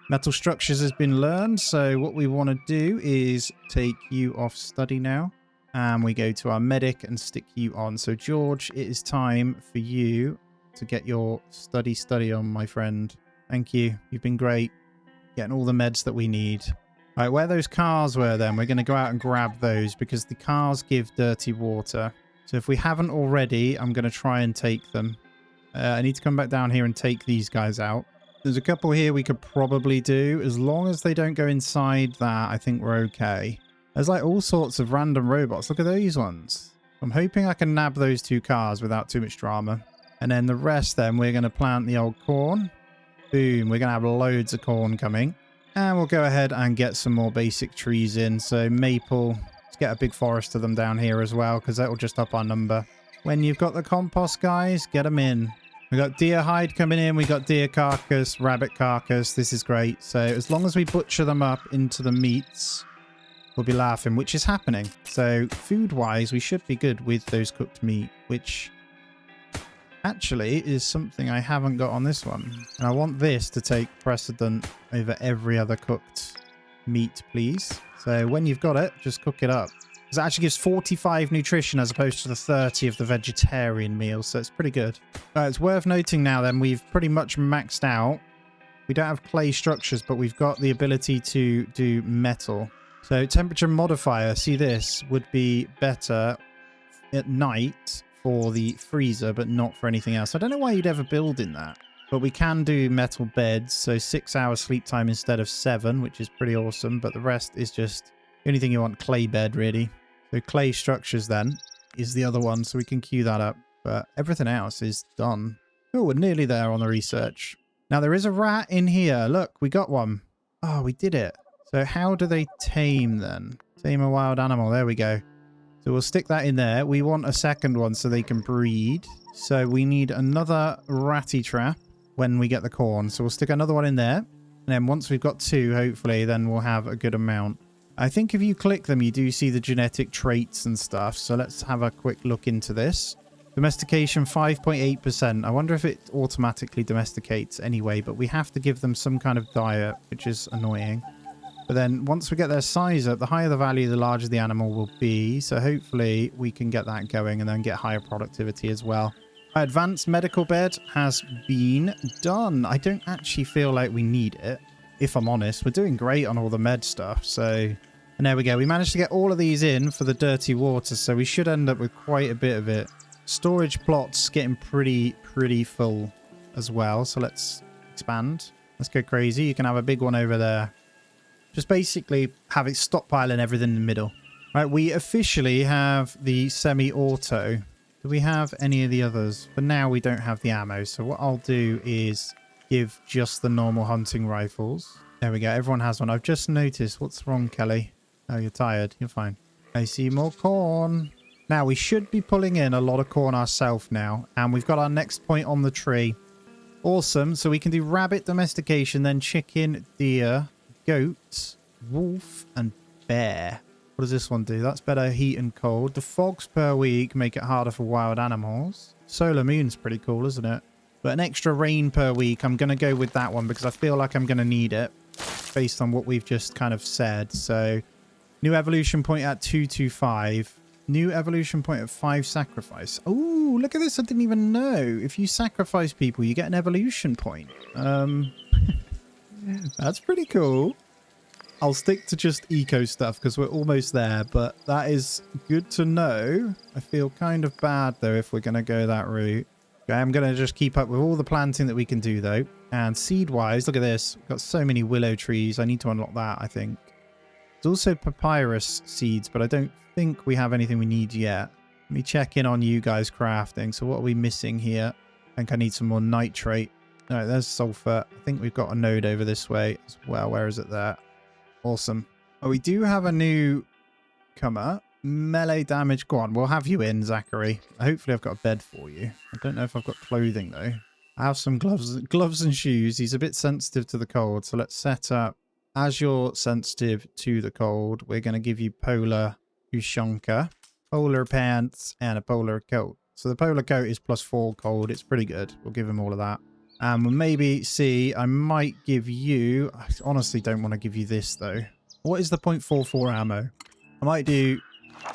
Metal structures has been learned. So what we want to do is take you off study now. And we go to our medic and stick you on. So George, it is time for you to get your study on, my friend. Thank you. You've been great. Getting all the meds that we need. All right, where those cars were then, we're going to go out and grab those because the cars give dirty water. So if we haven't already, I'm going to try and take them. I need to come back down here and take these guys out. There's a couple here we could probably do. As long as they don't go inside that, I think we're okay. There's like all sorts of random robots. Look at those ones. I'm hoping I can nab those 2 cars without too much drama. And then the rest then, we're going to plant the old corn. Boom, we're going to have loads of corn coming. And we'll go ahead and get some more basic trees in. So maple, let's get a big forest of them down here as well, because that will just up our number. When you've got the compost, guys, get them in. We got deer hide coming in. We got deer carcass, rabbit carcass. This is great. So as long as we butcher them up into the meats, we'll be laughing, which is happening. So food-wise, we should be good with those cooked meat, which actually is something I haven't got on this one. And I want this to take precedent over every other cooked meat, please. So when you've got it, just cook it up. Because it actually gives 45 nutrition as opposed to the 30 of the vegetarian meal. So it's pretty good. It's worth noting now then, we've pretty much maxed out. We don't have clay structures, but we've got the ability to do metal. So temperature modifier, see this, would be better at night for the freezer, but not for anything else. I don't know why you'd ever build in that. But we can do metal beds, so 6 hours sleep time instead of 7, which is pretty awesome. But the rest is just the only thing you want, clay bed, really. So clay structures then is the other one, so we can queue that up. But everything else is done. Oh, we're nearly there on the research. Now, there is a rat in here. Look, we got one. Oh, we did it. So how do they tame then? Tame a wild animal. There we go. So we'll stick that in there. We want a second one so they can breed. So we need another ratty trap when we get the corn. So we'll stick another one in there. And then once we've got 2, hopefully, then we'll have a good amount. I think if you click them, you do see the genetic traits and stuff. So let's have a quick look into this. Domestication 5.8%. I wonder if it automatically domesticates anyway, but we have to give them some kind of diet, which is annoying. But then once we get their size up, the higher the value, the larger the animal will be. So hopefully we can get that going and then get higher productivity as well. Advanced medical bed has been done. I don't actually feel like we need it, if I'm honest. We're doing great on all the med stuff. So, and there we go. We managed to get all of these in for the dirty water. So we should end up with quite a bit of it. Storage plots getting pretty full as well. So let's expand. Let's go crazy. You can have a big one over there. Just basically have it stockpiling everything in the middle. Right, we officially have the semi-auto. Do we have any of the others? For now, we don't have the ammo. So what I'll do is give just the normal hunting rifles. There we go. Everyone has one. I've just noticed. What's wrong, Kelly? Oh, you're tired. You're fine. I see more corn. Now, we should be pulling in a lot of corn ourselves now. And we've got our next point on the tree. Awesome. So we can do rabbit domestication, then chicken, deer, goat, wolf, and bear. What does this one do? That's better heat and cold. The fogs per week make it harder for wild animals. Solar moon's pretty cool, isn't it? But an extra rain per week, I'm going to go with that one because I feel like I'm going to need it based on what we've just kind of said. So, new evolution point at 225. New evolution point at 5 sacrifice. Oh, look at this. I didn't even know. If you sacrifice people, you get an evolution point. That's pretty cool. I'll stick to just eco stuff because we're almost there, but that is good to know. I feel kind of bad, though, if we're going to go that route. Okay, I'm going to just keep up with all the planting that we can do, though. And seed-wise, look at this. We've got so many willow trees. I need to unlock that, I think. There's also papyrus seeds, but I don't think we have anything we need yet. Let me check in on you guys crafting. So what are we missing here? I think I need some more nitrate. No, there's sulfur. I think we've got a node over this way as well. Where is it there? Awesome. Oh, we do have a new comer. Melee damage. Go on. We'll have you in, Zachary. Hopefully I've got a bed for you. I don't know if I've got clothing, though. I have some gloves and shoes. He's a bit sensitive to the cold. So let's set up. As you're sensitive to the cold, we're going to give you polar Ushanka, polar pants, and a polar coat. So the polar coat is +4 cold. It's pretty good. We'll give him all of that. We'll maybe see. I might give you... I honestly don't want to give you this, though. What is the .44 ammo? I might do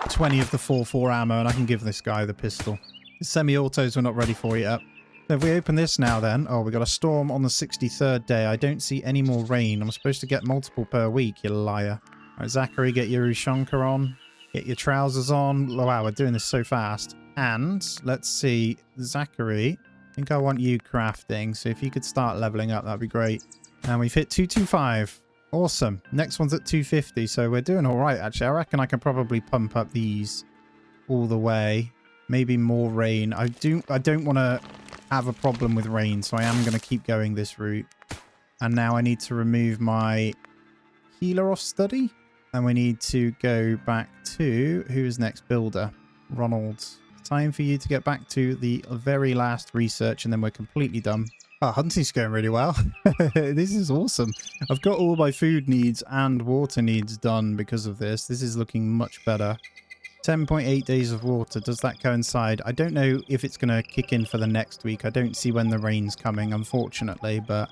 20 of the 4.4 ammo, and I can give this guy the pistol. The semi-autos we're not ready for yet. So if we open this now, then... Oh, we got a storm on the 63rd day. I don't see any more rain. I'm supposed to get multiple per week, you liar. All right, Zachary, get your Ushanka on. Get your trousers on. Wow, we're doing this so fast. And let's see. Zachary... I think I want you crafting, so if you could start leveling up, that'd be great. And we've hit 225. Awesome. Next one's at 250, so we're doing all right, actually. I reckon I can probably pump up these all the way. Maybe more rain. I don't want to have a problem with rain, so I am going to keep going this route. And now I need to remove my healer off study. And we need to go back to... Who's next? Builder. Ronald. Time for you to get back to the very last research and then we're completely done. Oh, hunting's going really well. This is awesome. I've got all my food needs and water needs done because of this. This is looking much better. 10.8 days of water. Does that coincide? I don't know if it's going to kick in for the next week. I don't see when the rain's coming, unfortunately, but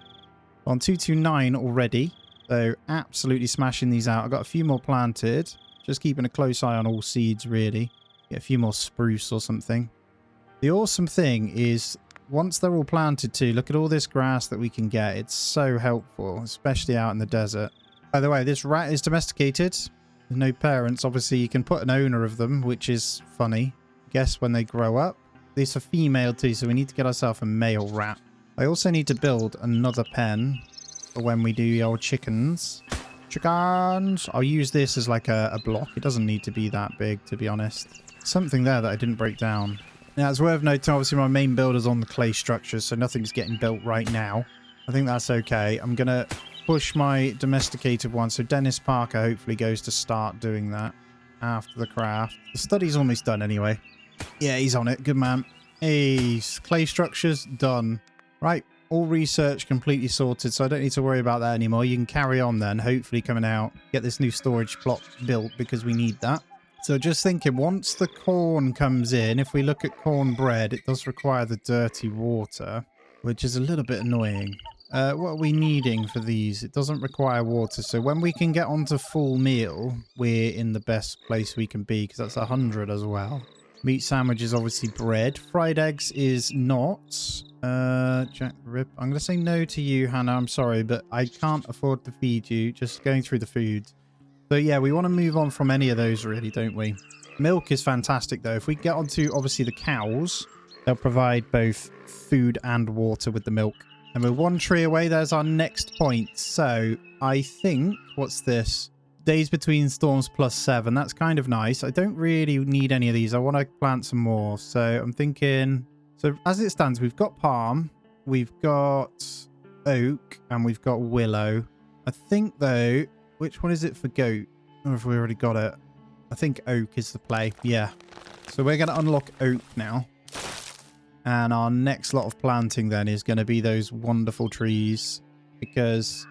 on 229 already. So absolutely smashing these out. I've got a few more planted. Just keeping a close eye on all seeds, really. Get a few more spruce or something. The awesome thing is, once they're all planted too, look at all this grass that we can get. It's so helpful, especially out in the desert. By the way, this rat is domesticated. There's no parents. Obviously, you can put an owner of them, which is funny. Guess when they grow up. These are female too, so we need to get ourselves a male rat. I also need to build another pen for when we do the old chickens. Chickens! I'll use this as like a block. It doesn't need to be that big, to be honest. Something there that I didn't break down. Now, it's worth noting, obviously, my main build is on the clay structures, so nothing's getting built right now. I think that's okay. I'm going to push my domesticated one, so Dennis Parker hopefully goes to start doing that after the craft. The study's almost done anyway. Yeah, he's on it. Good man. Hey, clay structures done. Right, all research completely sorted, so I don't need to worry about that anymore. You can carry on then, hopefully coming out, get this new storage plot built because we need that. So just thinking, once the corn comes in, if we look at cornbread, it does require the dirty water, which is a little bit annoying. What are we needing for these? It doesn't require water, so when we can get onto full meal, we're in the best place we can be, because that's 100 as well. Meat sandwich is obviously bread. Fried eggs is not. Jack Rip. I'm going to say no to you, Hannah. I'm sorry, but I can't afford to feed you. Just going through the food. So yeah, we want to move on from any of those really, don't we? Milk is fantastic though. If we get onto obviously the cows, they'll provide both food and water with the milk. And we're one tree away. There's our next point. So I think, what's this? Days between storms +7. That's kind of nice. I don't really need any of these. I want to plant some more. So I'm thinking, so as it stands, we've got palm, we've got oak, and we've got willow. I think though, which one is it for goat? Or have we already got it? I think oak is the play. Yeah. So we're going to unlock oak now. And our next lot of planting then is going to be those wonderful trees. Because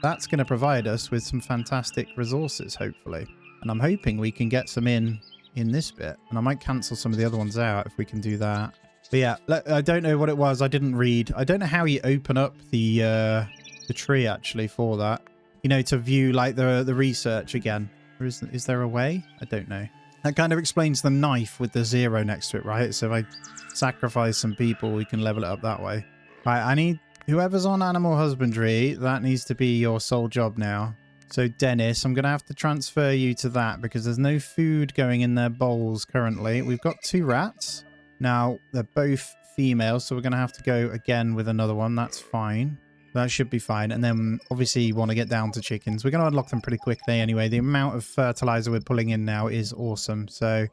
that's going to provide us with some fantastic resources, hopefully. And I'm hoping we can get some in this bit. And I might cancel some of the other ones out if we can do that. But yeah, I don't know what it was. I didn't read. I don't know how you open up the tree actually for that. You know, to view like the research again. Or is there a way? I don't know. That kind of explains the knife with the 0 next to it, right? So if I sacrifice some people, we can level it up that way. Right, I need whoever's on animal husbandry, that needs to be your sole job now. So Dennis, I'm going to have to transfer you to that because there's no food going in their bowls currently. We've got 2 rats. Now, they're both female, so we're going to have to go again with another one. That's fine. That should be fine. And then obviously you want to get down to chickens. We're going to unlock them pretty quickly anyway. The amount of fertilizer we're pulling in now is awesome. So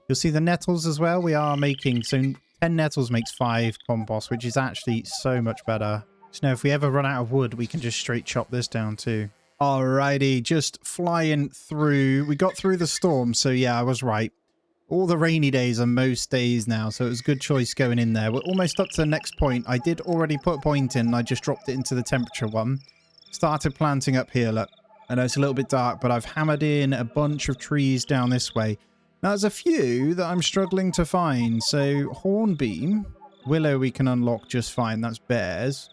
you'll see the nettles as well. We are making, so 10 nettles makes 5 compost, which is actually so much better. So now if we ever run out of wood, we can just straight chop this down too. Alrighty, just flying through. We got through the storm. So yeah, I was right. All the rainy days are most days now, so it was a good choice going in there. We're almost up to the next point. I did already put a point in, and I just dropped it into the temperature one. Started planting up here, look. I know it's a little bit dark, but I've hammered in a bunch of trees down this way. Now, there's a few that I'm struggling to find. So, hornbeam. Willow we can unlock just fine. That's bears.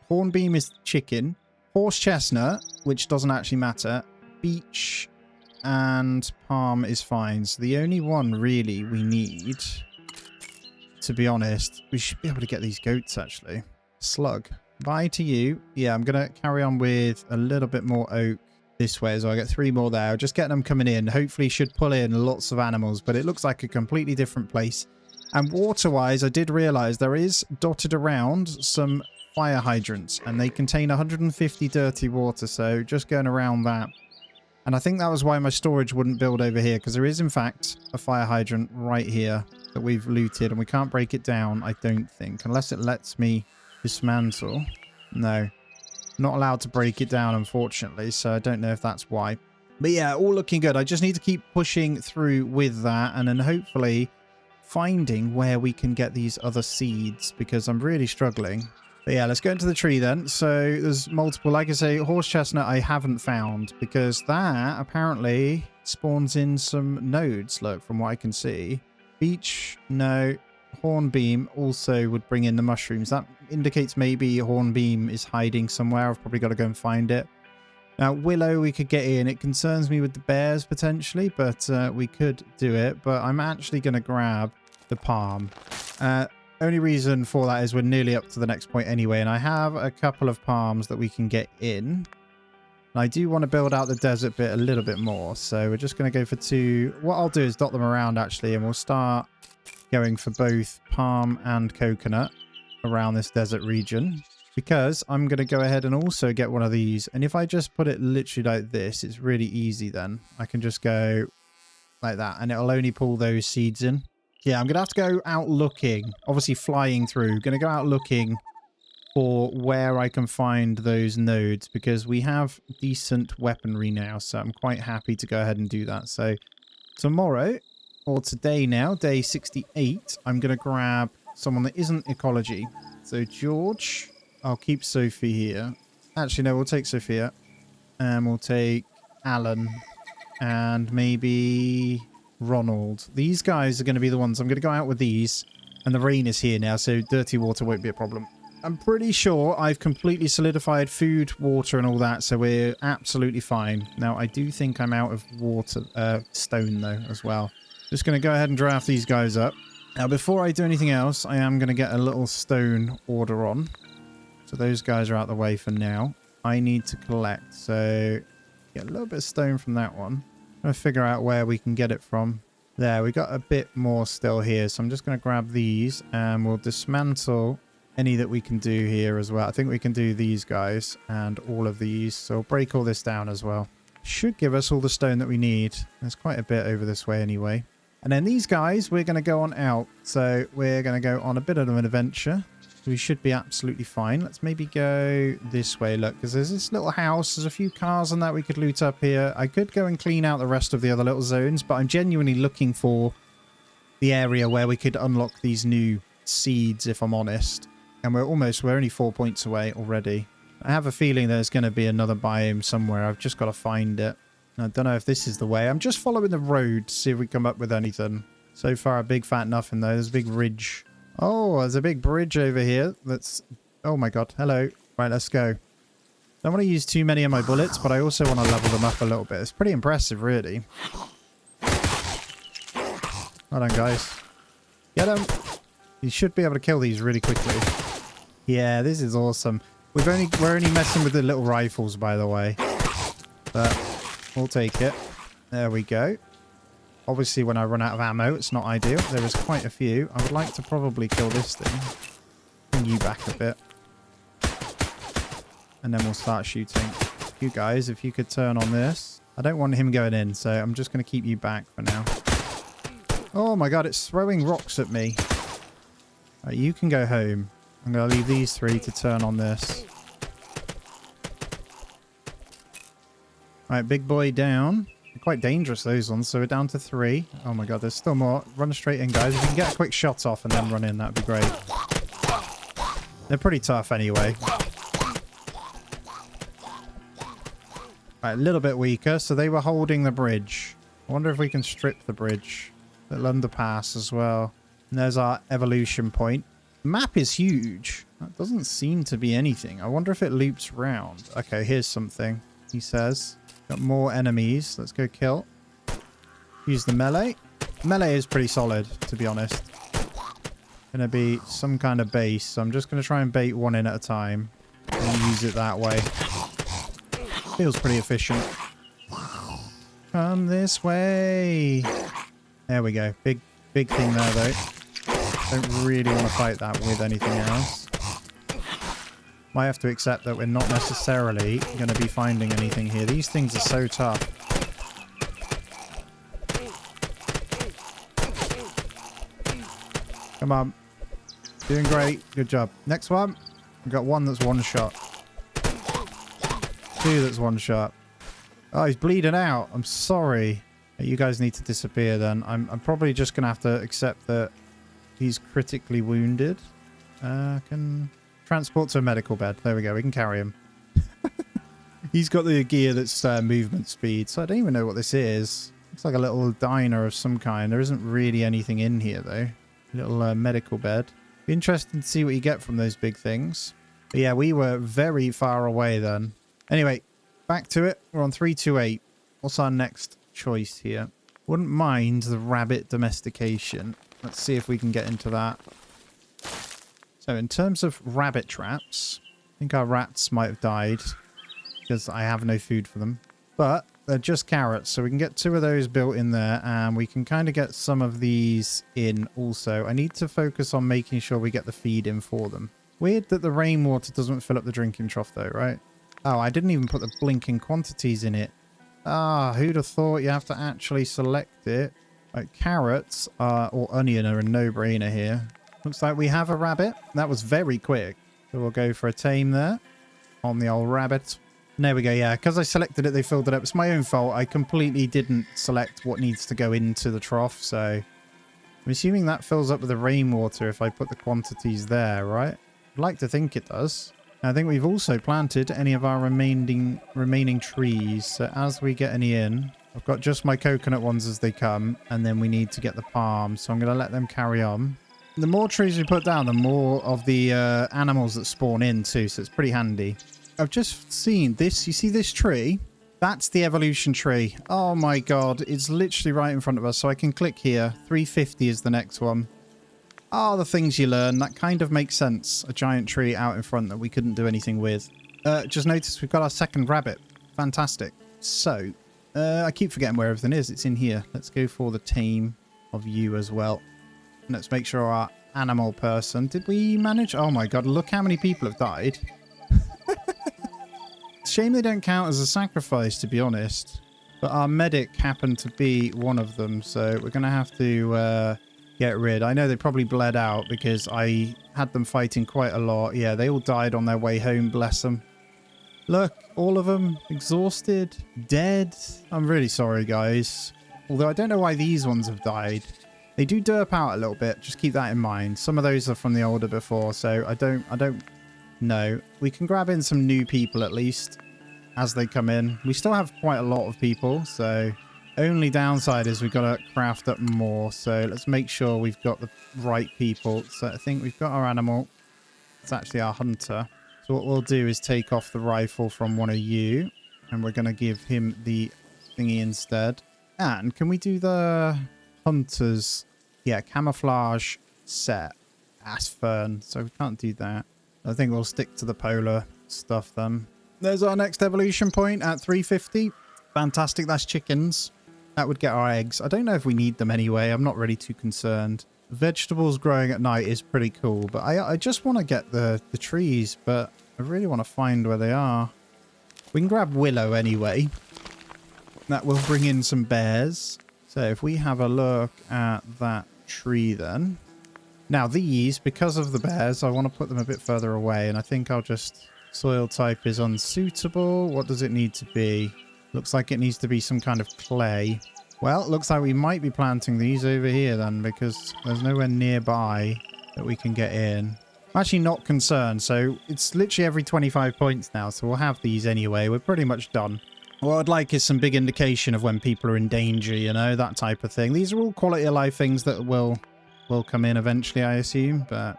Hornbeam is chicken. Horse chestnut, which doesn't actually matter. Beech and palm is fine. So the only one really we need, to be honest, we should be able to get these goats actually. Slug. Bye to you. Yeah, I'm going to carry on with a little bit more oak this way as well. I get 3 more there. I'll just get them coming in. Hopefully should pull in lots of animals, but it looks like a completely different place. And water-wise, I did realize there is dotted around some fire hydrants, and they contain 150 dirty water, so just going around that. And I think that was why my storage wouldn't build over here, because there is, in fact, a fire hydrant right here that we've looted, and we can't break it down, I don't think, unless it lets me dismantle. No, not allowed to break it down, unfortunately, so I don't know if that's why. But yeah, all looking good. I just need to keep pushing through with that, and then hopefully finding where we can get these other seeds, because I'm really struggling. But yeah, let's go into the tree then. So there's multiple, like I say, horse chestnut I haven't found because that apparently spawns in some nodes, look, from what I can see. Beech, no. Hornbeam also would bring in the mushrooms. That indicates maybe Hornbeam is hiding somewhere. I've probably got to go and find it. Now, Willow, we could get in. It concerns me with the bears, potentially, but we could do it. But I'm actually going to grab the palm. Only reason for that is we're nearly up to the next point anyway, and I have a couple of palms that we can get in. And I do want to build out the desert bit a little bit more, so we're just going to go for 2. What I'll do is dot them around, actually, and we'll start going for both palm and coconut around this desert region. Because I'm going to go ahead and also get one of these. And if I just put it literally like this, it's really easy then. I can just go like that and it'll only pull those seeds in. Yeah, I'm going to have to go out looking, obviously flying through. Going to go out looking for where I can find those nodes because we have decent weaponry now. So I'm quite happy to go ahead and do that. So tomorrow, or today now, day 68, I'm going to grab someone that isn't ecology. So George... I'll keep Sophie here. Actually, no, we'll take Sophia. And we'll take Alan. And maybe Ronald. These guys are going to be the ones. I'm going to go out with these. And the rain is here now, so dirty water won't be a problem. I'm pretty sure I've completely solidified food, water, and all that. So we're absolutely fine. Now, I do think I'm out of water, stone, though, as well. Just going to go ahead and draft these guys up. Now, before I do anything else, I am going to get a little stone order on. So those guys are out the way for now. I need to collect. So get a little bit of stone from that one. I'm going to figure out where we can get it from. There, we got a bit more still here. So I'm just going to grab these and we'll dismantle any that we can do here as well. I think we can do these guys and all of these. So we'll break all this down as well. Should give us all the stone that we need. There's quite a bit over this way anyway. And then these guys, we're going to go on out. So we're going to go on a bit of an adventure. We should be absolutely fine. Let's maybe go this way, look, because there's this little house. There's a few cars and that we could loot up here. I could go and clean out the rest of the other little zones, but I'm genuinely looking for the area where we could unlock these new seeds, if I'm honest. And we're only 4 points away already. I have a feeling there's going to be another biome somewhere. I've just got to find it. I don't know if this is the way. I'm just following the road to see if we come up with anything. So far, a big fat nothing, though. There's a big ridge. Oh, there's a big bridge over here. That's... Oh my god. Hello. Right, let's go. Don't want to use too many of my bullets, but I also want to level them up a little bit. It's pretty impressive, really. Well done, guys. Get them. You should be able to kill these really quickly. Yeah, this is awesome. We're only messing with the little rifles, by the way. But we'll take it. There we go. Obviously, when I run out of ammo, it's not ideal. There is quite a few. I would like to probably kill this thing. Bring you back a bit. And then we'll start shooting. You guys, if you could turn on this. I don't want him going in, so I'm just going to keep you back for now. Oh my god, it's throwing rocks at me. Right, you can go home. I'm going to leave these 3 to turn on this. Right, big boy down. They're quite dangerous, those ones. So we're down to 3. Oh my god, there's still more. Run straight in, guys. If you can get a quick shot off and then run in, that'd be great. They're pretty tough anyway. Right, a little bit weaker. So they were holding the bridge. I wonder if we can strip the bridge. Little underpass as well. And there's our evolution point. The map is huge. That doesn't seem to be anything. I wonder if it loops round. Okay, here's something. He says... Got more enemies. Let's go kill. Use the melee. Melee is pretty solid, to be honest. Gonna be some kind of base. So I'm just gonna try and bait one in at a time. And use it that way. Feels pretty efficient. Come this way. There we go. Big thing there, though. Don't really want to fight that with anything else. Might have to accept that we're not necessarily going to be finding anything here. These things are so tough. Come on. Doing great. Good job. Next one. We've got one that's one shot. 2 that's one shot. Oh, he's bleeding out. I'm sorry. You guys need to disappear then. I'm probably just going to have to accept that he's critically wounded. Can... Transport to a medical bed. There we go. We can carry him. He's got the gear that's movement speed. So I don't even know what this is. Looks like a little diner of some kind. There isn't really anything in here, though. A little medical bed. Be interesting to see what you get from those big things. But yeah, we were very far away then. Anyway, back to it. We're on 328. What's our next choice here? Wouldn't mind the rabbit domestication. Let's see if we can get into that. So in terms of rabbit traps, I think our rats might have died because I have no food for them. But they're just carrots, so we can get 2 of those built in there, and we can kind of get some of these in also. I need to focus on making sure we get the feed in for them. Weird that the rainwater doesn't fill up the drinking trough though, right? Oh, I didn't even put the blinking quantities in it. Ah, who'd have thought you have to actually select it? Like carrots or onion are a no-brainer here. Looks like we have a rabbit. That was very quick. So we'll go for a tame there on the old rabbit. And there we go. Yeah, because I selected it, they filled it up. It's my own fault. I completely didn't select what needs to go into the trough. So I'm assuming that fills up with the rainwater if I put the quantities there, right? I'd like to think it does. I think we've also planted any of our remaining trees. So as we get any in, I've got just my coconut ones as they come. And then we need to get the palms. So I'm going to let them carry on. The more trees we put down, the more of the animals that spawn in too. So it's pretty handy. I've just seen this. You see this tree? That's the evolution tree. Oh my god. It's literally right in front of us. So I can click here. 350 is the next one. Oh, the things you learn. That kind of makes sense. A giant tree out in front that we couldn't do anything with. Just noticed we've got our second rabbit. Fantastic. So, I keep forgetting where everything is. It's in here. Let's go for the tame of you as well. And let's make sure our animal person... Did we manage? Oh my god, look how many people have died. Shame they don't count as a sacrifice, to be honest. But our medic happened to be one of them. So, we're going to have to... get rid. I know they probably bled out because I had them fighting quite a lot. Yeah, they all died on their way home, bless them. Look, all of them exhausted, dead. I'm really sorry, guys. Although I don't know why these ones have died. They do derp out a little bit. Just keep that in mind. Some of those are from the older before, so I don't know. We can grab in some new people at least as they come in. We still have quite a lot of people, so... Only downside is we've got to craft up more. So let's make sure we've got the right people. So I think we've got our animal. It's actually our hunter. So what we'll do is take off the rifle from one of you. And we're going to give him the thingy instead. And can we do the hunter's, yeah, camouflage set? Fern. So we can't do that. I think we'll stick to the polar stuff then. There's our next evolution point at 350. Fantastic. That's chickens. That would get our eggs. I don't know if we need them anyway. I'm not really too concerned. Vegetables growing at night is pretty cool. But I just want to get the trees. But I really want to find where they are. We can grab willow anyway. That will bring in some bears. So if we have a look at that tree then. Now these, because of the bears, I want to put them a bit further away. And I think I'll just... Soil type is unsuitable. What does it need to be? Looks like it needs to be some kind of clay. Well, it looks like we might be planting these over here then, because there's nowhere nearby that we can get in. I'm actually not concerned. So it's literally every 25 points now. So we'll have these anyway. We're pretty much done. What I'd like is some big indication of when people are in danger, you know, that type of thing. These are all quality of life things that will come in eventually, I assume, but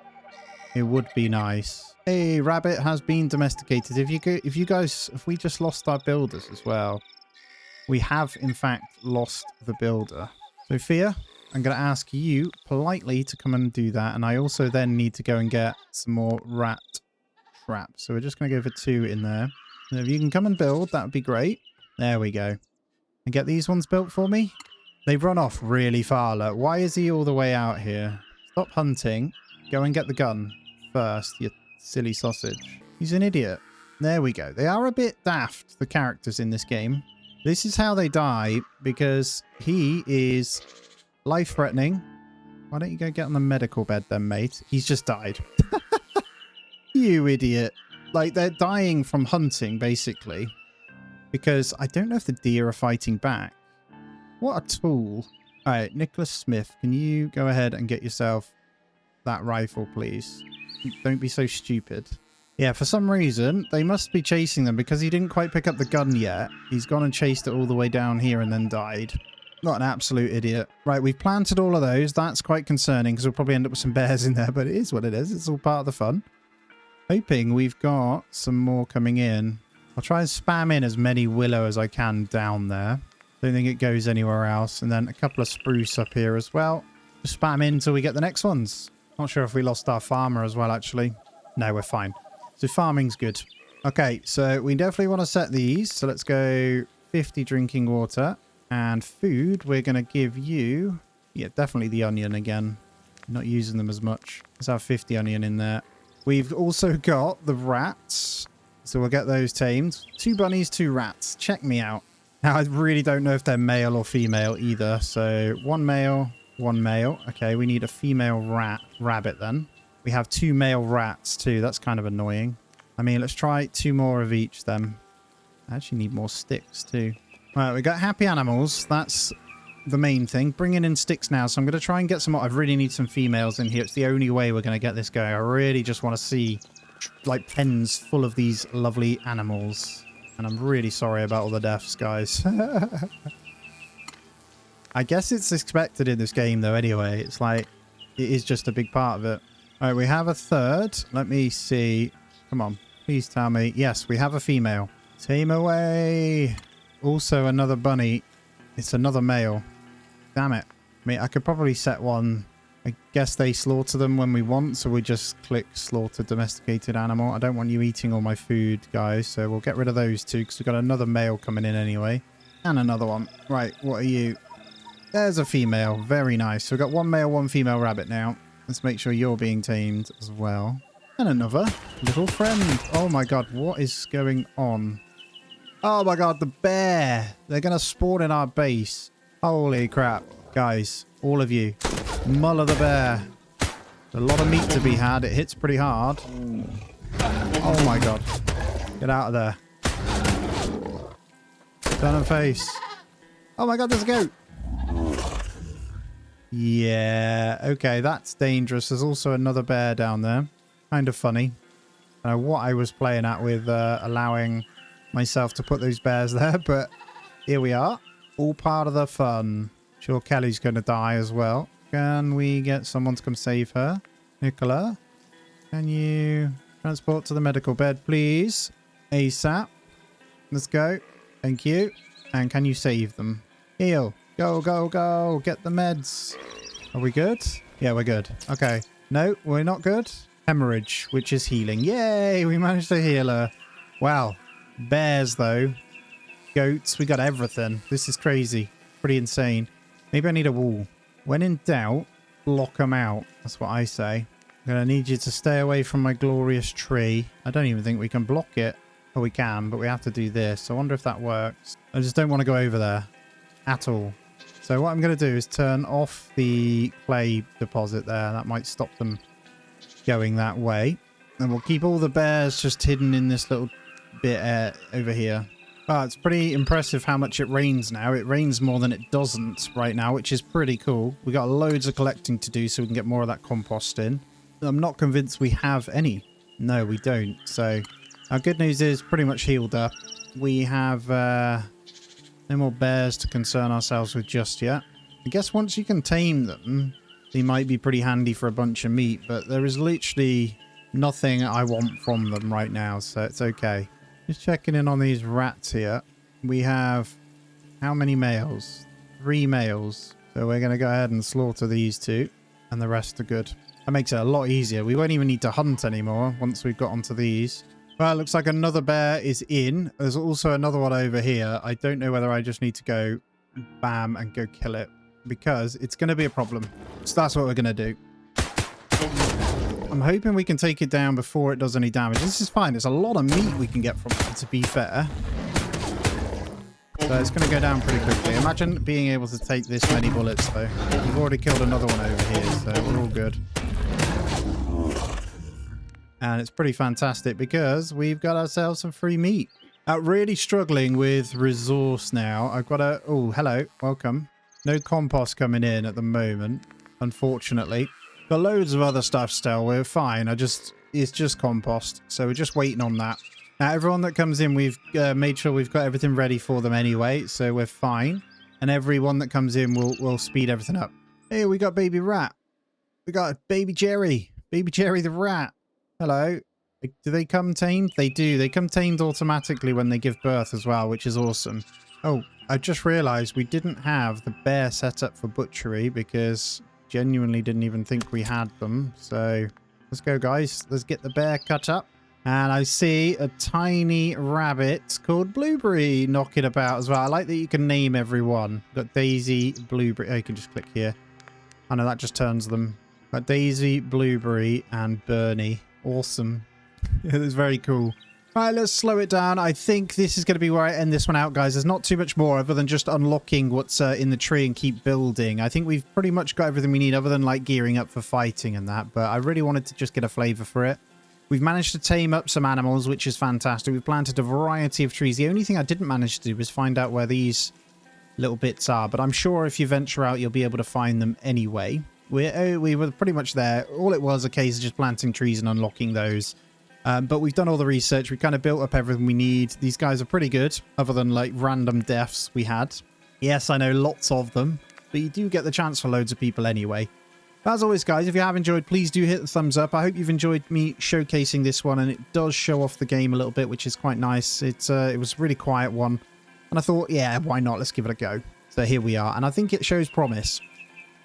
it would be nice. Hey, rabbit has been domesticated. If we just lost our builders as well. We have, in fact, lost the builder. Sophia, I'm going to ask you politely to come and do that. And I also then need to go and get some more rat traps. So we're just going to go for 2 in there. And if you can come and build, that would be great. There we go. And get these ones built for me. They've run off really far. Look, why is he all the way out here? Stop hunting. Go and get the gun first, you silly sausage. He's an idiot. There we go. They are a bit daft, the characters in this game. This is how they die, because he is life-threatening. Why don't you go get on the medical bed then, mate? He's just died. You idiot. Like, they're dying from hunting, basically. Because I don't know if the deer are fighting back. What a tool. Alright, Nicholas Smith, can you go ahead and get yourself that rifle, please? Don't be so stupid. Yeah, for some reason, they must be chasing them because he didn't quite pick up the gun yet. He's gone and chased it all the way down here and then died. Not an absolute idiot. Right, we've planted all of those. That's quite concerning because we'll probably end up with some bears in there, but it is what it is. It's all part of the fun. Hoping we've got some more coming in. I'll try and spam in as many willow as I can down there. Don't think it goes anywhere else. And then a couple of spruce up here as well. Just spam in until we get the next ones. Not sure if we lost our farmer as well, actually. No, we're fine. So farming's good. Okay, so we definitely want to set these. So let's go 50 drinking water. And food, we're going to give you... Yeah, definitely the onion again. Not using them as much. Let's have 50 onion in there. We've also got the rats. So we'll get those tamed. 2 bunnies, 2 rats. Check me out. Now, I really don't know if they're male or female either. So 1 male, 1 male. Okay, we need a female rabbit then. We have 2 male rats too. That's kind of annoying. I mean, let's try 2 more of each then. I actually need more sticks too. All right, we got happy animals. That's the main thing. Bringing in sticks now. So I'm going to try and get some more. I really need some females in here. It's the only way we're going to get this going. I really just want to see like pens full of these lovely animals. And I'm really sorry about all the deaths, guys. I guess it's expected in this game, though, anyway. It's like, it is just a big part of it. All right, we have a third. Let me see. Come on. Please tell me. Yes, we have a female. Tame away. Also, another bunny. It's another male. Damn it. I mean, I could probably set one. I guess they slaughter them when we want, so we just click slaughter domesticated animal. I don't want you eating all my food, guys, so we'll get rid of those 2 because we've got another male coming in anyway. And another one. Right, what are you? There's a female. Very nice. So we've got 1 male, 1 female rabbit now. Let's make sure you're being tamed as well. And another little friend. Oh my god, what is going on? Oh my god, the bear. They're going to spawn in our base. Holy crap. Guys, all of you. Muller the bear. A lot of meat to be had. It hits pretty hard. Oh my god. Get out of there. Turn and face. Oh my god, there's a goat. Yeah, okay, that's dangerous. There's also another bear down there. Kind of funny. What I was playing at with allowing myself to put those bears there, but here we are. All part of the fun. Sure, Kelly's going to die as well. Can we get someone to come save her? Nicola, can you transport to the medical bed, please? ASAP. Let's go. Thank you. And can you save them? Heal. Go, go, go. Get the meds. Are we good? Yeah, we're good. Okay. No, we're not good. Hemorrhage, which is healing. Yay, we managed to heal her. Wow. Bears, though. Goats. We got everything. This is crazy. Pretty insane. Maybe I need a wall. When in doubt, block them out. That's what I say. I'm going to need you to stay away from my glorious tree. I don't even think we can block it. Oh, we can, but we have to do this. I wonder if that works. I just don't want to go over there at all. So what I'm going to do is turn off the clay deposit there. That might stop them going that way. And we'll keep all the bears just hidden in this little bit over here. Oh, it's pretty impressive how much it rains now. It rains more than it doesn't right now, which is pretty cool. We got loads of collecting to do so we can get more of that compost in. I'm not convinced we have any. No, we don't. So our good news is pretty much healed up. We have no more bears to concern ourselves with just yet. I guess once you can tame them, they might be pretty handy for a bunch of meat, but there is literally nothing I want from them right now, so it's okay. Just checking in on these rats here. We have how many males? 3 males. So we're going to go ahead and slaughter these 2, and the rest are good. That makes it a lot easier. We won't even need to hunt anymore once we've got onto these. Well, it looks like another bear is in. There's also another one over here. I don't know whether I just need to go bam and go kill it, because it's going to be a problem. So that's what we're going to do. I'm hoping we can take it down before it does any damage. This is fine. There's a lot of meat we can get from it, to be fair. So it's going to go down pretty quickly. Imagine being able to take this many bullets, though. We've already killed another one over here, so we're all good. And it's pretty fantastic because we've got ourselves some free meat. Really struggling with resource now. I've got a... Oh, hello. Welcome. No compost coming in at the moment, unfortunately. Got loads of other stuff still. We're fine. It's just compost. So we're just waiting on that. Now, everyone that comes in, we've made sure we've got everything ready for them anyway. So we're fine. And everyone that comes in will speed everything up. Hey, we got baby rat. We got baby Jerry. Baby Jerry the rat. Hello. Do they come tamed? They do. They come tamed automatically when they give birth as well, which is awesome. Oh, I just realized we didn't have the bear set up for butchery because genuinely didn't even think we had them. So let's go, guys. Let's get the bear cut up. And I see a tiny rabbit called Blueberry knocking about as well. I like that you can name everyone. Got Daisy, Blueberry. Oh, you can just click here. I know that just turns them. Got Daisy, Blueberry, and Bernie. Awesome. It was very cool. All right, let's slow it down. I think this is going to be where I end this one out, guys. There's not too much more other than just unlocking what's in the tree and keep building. I think we've pretty much got everything we need other than like gearing up for fighting and that. But I really wanted to just get a flavor for it. We've managed to tame up some animals, which is fantastic. We've planted a variety of trees. The only thing I didn't manage to do was find out where these little bits are. But I'm sure if you venture out, you'll be able to find them anyway. We were pretty much there. All it was a case of just planting trees and unlocking those. But we've done all the research. We've kind of built up everything we need. These guys are pretty good, other than like random deaths we had. Yes, I know, lots of them. But you do get the chance for loads of people anyway. As always, guys, if you have enjoyed, please do hit the thumbs up. I hope you've enjoyed me showcasing this one, and it does show off the game a little bit, which is quite nice. It was a really quiet one, and I thought, yeah, why not? Let's give it a go. So here we are, and I think it shows promise.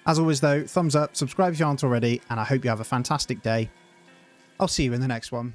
As always, though, thumbs up, subscribe if you aren't already, and I hope you have a fantastic day. I'll see you in the next one.